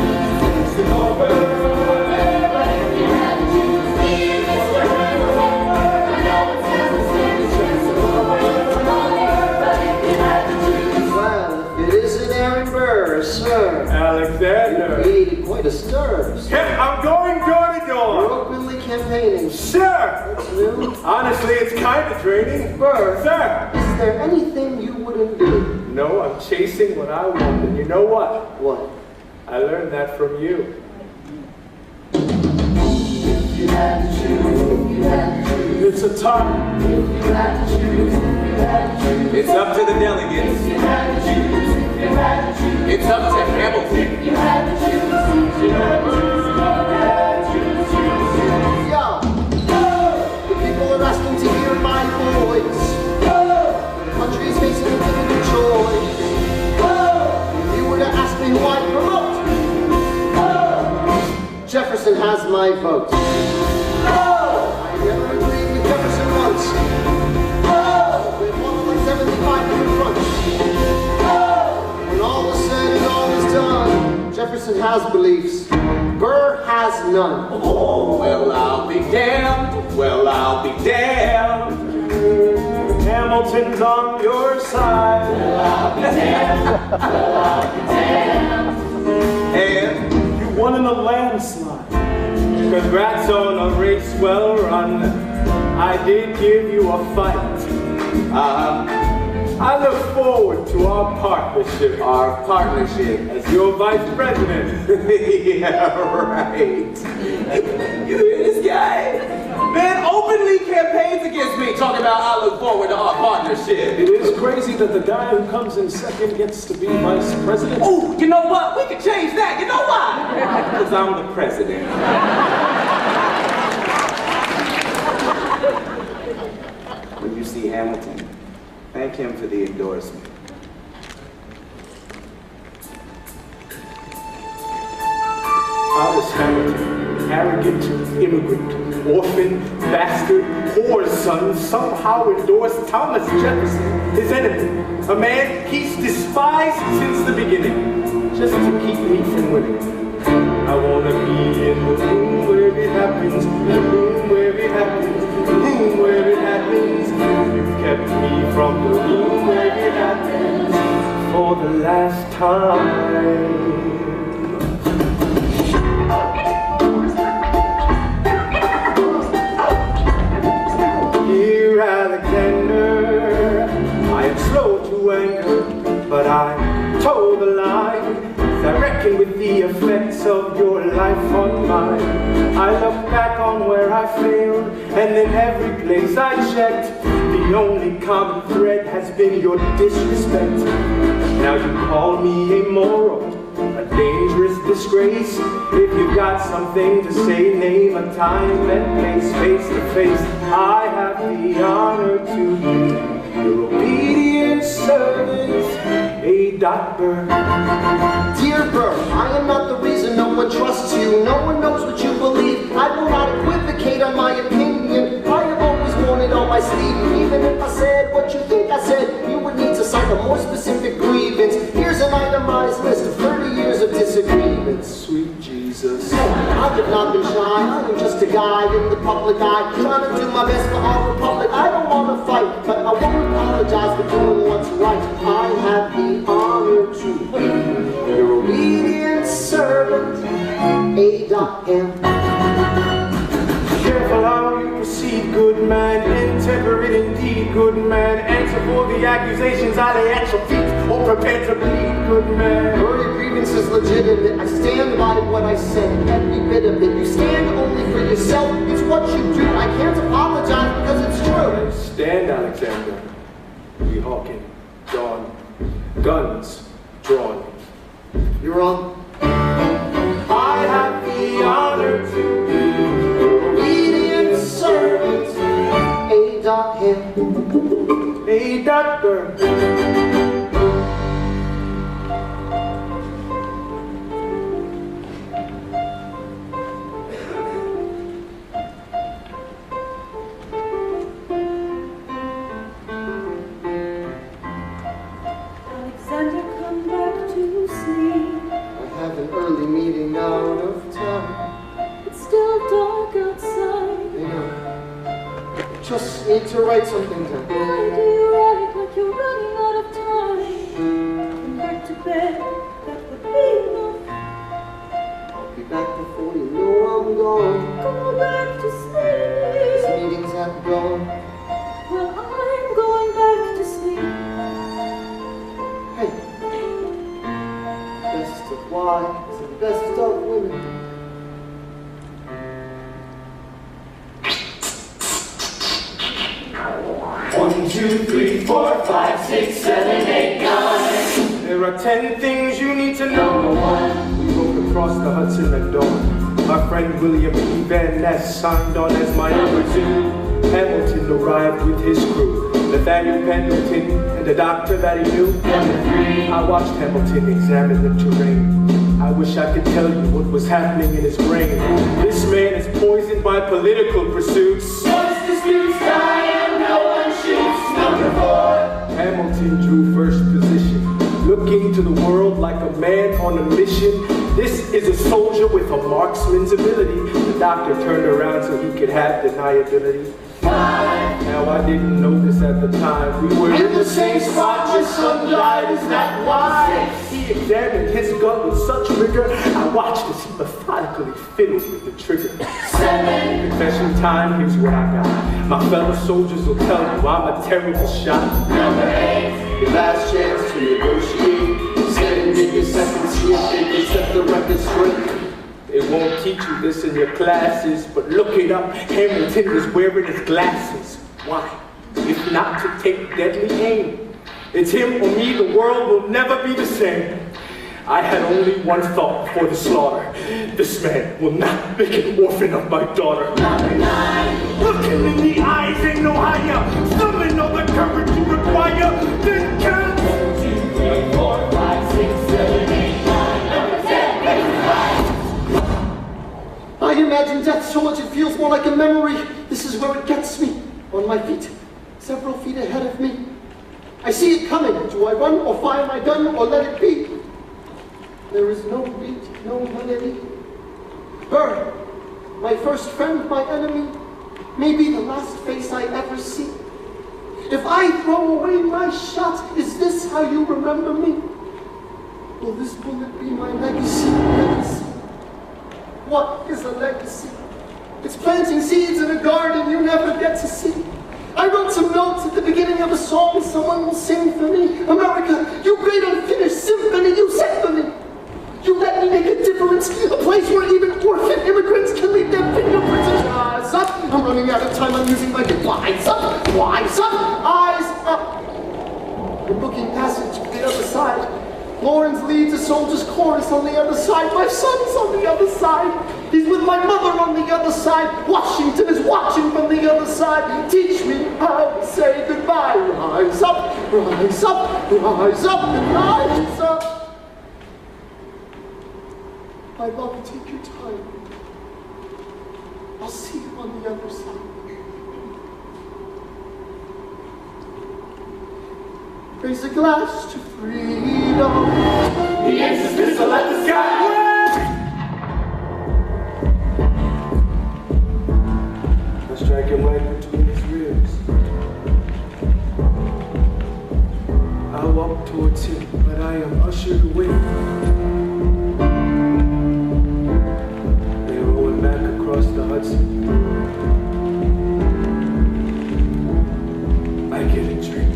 but if you had to choose, dear Mr. Hamilton, I know it doesn't stand a chance of who are you promoting, but if you had to choose. Well, if it isn't Aaron Burr, sir. Alexander. He needed quite a stir. I'm going door to You're door. openly campaigning. Sir. That's new. Honestly, it's kind of draining. Burr, Sir. is there anything you wouldn't do? No, I'm chasing what I want, and you know what? What? I learned that from you. If you had to choose, if you had to choose, It's a tie. if you had to choose, if you had to choose, It's up to the delegates. if you had to choose, if you had to choose, It's up to Hamilton. if you had to choose, if you had to choose, if you had to choose. Yeah. The people are asking to hear my voice. The country is facing a difficult choice. If you were to ask me who I promote, Jefferson has my vote. I never agreed with Jefferson once. With 175 confronts. When all is said and all is done, Jefferson has beliefs. Burr has none. Well, I'll be damned. Well, I'll be damned. Hamilton's on your side. And You won in a landslide. Congrats on a race well run. I did give you a fight. I look forward to our partnership our partnership. as your vice president. Yeah, right. You hear this guy? Man openly campaigns against me, talking about I look forward to our partnership. It is crazy that the guy who comes in second gets to be vice president. Oh, you know what? We can change that. You know why? Because I'm the president. When you see Hamilton, thank him for the endorsement. Thomas Hamilton, arrogant immigrant, orphan, bastard, poor son, somehow endorsed Thomas Jefferson, his enemy, a man he's despised since the beginning, just to keep me from winning. I wanna be in the room where it happens, the room where it happens, the room where it happens. You've kept me from the room where it happens for the last time. Dear Alexander, I am slow to anger, but I toe the line. I reckon with the effects of your life on mine. I look back on where I failed, and in every place I checked, the only common thread has been your disrespect. Now you call me immoral, a dangerous disgrace. If you've got something to say, name a time and place, face to face. I have the honor to be your obedient servant, A. Burr. Dear Burr, I am not the reason no one trusts you. No one knows what you believe. I will not equivocate on my opinion. I have always worn it on my sleeve. Even if I said what you think I said, you would need to cite a more specific grievance. Here's an itemized list of 30 years of disagreements. Sweet Jesus. I have not been shy. I am just a guy in the public eye, trying to do my best for our republic. I don't want to fight, but I won't apologize for doing what's right. I have the honor to be your obedient servant, A.M. Careful how you proceed, good man. Intemperate indeed, good man. Answer for the accusations I lay at your feet, or prepare to bleed, good man. Your grievance is legitimate. I stand by what I said, every bit of it. You stand only for yourself. It's what you do. I can't apologize because it's true. Stand, Alexander. We hawking, dawn, guns drawn. You're on. I have the honor to be Obedient servant, A.M. A. Burr. Alexander, come back to sleep. I have an early meeting out of town. It's still dark outside. Hang on. Just need to write something down. Why do you write like you're running out of time? Come back to bed, that would be enough. I'll be back before you know I'm gone. Go back to This sleep. meeting's at dawn. Well, I'm going back to sleep. Hey. Best of wives and best of women. There are 10 things you need to know. We rode across the Hudson at dawn. My friend William E. Van Ness signed on as my number 2. Hamilton arrived with his crew. Nathaniel Pendleton and the doctor that he knew. I watched Hamilton examine the terrain. I wish I could tell you what was happening in his brain. This man is poisoned by political pursuits. Once disputes die and no one shoots. Number 4. Hamilton drew first position, looking to the world like a man on a mission. This is a soldier with a marksman's ability. The doctor turned around so he could have deniability. Now I didn't know this at the time. We were in the same spot, your son died, is that why? He examined his gun with such rigor. I watched as he methodically fiddled with the trigger. 7. Confession time, here's what I got. My fellow soldiers will tell you I'm a terrible shot. Number 8. Your last chance to negotiate. Stand in your second, see if they can set the record straight. They won't teach you this in your classes, but look it up. Hamilton was wearing his glasses. Why? If not to take deadly aim. It's him or me, the world will never be the same. I had only one thought before the slaughter. This man will not make an orphan of my daughter. Number 9. Look him in the eyes, ain't no higher. Summon all the courage you require, then count. 1, 2, 3, 4, 5, 6, 7, 8, 9. Number 10. I imagine death so much it feels more like a memory. This is where it gets me. On my feet, several feet ahead of me. I see it coming. Do I run or fire my gun or let it be? There is no beat, no melody. Burr, my first friend, my enemy, may be the last face I ever see. If I throw away my shot, is this how you remember me? Will this bullet be my legacy? Legacy? What is a legacy? It's planting seeds in a garden you never get to see. I wrote some notes at the beginning of a song someone will sing for me. America, you great unfinished symphony you set for me. You let me make a difference, a place where even orphan immigrants can leave their fingerprints and eyes up. I'm running out of time, I'm using my wise up, eyes up. The booking passage to the other side. Lawrence leads a soldier's chorus on the other side. My son's on the other side. He's with my mother on the other side. Washington is watching from the other side. Teach me how to say goodbye. Rise up, rise up, rise up, and rise up. My love, take your time. I'll see you on the other side. Raise a glass to freedom. The answer's pistol at the sky. I strike him right between his ribs. I walk towards him, but I am ushered away. They're rolling back across the Hudson. I get a drink.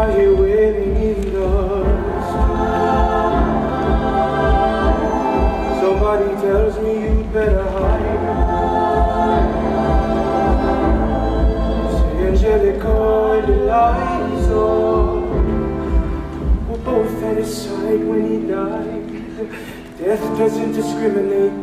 I hear wailing in the street. Somebody tells me you'd better hide. Say Angelica and Eliza were both at his side when he died. Death doesn't discriminate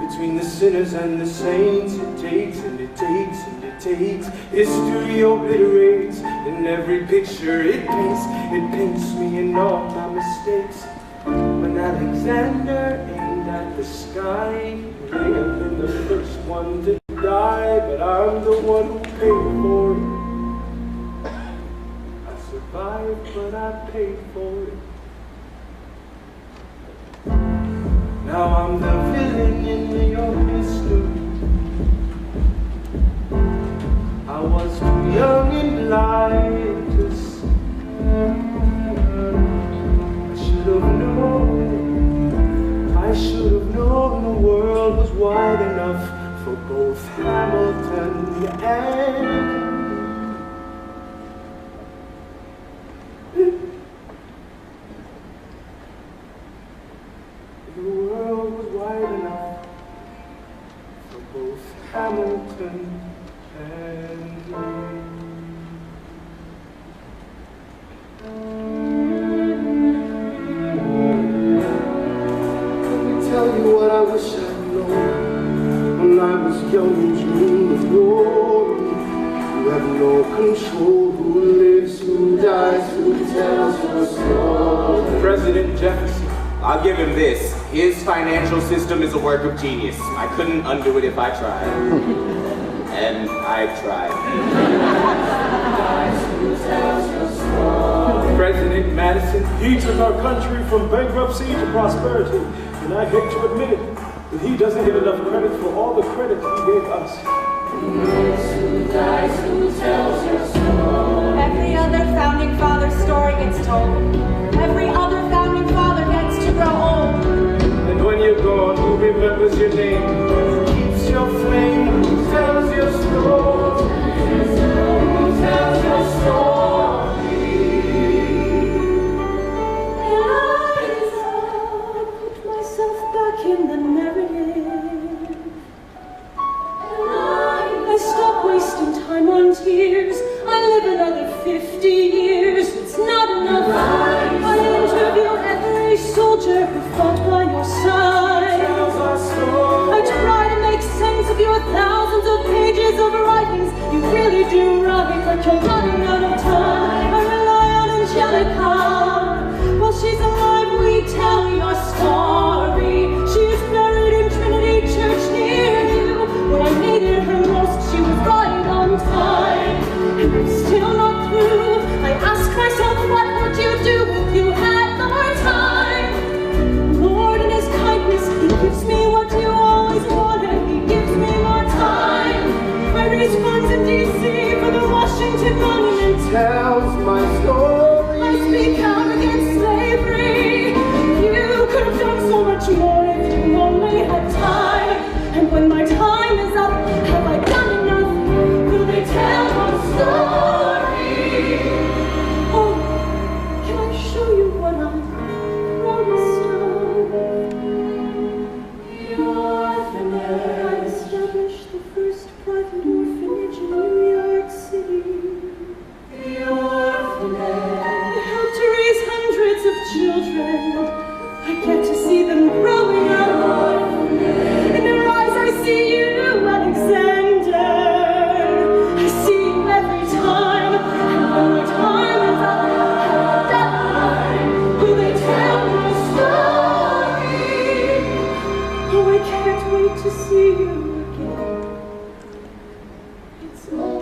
between the sinners and the saints. It takes and it takes and it takes. History obliterates in every picture it paints me in all my mistakes. When Alexander aimed at the sky, he may have been the first one to die, but I'm the one who paid for it. I survived, but I paid for it. Now I'm the villain in the only story. I was too young and blind to see. I should have known the world was wide enough for both Hamilton and the world was wide enough for both Hamilton and me. Tell you what I wish I'd known when I was young and dreamed of glory. You have no control who lives, who dies, who tells your story. President Jefferson, I'll give him this. His financial system is a work of genius. I couldn't undo it if I tried. And I tried. President Madison, he took our country from bankruptcy to prosperity. And I hate to admit it, but he doesn't get enough credit for all the credit he gave us. Every other founding father's story gets told. Every other founding father gets to grow old. And when you're gone, who remembers your name? Who keeps your flame? Who tells your story? Who tells your story? As I put myself back in the narrative, I stop wasting time on tears. I live another 50 years. It's not enough. I interview every soldier who fought by your side. I try to make sense of your thousands of pages of writings. You really do write, but you're running out of time. I rely on Angelica. While she's alive, we tell your story. She is buried in Trinity Church near you. When I needed her most, she was right on time. And I'm still not through. I ask myself, what would you do if you had more time? Lord, in His kindness, He gives me what you always wanted. He gives me more time. I raise funds in D.C. for the Washington Monument. Tells my story. I speak out against slavery. You could have done so much more if you only had time. And when my time is up, have I done enough? Will they tell my story? Oh, can I show you what I'm proudest of? I established the first private orphanage in New York City. It's all